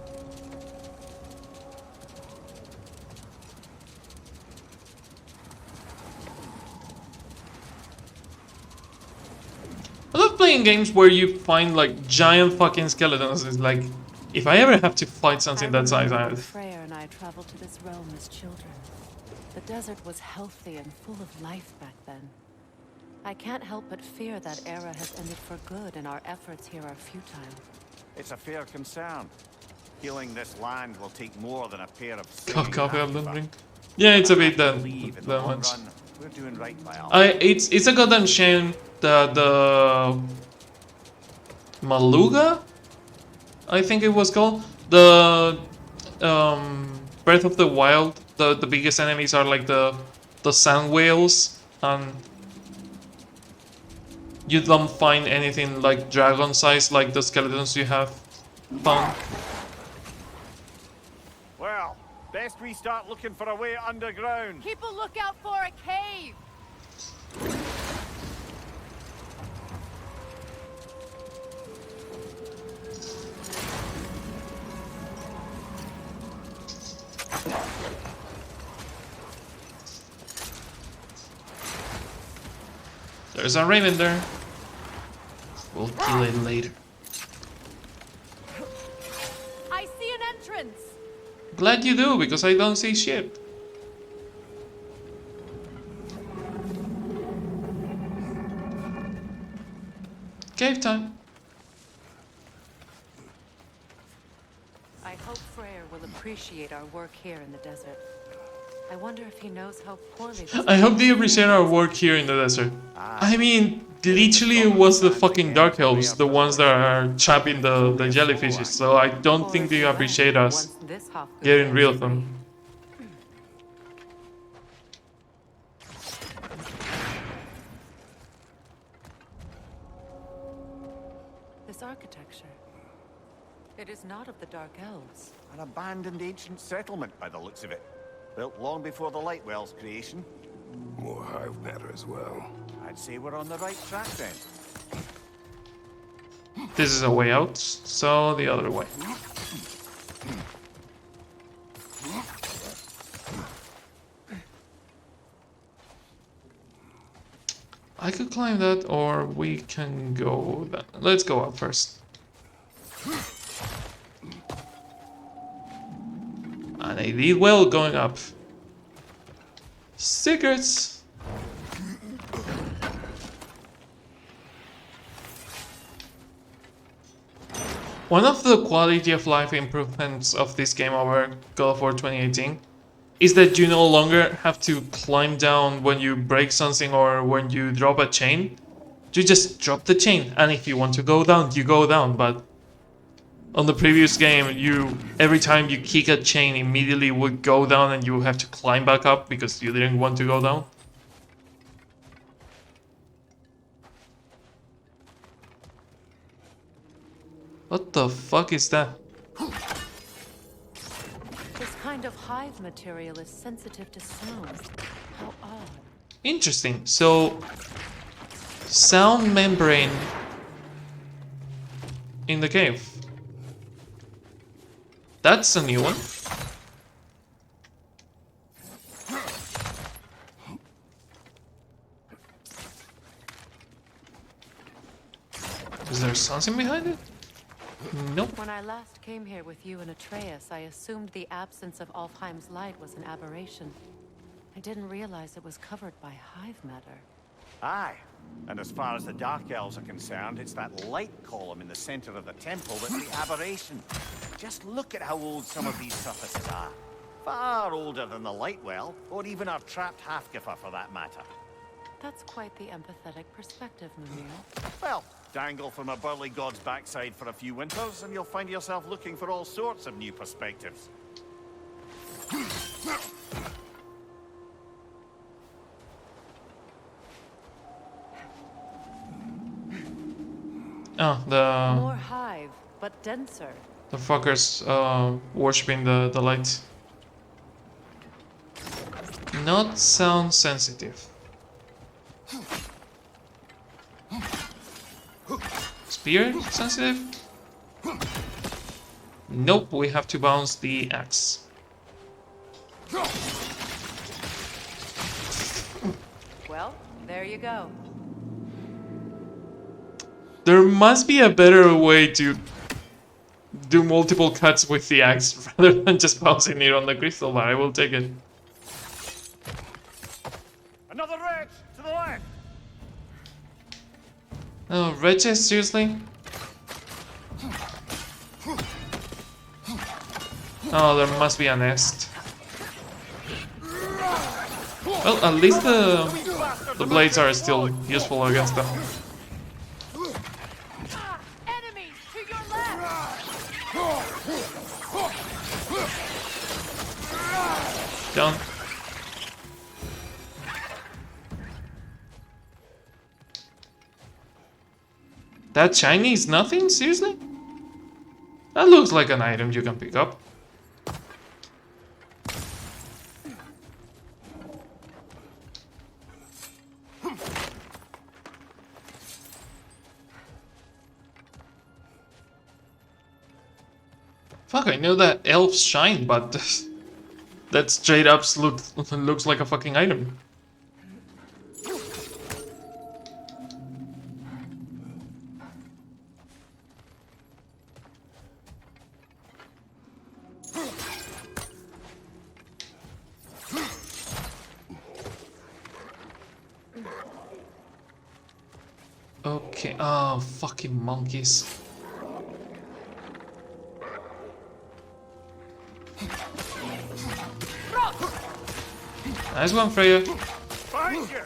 I love playing games where you find like giant fucking skeletons. It's like, if I ever have to fight something that size, Freyr and I traveled to this realm as children. The desert was healthy and full of life back then. I can't help but fear that era has ended for good and our efforts here are futile. It's a fair concern. Healing this land will take more than a pair of Coffee Elden Ring. Yeah, it's a bit that much. We're doing right by it's a goddamn shame that the Maluga, I think it was called, the Breath of the Wild, the biggest enemies are like the sand whales, and you don't find anything like dragon size like the skeletons you have found. Well, best we start looking for a way underground. Keep a lookout for a cave. There's a raven there. We'll kill it later. I see an entrance. Glad you do, because I don't see shit. Cave time. I hope Freyr will appreciate our work here in the desert. I wonder if he knows how poorly this I hope they appreciate our work here in the desert. I mean, literally it was the fucking Dark Elves, the ones that are trapping the jellyfishes, so I don't think they appreciate us getting rid of them. This architecture, it is not of the Dark Elves. An abandoned ancient settlement by the looks of it. Built long before the Lightwell's creation. More hive matter as well. I'd say we're on the right track then. This is a way out, so the other way. I could climb that, or we can go that. Let's go up first. And I did well going up. Secrets! One of the quality of life improvements of this game over God of War 2018 is that you no longer have to climb down when you break something or when you drop a chain. You just drop the chain, and if you want to go down, you go down, but on the previous game, every time you kick a chain, immediately would go down and you have to climb back up because you didn't want to go down. What the fuck is that? This kind of hive material is sensitive to sound. How odd. Interesting. So, sound membrane in the cave. That's a new one. Is there something behind it? Nope. When I last came here with you and Atreus, I assumed the absence of Alfheim's light was an aberration. I didn't realize it was covered by hive matter. Aye. And as far as the Dark Elves are concerned, it's that light column in the center of the temple that's the aberration. Just look at how old some of these surfaces are. Far older than the Lightwell, or even our trapped Halfgiffer for that matter. That's quite the empathetic perspective, Mimir. Well, dangle from a burly god's backside for a few winters, and you'll find yourself looking for all sorts of new perspectives. Oh, More hive, but denser. The fuckers worshipping the light. Not sound sensitive. Spear sensitive? Nope, we have to bounce the axe. Well, there you go. There must be a better way to do multiple cuts with the axe rather than just bouncing it on the crystal bar. I will take it. Another wretch to the left. Oh, wretches, seriously? Oh, there must be a nest. Well, at least the blades are still useful against them. Enemies to your left! Down. That shiny is nothing? Seriously? That looks like an item you can pick up. Fuck, I know that elves shine, but that straight up looks like a fucking item. Okay, oh, fucking monkeys. Nice one, Freya. Find you!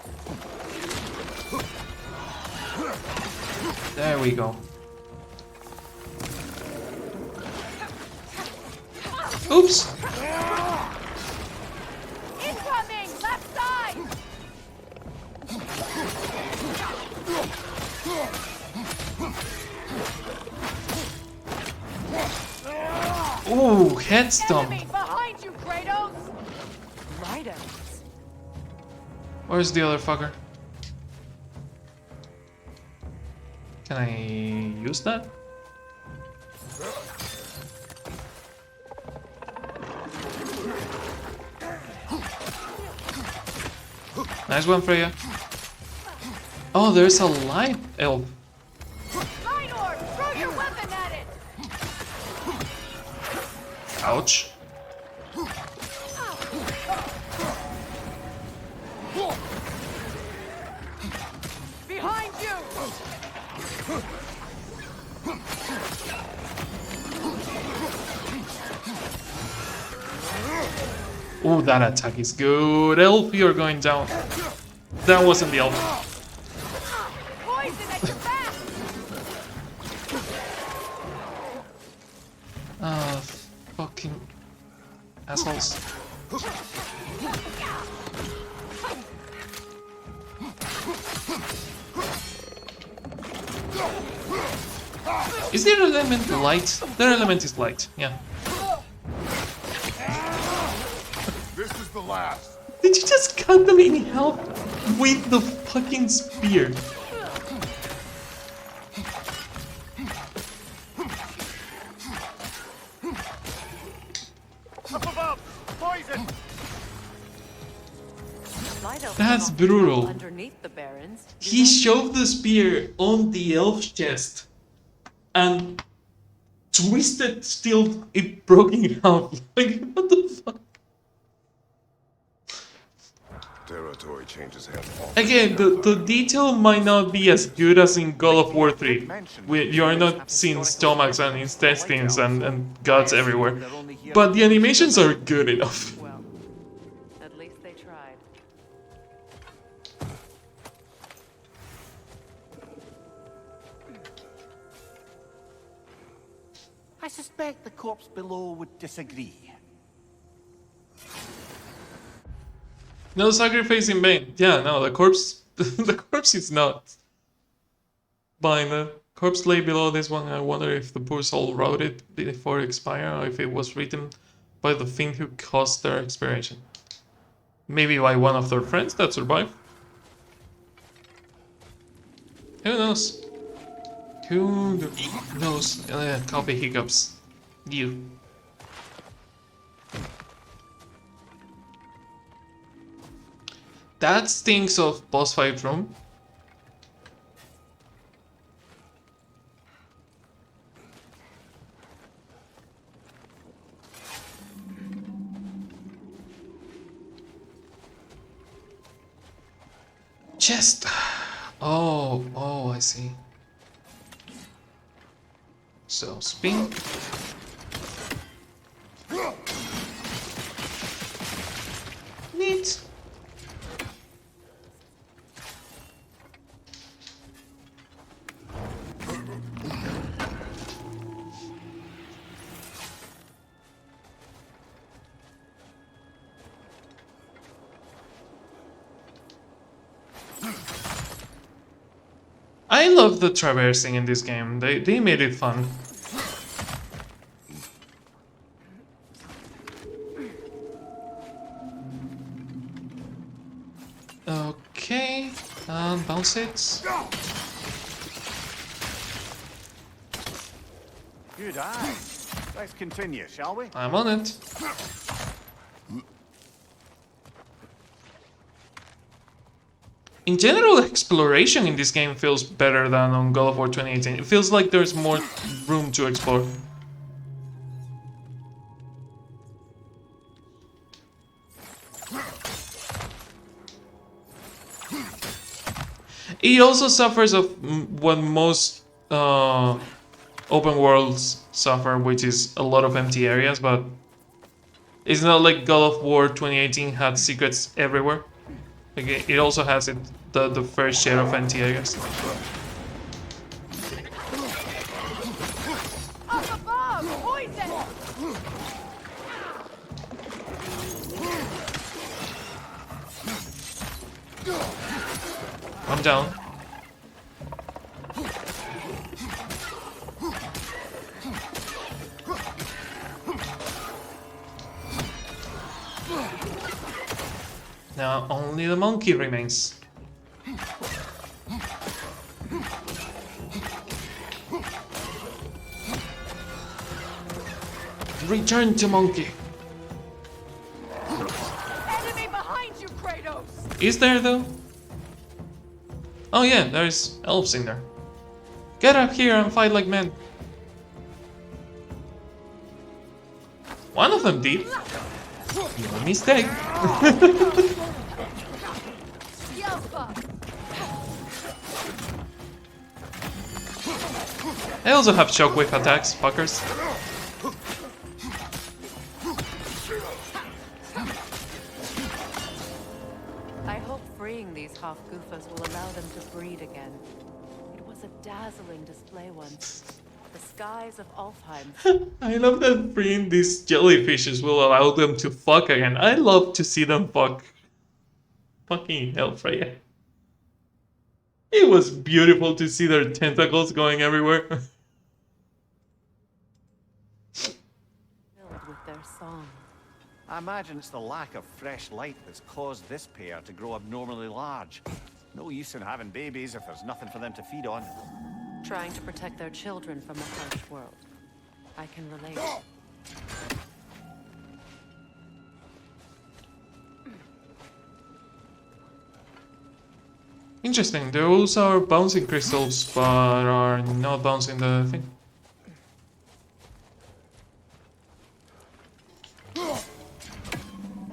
There we go. Oops! Incoming! Left side! Ooh, head stomp. Enemy behind you, Kratos! Righto. Where's the other fucker? Can I use that? Nice one, Freya. Oh, there's a light elf. Light orb! Throw your weapon at it! Ouch. Behind you! Ooh, that attack is good. Elf, you're going down. That wasn't the elf. Poison at your back! Ah, fucking assholes. Is their element light? Their element is light, yeah. This is the last. Did you just cut them in half with the fucking spear? Up above! Poison! That's brutal. Underneath the barons. He shoved the spear on the elf's chest and twisted still it broke in half. Like, what the fuck? Territory changes hands. Again, the detail might not be as good as in God of War 3. You are not seeing stomachs and intestines and guts everywhere. But the animations are good enough. Well, at least they tried. I suspect the corpse below would disagree. No sacrifice in vain. Yeah, no, the corpse the corpse is not. By the corpse lay below this one. I wonder if the poor soul wrote it before it expired, or if it was written by the fiend who caused their expiration. Maybe by one of their friends that survived. Who knows? Who knows? Copy hiccups. You. That stinks of boss fight room. Chest. Oh, I see. So spin. I love the traversing in this game. They made it fun. Okay, and bounce it. Good eye. Let's continue, shall we? I'm on it. In general, exploration in this game feels better than on God of War 2018. It feels like there's more room to explore. It also suffers of what most open worlds suffer, which is a lot of empty areas, but it's not like God of War 2018 had secrets everywhere. Like it also has the fair share of empty areas. Up above! Poison! I'm down. Now only the monkey remains. Return to monkey. Enemy behind you, Kratos! Is there though? Oh yeah, there's elves in there. Get up here and fight like men. One of them did. Your mistake. I also have shockwave attacks, fuckers. I hope freeing these half-goofers will allow them to breed again. It was a dazzling display once. The skies of Alfheim. I love that freeing these jellyfishes will allow them to fuck again. I love to see them fuck. Fucking hell, Freya. It was beautiful to see their tentacles going everywhere. Filled with their song. I imagine it's the lack of fresh light that's caused this pair to grow abnormally large. No use in having babies if there's nothing for them to feed on. Trying to protect their children from a harsh world. I can relate. Interesting, those are bouncing crystals, but are not bouncing the thing.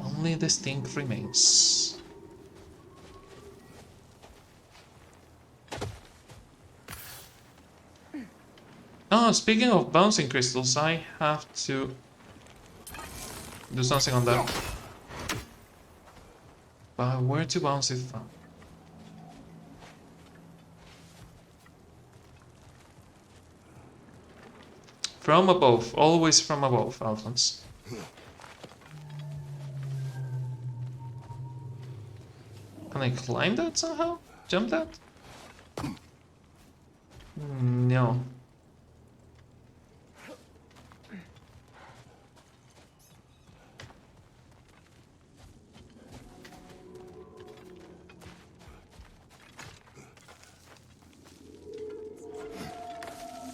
Only the stink remains. Oh, speaking of bouncing crystals, I have to do something on that. But where to bounce it from? From above, always from above, Alphonse. Can I climb that somehow? Jump that? No.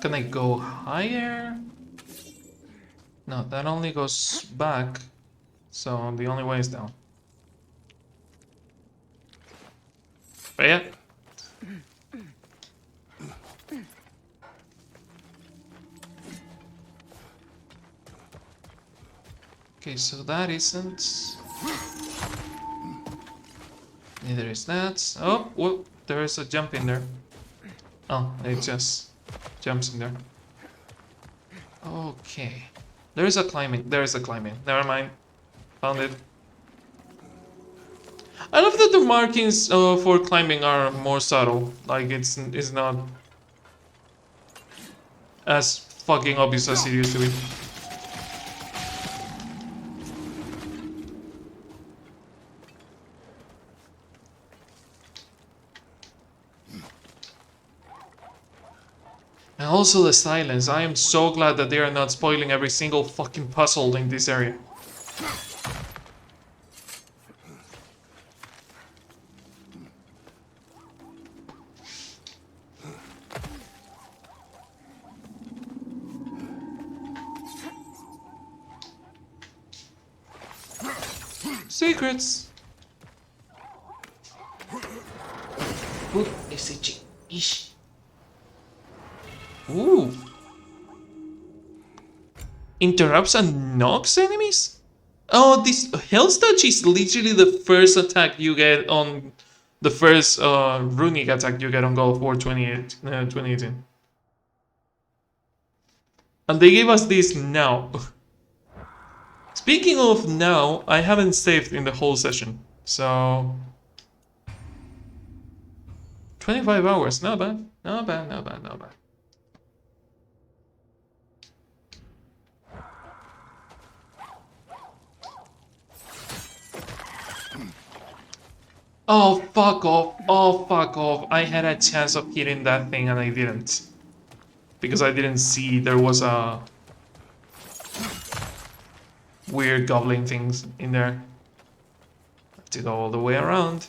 Can I go higher? No, that only goes back. So the only way is down. But yeah. Okay, so that isn't. Neither is that. Oh, well, there is a jump in there. Oh, it just jumps in there. Okay. There is a climbing. There is a climbing. Never mind. Found it. I love that the markings for climbing are more subtle. Like it's not as fucking obvious as it used to be. And also the silence. I am so glad that they are not spoiling every single fucking puzzle in this area. Secrets. Put SG. Ish. Ooh. Interrupts and knocks enemies? Oh, this Hell's Touch is literally the first attack you get on the first runic attack you get on God of War 2018. And they gave us this now. Speaking of now, I haven't saved in the whole session, so 25 hours, not bad, not bad, not bad, not bad. Oh, fuck off. Oh, fuck off. I had a chance of hitting that thing and I didn't. Because I didn't see there was a weird goblin things in there. Have to go all the way around.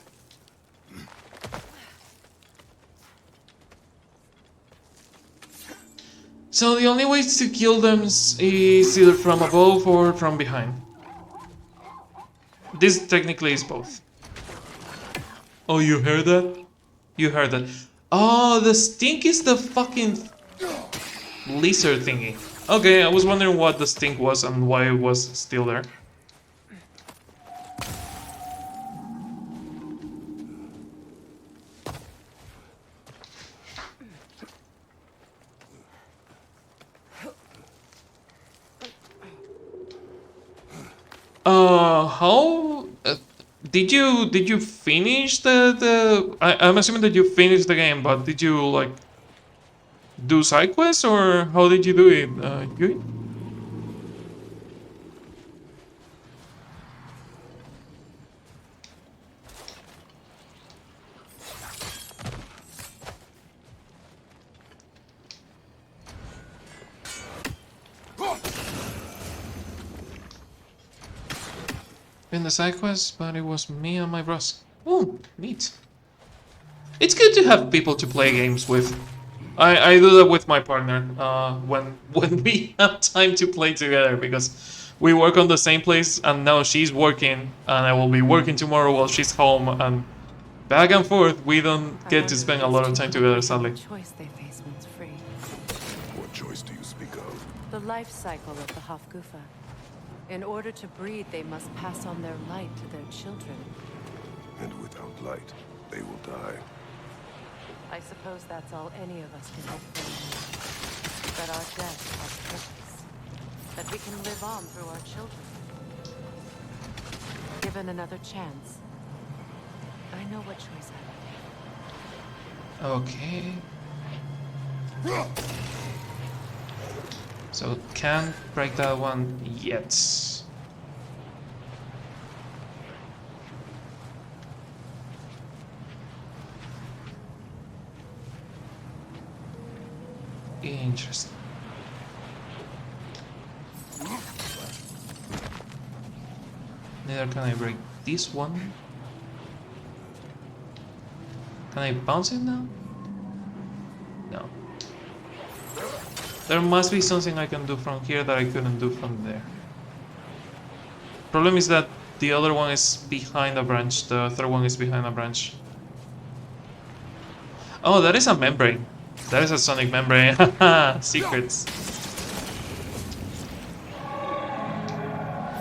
So the only way to kill them is either from above or from behind. This technically is both. Oh, you heard that? You heard that. Oh, the stink is the fucking lizard thingy. Okay, I was wondering what the stink was and why it was still there. How did you finish the I'm assuming that you finished the game, but did you like do side quests or how did you do it, Yui? In the side quest, but it was me and my bros. Oh, neat. It's good to have people to play games with. I do that with my partner when we have time to play together because we work on the same place and now she's working and I will be working tomorrow while she's home and back and forth. We don't get to spend a lot of time together, sadly. Choice they face once free. What choice do you speak of? The life cycle of the Hofgufa. In order to breed, they must pass on their light to their children. And without light, they will die. I suppose that's all any of us can hope for. That our death has purpose. That we can live on through our children. Given another chance, I know what choice I would Okay. So can't break that one yet. Interesting. Neither can I break this one. Can I bounce it now? No. There must be something I can do from here that I couldn't do from there. Problem is that the other one is behind a branch, the third one is behind a branch. Oh, that is a membrane. That is a sonic membrane. Haha, secrets.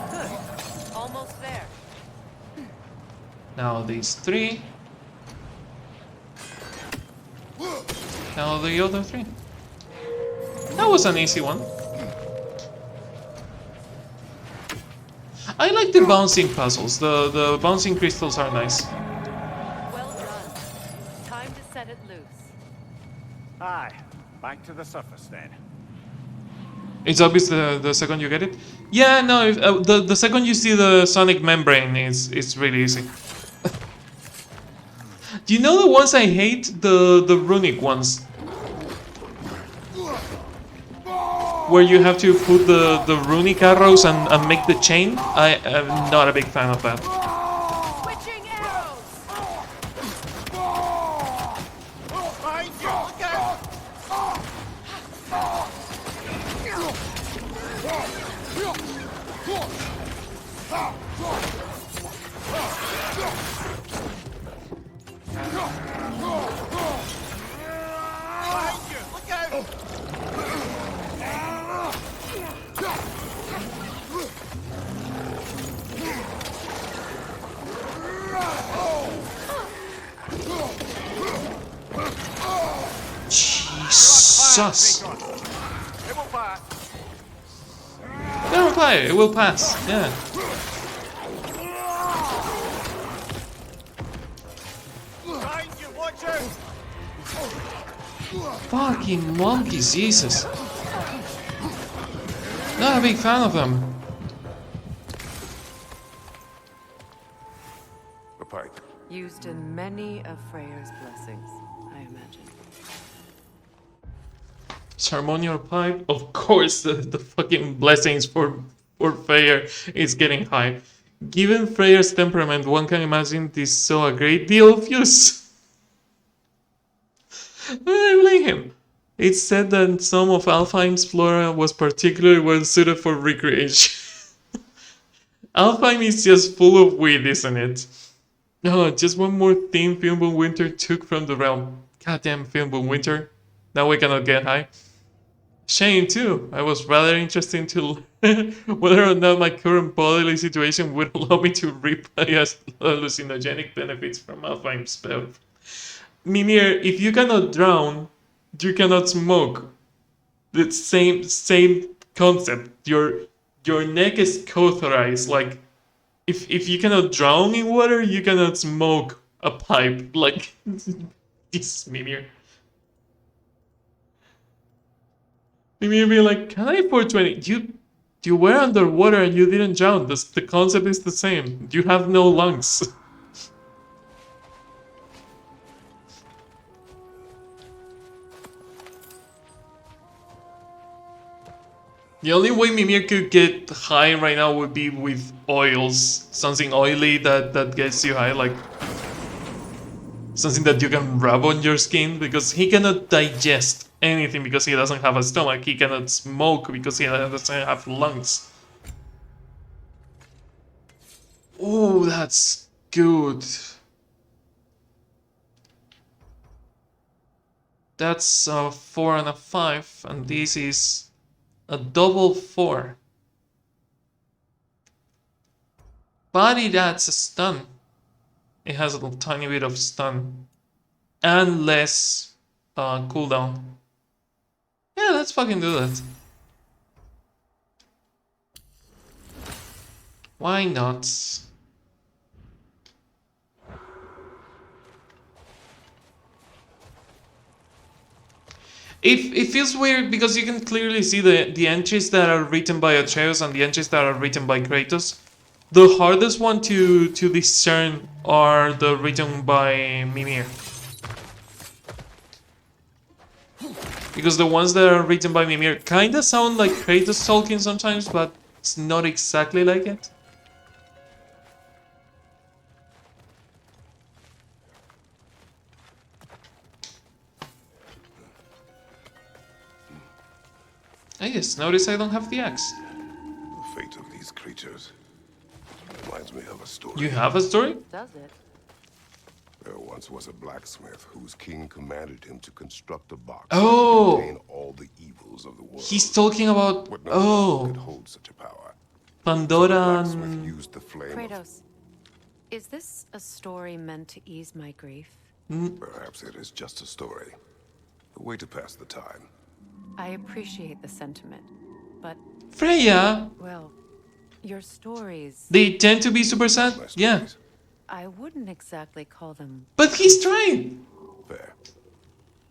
Good. Almost there. Now these three. Now the other three. That was an easy one. I like the bouncing puzzles. The bouncing crystals are nice. Well done. Time to set it loose. Aye, back to the surface then. It's obvious the second you get it. Yeah, no. If, the second you see the sonic membrane, it's really easy. Do you know the ones I hate? The runic ones. where you have to put the runic arrows and make the chain. I am not a big fan of that. Switching arrows. Behind you, look out! Behind you, look out! Jesus. It will pass. Never reply. It will pass. Yeah. Behind you, watch out! Fucking monkeys, Jesus. Not a big fan of them. A pipe. Used in many of Freyr's blessings, I imagine. Ceremonial pipe, of course. The fucking blessings for Freyr is getting high. Given Freyr's temperament, one can imagine this saw a great deal of use. I blame him. It's said that some of Alfheim's flora was particularly well suited for recreation. Alfheim is just full of weed, isn't it? No, just one more thing Fimbul Winter took from the realm. Goddamn Fimbul Winter. Now we cannot get high. Shame too. I was rather interested to learn whether or not my current bodily situation would allow me to reap hallucinogenic benefits from Alfheim's spell. Mimir, if you cannot drown, you cannot smoke. The same concept. Your neck is cauterized. Like if you cannot drown in water, you cannot smoke a pipe. Like this, Mimir. Mimir be like, can I afford 20? You were underwater and you didn't drown. The concept is the same. You have no lungs. The only way Mimir could get high right now would be with oils. Something oily that gets you high, like something that you can rub on your skin, because he cannot digest anything because he doesn't have a stomach. He cannot smoke because he doesn't have lungs. Oh, that's good. That's a 4 and a 5, and this is a double 4. But it adds a stun. It has a tiny bit of stun. And less cooldown. Yeah, let's fucking do that. Why not? It feels weird because you can clearly see the entries that are written by Atreus and the entries that are written by Kratos. The hardest one to discern are the written by Mimir. Because the ones that are written by Mimir kinda sound like Kratos talking sometimes, but it's not exactly like it. I just noticed I don't have the axe. The fate of these creatures reminds me of a story. You have a story? Does it? There once was a blacksmith whose king commanded him to construct a box Oh! that contain all the evils of the world. He's talking about... But no Oh! one could hold such a power. Pandora So the and... blacksmith used the flame Kratos, is this a story meant to ease my grief? Perhaps it is just a story. A way to pass the time. I appreciate the sentiment, but... Freya! Well, your stories... They tend to be super sad? Yeah. I wouldn't exactly call them... But he's trying! Fair.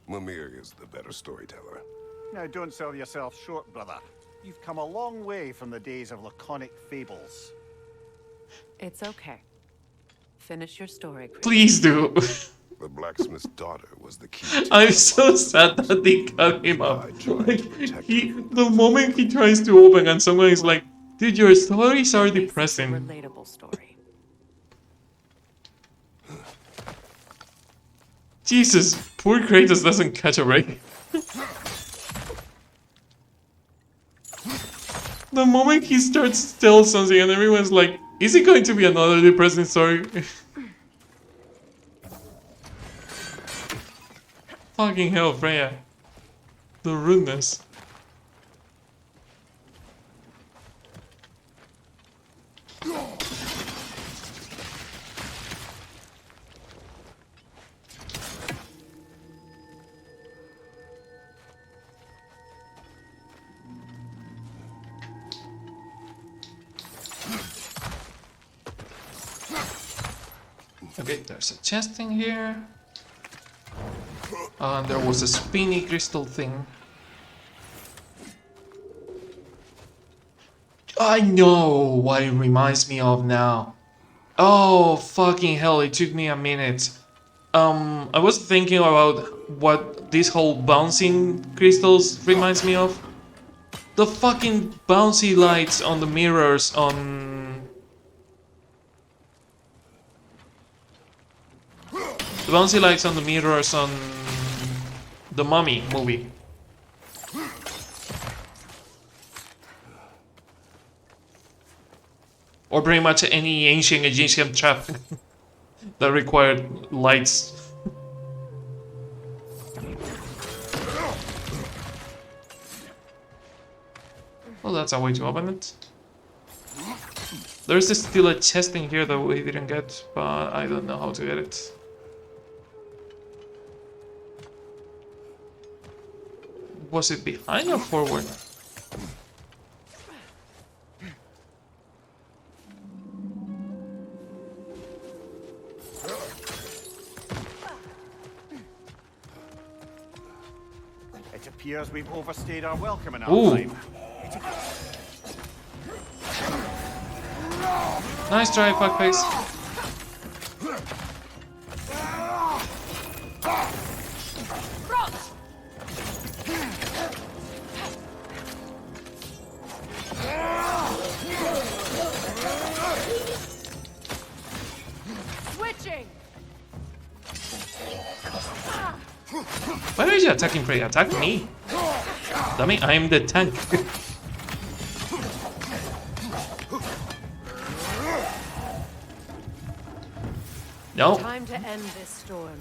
Mimir is the better storyteller. Now, don't sell yourself short, brother. You've come a long way from the days of laconic fables. It's okay. Finish your story, Kratos. Please do. The blacksmith's daughter was the key to I'm so sad that they cut him up. Like, the moment he tries to open and someone is like, dude, your stories are depressing. Relatable story. Jesus, poor Kratos doesn't catch a break. The moment he starts to tell something and everyone's like, is it going to be another depressing story? Fucking hell, Freya. The rudeness. Okay, there's a chest in here. And there was a spinny crystal thing. I know what it reminds me of now. Oh, fucking hell, it took me a minute. I was thinking about what this whole bouncing crystals reminds me of. The fucking bouncy lights on the mirrors on... The bouncy lights on the mirrors on the Mummy movie. Or pretty much any ancient Egyptian trap that required lights. Well, that's a way to open it. There's still a chest in here that we didn't get, but I don't know how to get it. Was it behind or forward? It appears we've overstayed our welcome in our Ooh. time. Nice try, fuckface. Switching. Why are you attacking Prey? Attack me. Dummy, I am the tank. No. Time to end this storm.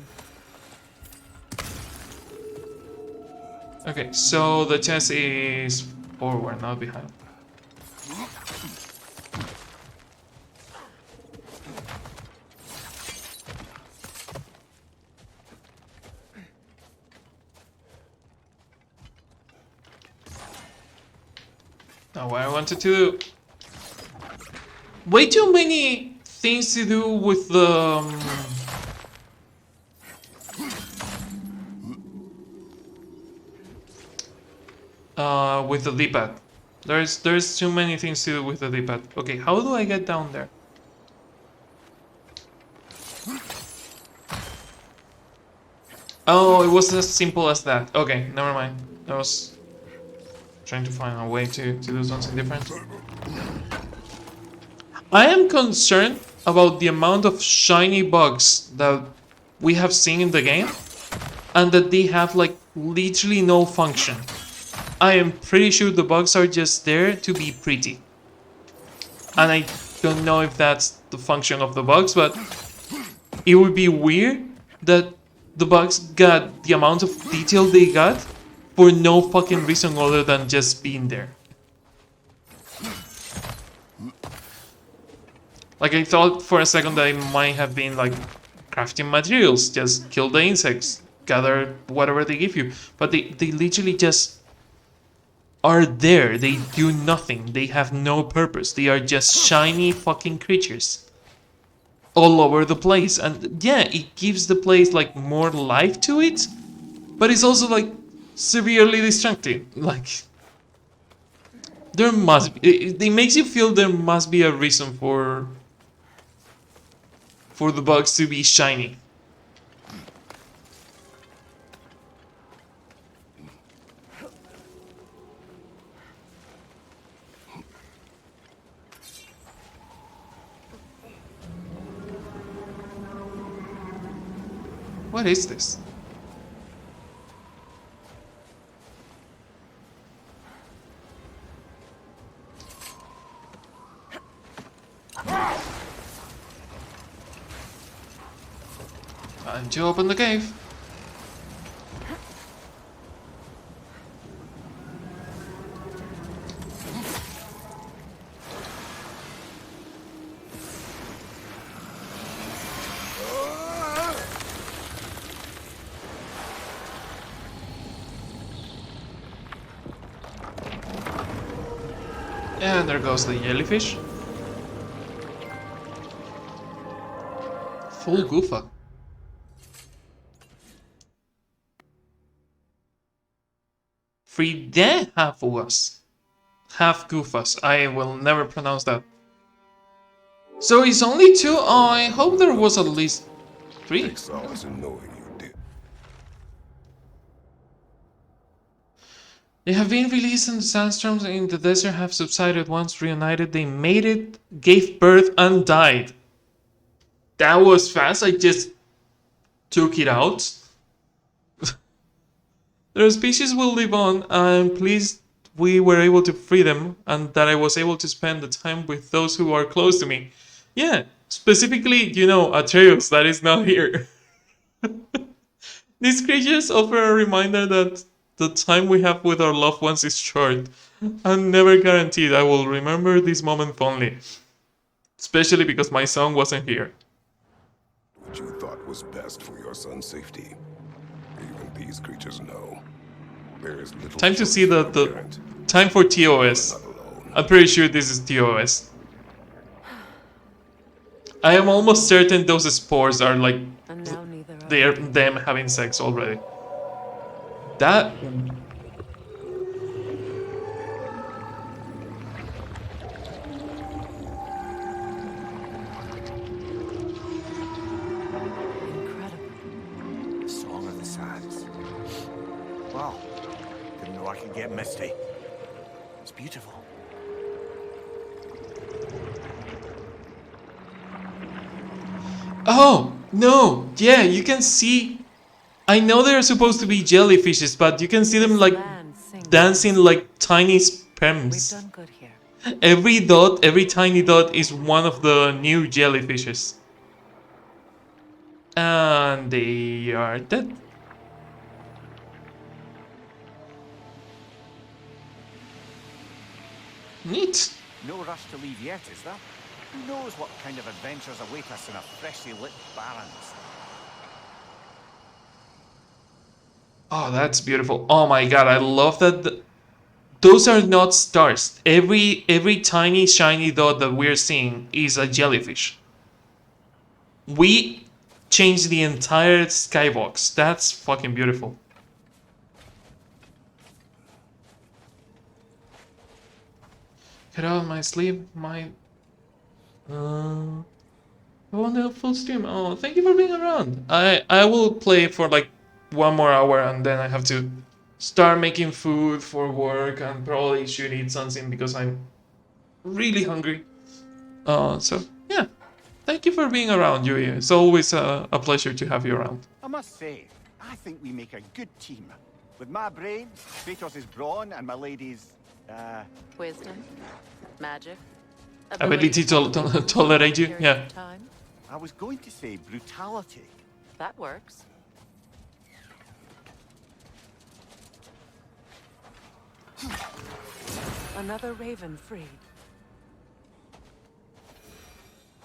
Okay, so the chest is forward, not behind. Now what I wanted to do... Way too many things to do with the... with the D-pad. There's too many things to do with the D-pad. Okay, how do I get down there? Oh, it was as simple as that. Okay, never mind. I was trying to find a way to do something different. I am concerned about the amount of shiny bugs that we have seen in the game and that they have like literally no function. I am pretty sure the bugs are just there to be pretty. And I don't know if that's the function of the bugs, but it would be weird that the bugs got the amount of detail they got for no fucking reason other than just being there. Like, I thought for a second that it might have been like crafting materials, just kill the insects, gather whatever they give you. But they literally just are there. They do nothing. They have no purpose. They are just shiny fucking creatures all over the place. And yeah, it gives the place like more life to it, but it's also like severely distracting. Like, there must be, it makes you feel there must be a reason for the bugs to be shiny. What is this? Time to open the cave. And there goes the jellyfish. Full goofa. Frida half was. Half goofus. I will never pronounce that. So it's only 2? Oh, I hope there was at least 3. Take solace in knowing you did. They have been released and the sandstorms in the desert have subsided. Once reunited, they mated, gave birth, and died. That was fast. I just took it out. Their species will live on. I'm pleased we were able to free them and that I was able to spend the time with those who are close to me. Yeah, specifically, you know, Atreus that is not here. These creatures offer a reminder that the time we have with our loved ones is short and never guaranteed. I will remember this moment fondly, especially because my son wasn't here. What you thought was best for your son's safety. Even these creatures know. There is little Time to see the time for TOS. I'm pretty sure this is TOS. I am almost certain those spores are like they're them having sex already. That Song of the Sands. Wow. Didn't know I could get misty. It's beautiful. Oh, no. Yeah, you can see. I know they're supposed to be jellyfishes, but you can see them like dancing like tiny sperms. Every dot, every tiny dot is one of the new jellyfishes. And they are dead. Neat. No rush to leave yet, is there? Who knows what kind of adventures await us in a freshly lit barrens? Oh, that's beautiful. Oh my god, I love that. Those are not stars. Every tiny shiny dot that we're seeing is a jellyfish. We changed the entire skybox. That's fucking beautiful. Get out of my sleep, my... I want a full stream. Oh, thank you for being around. I will play for like 1 more hour and then I have to start making food for work and probably should eat something because I'm really hungry. So yeah, thank you for being around, Yui. It's always a pleasure to have you around. I must say, I think we make a good team. With my brains, Kratos' brawn, and my lady's, wisdom, magic, ability to tolerate you, yeah. I was going to say brutality. That works. Another raven freed.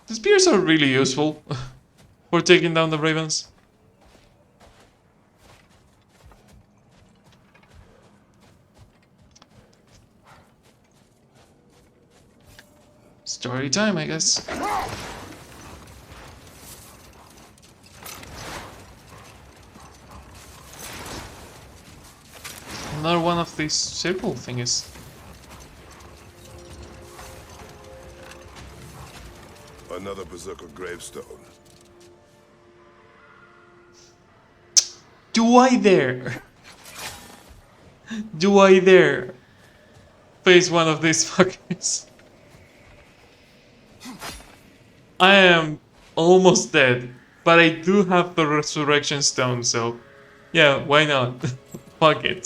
The spears are really useful for taking down the ravens. Story time, I guess. Another one of these circle thingies. Another Berserker gravestone. Do I dare? Do I dare face one of these fuckers? I am almost dead. But I do have the Resurrection Stone, so yeah, why not? Fuck it.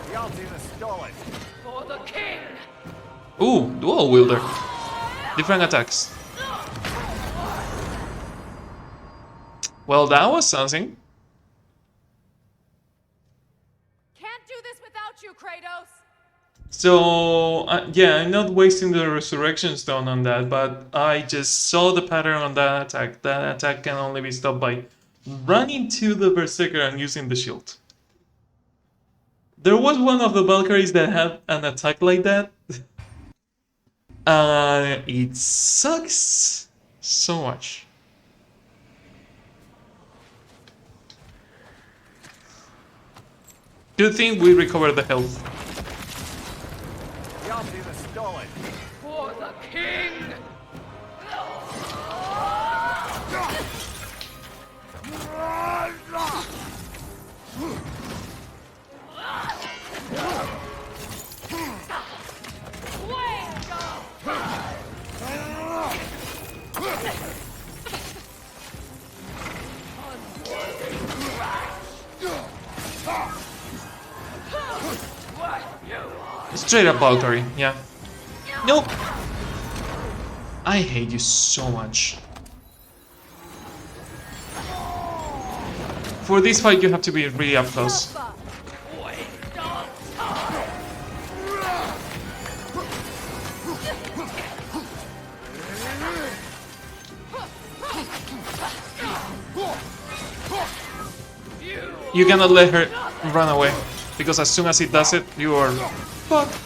The Altina stole it. For the king! Ooh, dual wielder. Different attacks. Well, that was something. Can't do this without you, Kratos! So, yeah, I'm not wasting the Resurrection Stone on that, but I just saw the pattern on that attack. That attack can only be stopped by running to the Berserker and using the shield. There was one of the Valkyries that had an attack like that. It sucks so much. Good thing we recovered the health. The Altina stole it. For the king! Straight up Valkyrie, yeah. Nope. I hate you so much. For this fight, you have to be really up close. You cannot let her run away, because as soon as it does it, you are fucked.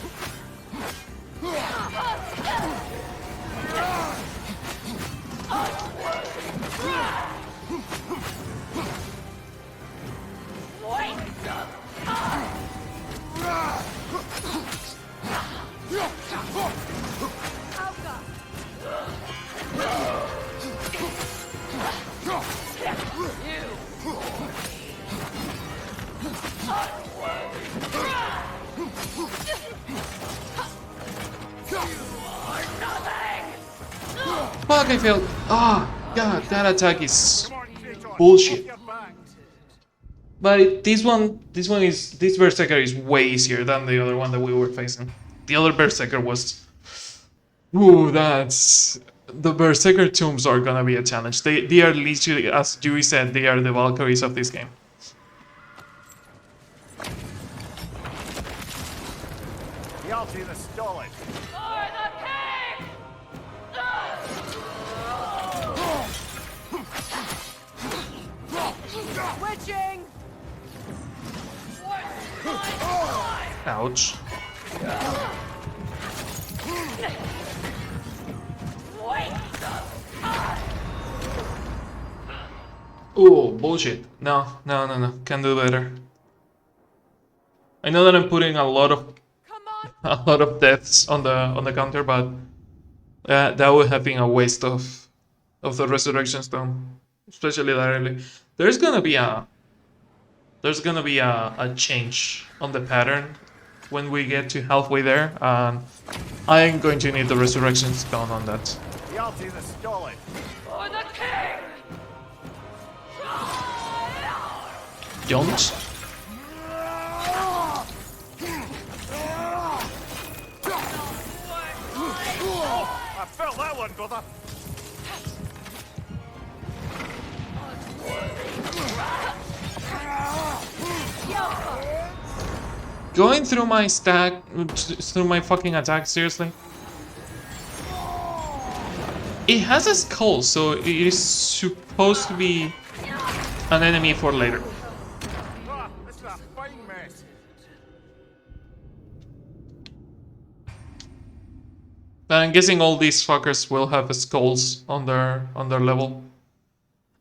Fuck, I failed. Ah, god, that attack is bullshit. But this Berserker is way easier than the other one that we were facing. The other Berserker was... Ooh, that's... The Berserker tombs are gonna be a challenge. They are literally, as Yui said, they are the Valkyries of this game. The Altina stole it. For the king! Switching! Ouch. Ooh, bullshit. No. Can do better. I know that I'm putting a lot of deaths on the counter, but that would have been a waste of the Resurrection Stone, especially that early. There's gonna be a change on the pattern when we get to halfway there, and I'm going to need the Resurrection Stone on that. The Altina stole it. For the king! Jones? I felt that one, brother. Going through my stack, through my fucking attack, seriously? It has a skull, so it is supposed to be an enemy for later. This is a fine mess. But I'm guessing all these fuckers will have skulls on their level.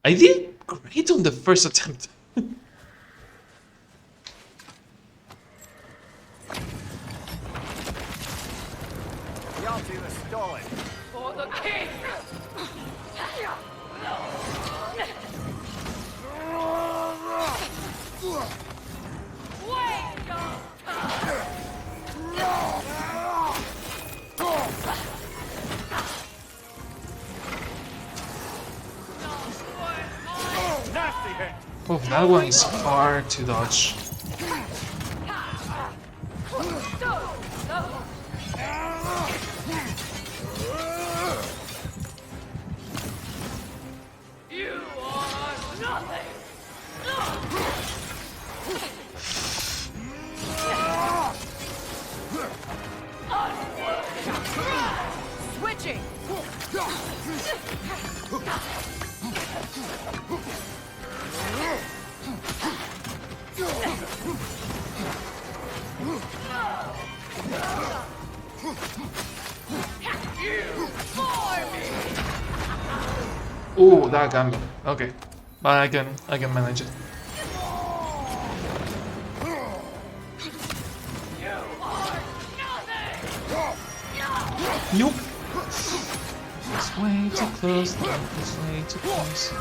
I did great on the first attempt. The Altina stole it. For the king! Nasty hit. Oh, that one's hard to dodge. You are nothing. Switching. Oh, that got me. Okay, but I can manage it. Nope. It's way too close. It's way too close.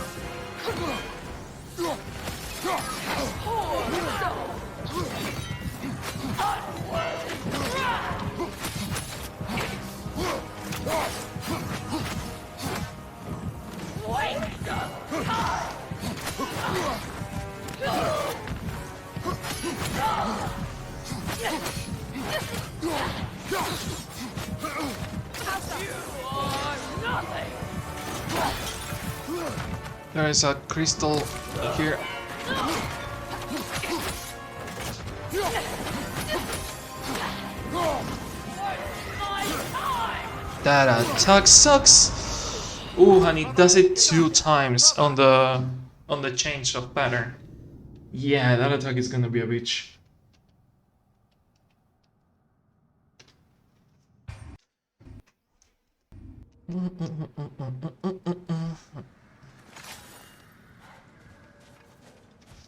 There is a crystal here. That attack sucks. Ooh, and it does it 2 times on the change of pattern. Yeah, that attack is gonna be a bitch.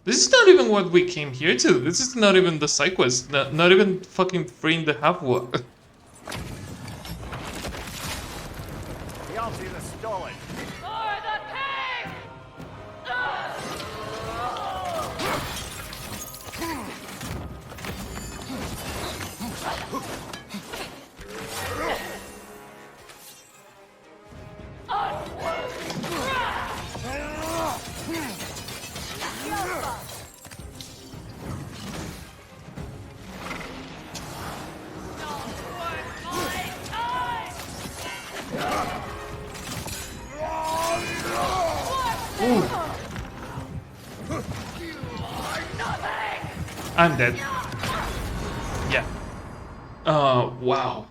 This is not even what we came here to. This is not even the side quest. Not even fucking freeing the half-war. The ulti is stolen. For the king! I'm dead. Yeah. Wow.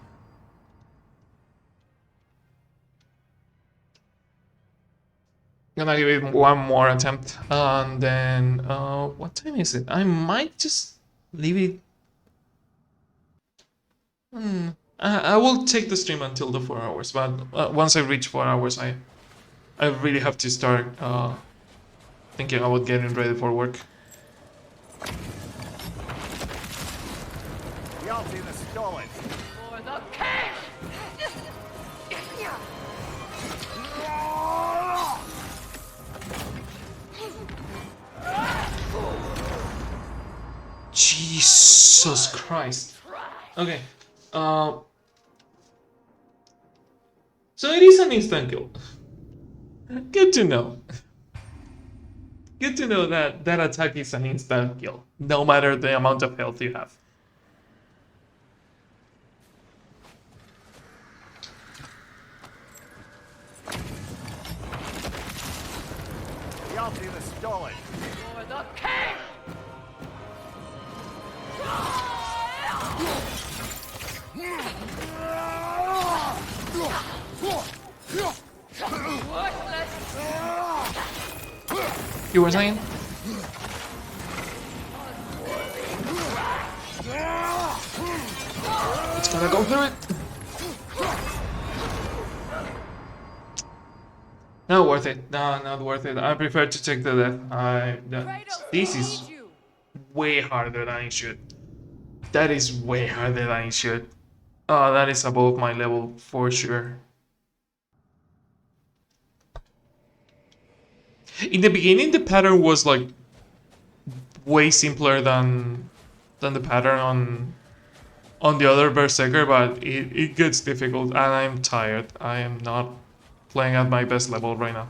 Gonna give it one more attempt, and then what time is it? I might just leave it. I will take the stream until the 4 hours, but once I reach 4 hours, I really have to start thinking about getting ready for work. The ulti is stolen. For the king! Jesus Christ. Okay. So it is an instant kill. Good to know. Good to know that that attack is an instant kill, no matter the amount of health you have. The ulti is stolen. For the king! You were saying? It's gonna go through it. Not worth it. No, not worth it. I prefer to take the death. This is way harder than it should. That is way harder than it should. Oh, that is above my level for sure. In the beginning, the pattern was like way simpler than the pattern on the other Berserker, but it gets difficult, and I'm tired. I am not playing at my best level right now.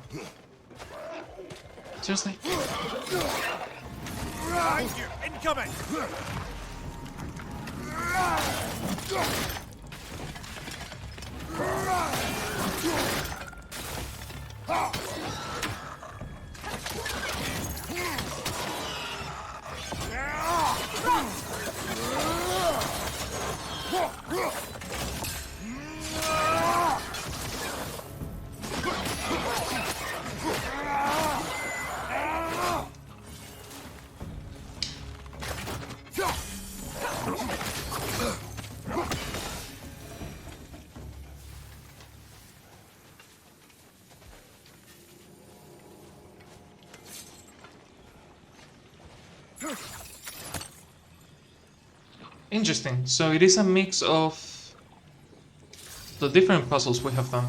Seriously. Behind you! Incoming! Interesting. So it is a mix of the different puzzles we have done.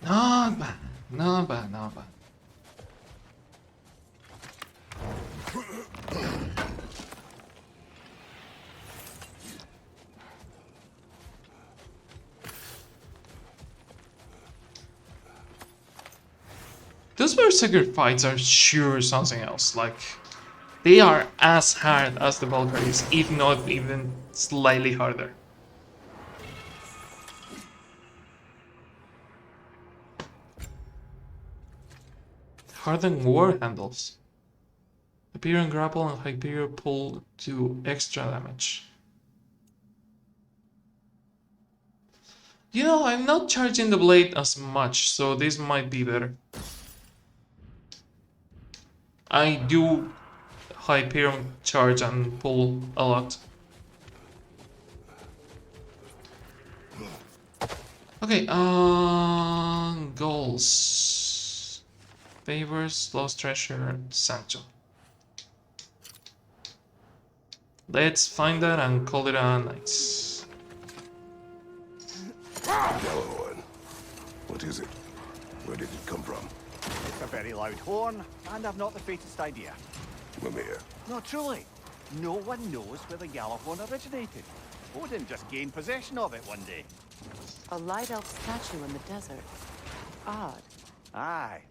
Not bad, not bad, not bad. Those Berserker fights are sure something else, like, they are as hard as the Valkyries, if not even slightly harder. Hardened war handles. Hyperion grapple and Hyperion pull do extra damage. You know, I'm not charging the blade as much, so this might be better. I do Hyperion charge and pull a lot. Okay, goals. Favors, lost treasure, Sancho. Let's find that and call it a night. Yellowhorn. What is it? Where did it come from? It's a very loud horn, and I've not the faintest idea. Mimir. No, truly. No one knows where the Gjallarhorn originated. Odin just gained possession of it one day. A light elf statue in the desert. Odd. Aye.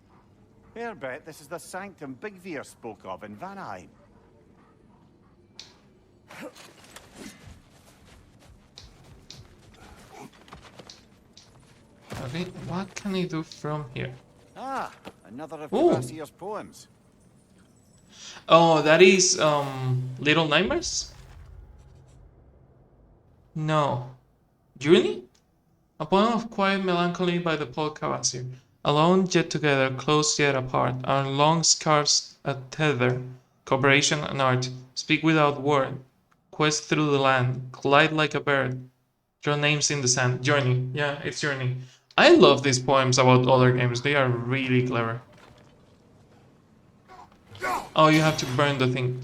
Fair bet this is the sanctum Bigvir spoke of in Vanaheim. Okay, what can I do from here? Ah, another of Ooh. Kvasir's poems. Oh, that is, Little Nightmares? No. Journey? A poem of quiet melancholy by the poet Kvasir. Alone yet together, close yet apart, our long scarves a tether, cooperation and art, speak without word, quest through the land, glide like a bird, draw names in the sand. Journey, yeah, it's Journey. I love these poems about other games, they are really clever. Oh, you have to burn the thing.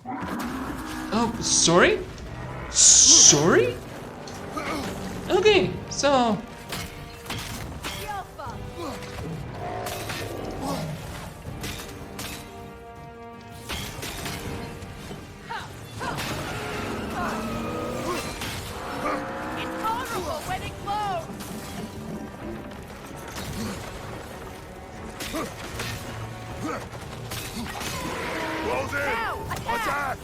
Oh, sorry? Sorry? Okay, so... Intolerable when it glows! Close in! Now, attack!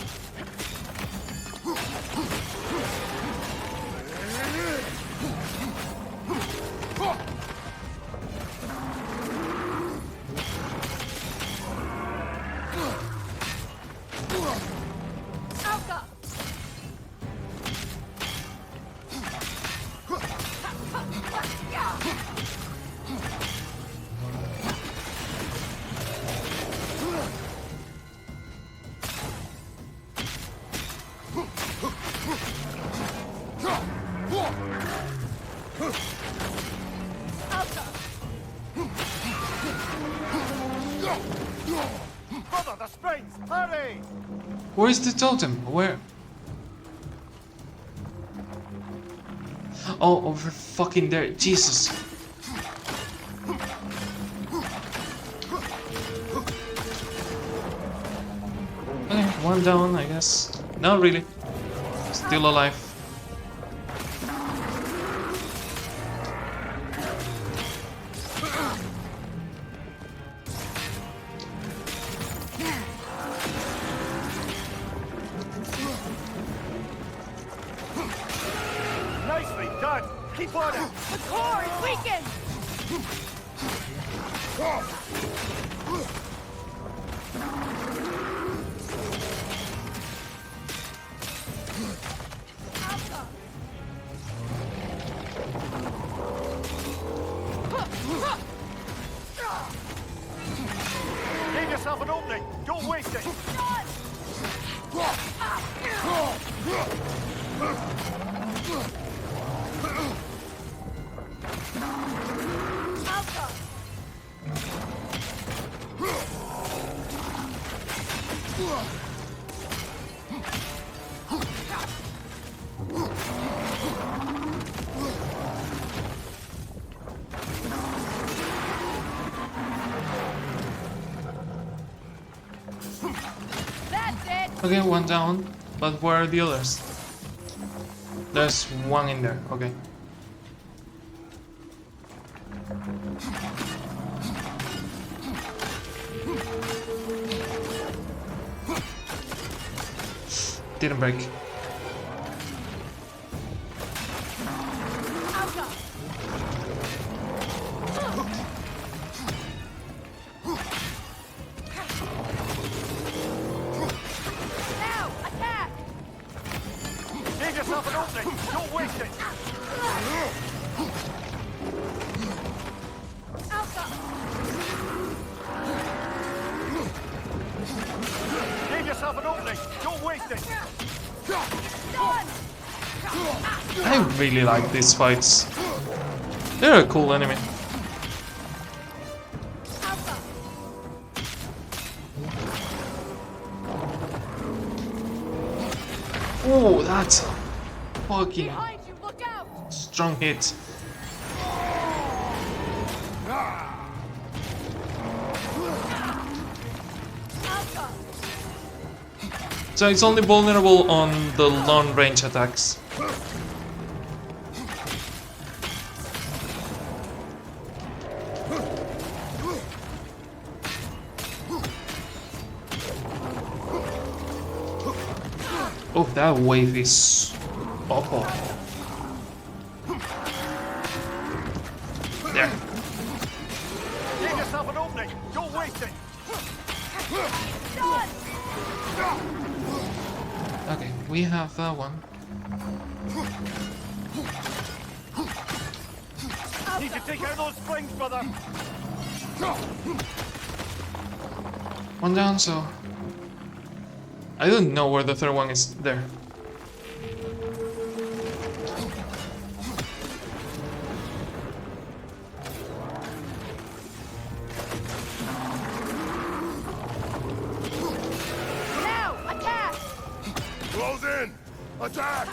Brother, the springs! Hurry! Where is the totem? Where? Oh, over fucking there. Jesus. Okay, one down, I guess. Not really. Still alive. Nicely done! Keep on it! The core is weakened! Give yourself an opening! Don't waste it! That's it! Okay, one down. But where are the others? There's one in there. Okay. Didn't break. Now, attack! Give yourself an opening! Don't waste it! Alpha! Give yourself an opening! Don't waste it! Done! I really like these fights. They're a cool enemy. Alpha! Oh, that's a fucking Behind you, look out! strong hit. Alpha! So it's only vulnerable on the long range attacks. Oh, that wave is awful. There. Give yourself an opening! Don't waste it! Done! Okay, we have that one. Need to take out those springs, brother! One down, so I don't know where the third one is. There. Now, attack! Close in! Attack!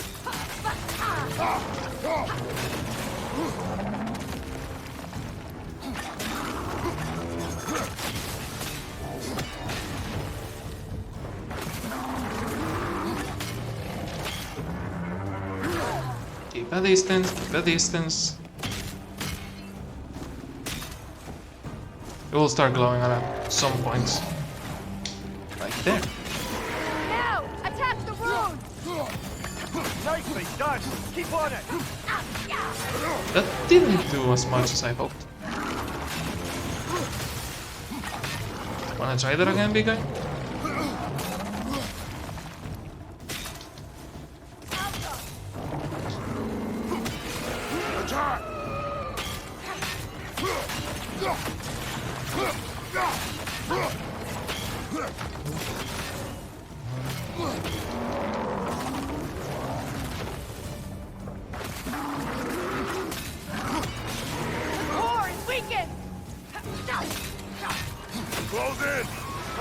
Keep a distance, keep a distance. It will start glowing at some point. Right there. Now, attack the rune! Nicely done! Keep on it! That didn't do as much as I hoped. Wanna try that again, big guy? Attack! The core is weakened! Close in!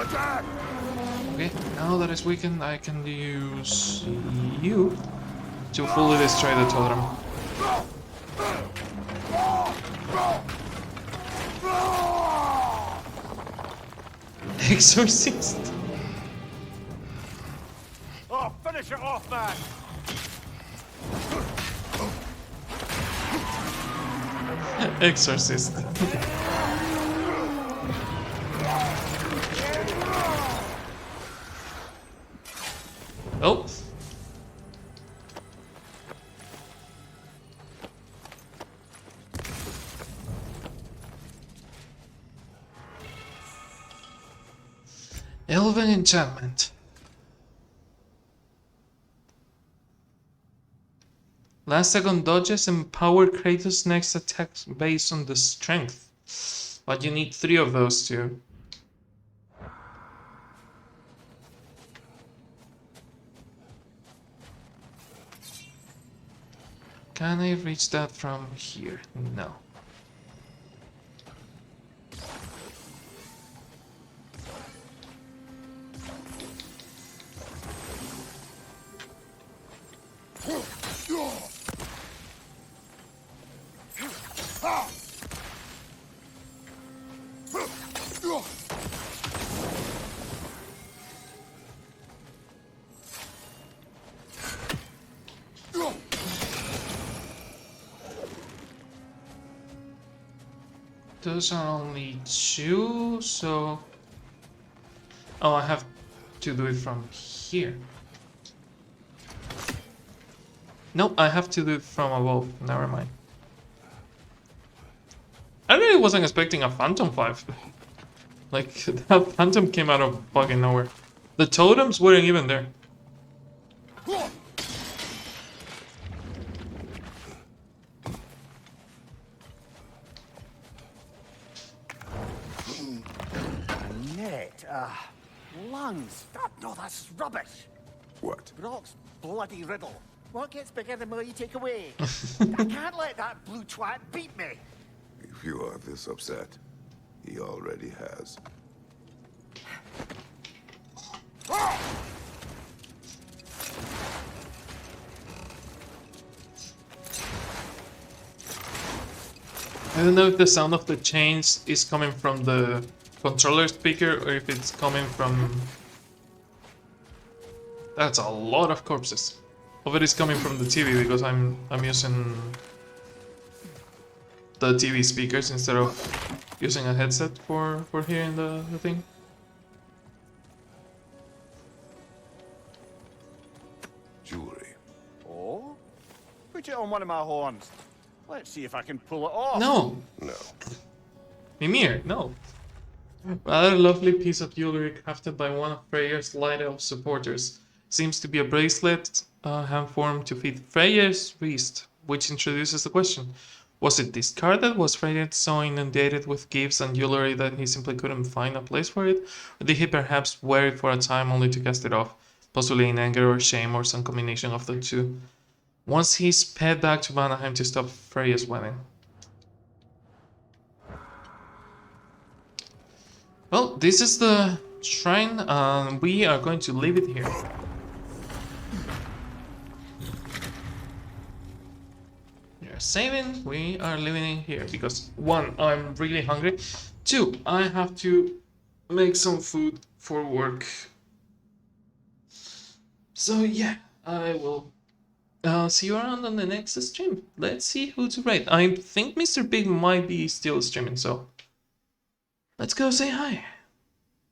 Attack! Okay, now that it's weakened, I can use you to fully destroy the totem. Exorcist! Oh, finish it off, man! Exorcist. Oh. Elven enchantment. Last second dodges empower Kratos' next attacks based on the strength. But you need 3 of those too. Can I reach that from here? No. Those are only 2, so... Oh, I have to do it from here. Nope, I have to do it from above. Never mind. I really wasn't expecting a Phantom 5. Like, that Phantom came out of fucking nowhere. The totems weren't even there. Net, lungs. No, that's rubbish. What? Brock's bloody riddle. What gets bigger the more you take away? I can't let that blue twat beat me. If you are this upset, he already has. I don't know if the sound of the chains is coming from the controller speaker or if it's coming from... That's a lot of corpses. Of it is coming from the TV because I'm using the TV speakers instead of using a headset for hearing the thing. Jewelry. Oh? Put it on one of my horns. Let's see if I can pull it off. No! No. Mimir, no. Rather lovely piece of jewelry crafted by one of Freya's Light Elf supporters. Seems to be a bracelet hand-formed to fit Freya's wrist, which introduces the question. Was it discarded? Was Freya so inundated with gifts and jewelry that he simply couldn't find a place for it? Or did he perhaps wear it for a time only to cast it off, possibly in anger or shame or some combination of the two? Once he sped back to Vanaheim to stop Freya's wedding. Well, this is the shrine, and we are going to leave it here. We are saving, we are leaving it here, because 1, I'm really hungry. 2, I have to make some food for work. So yeah, I will see you around on the next stream. Let's see who to raid. I think Mr. Big might be still streaming, so let's go say hi.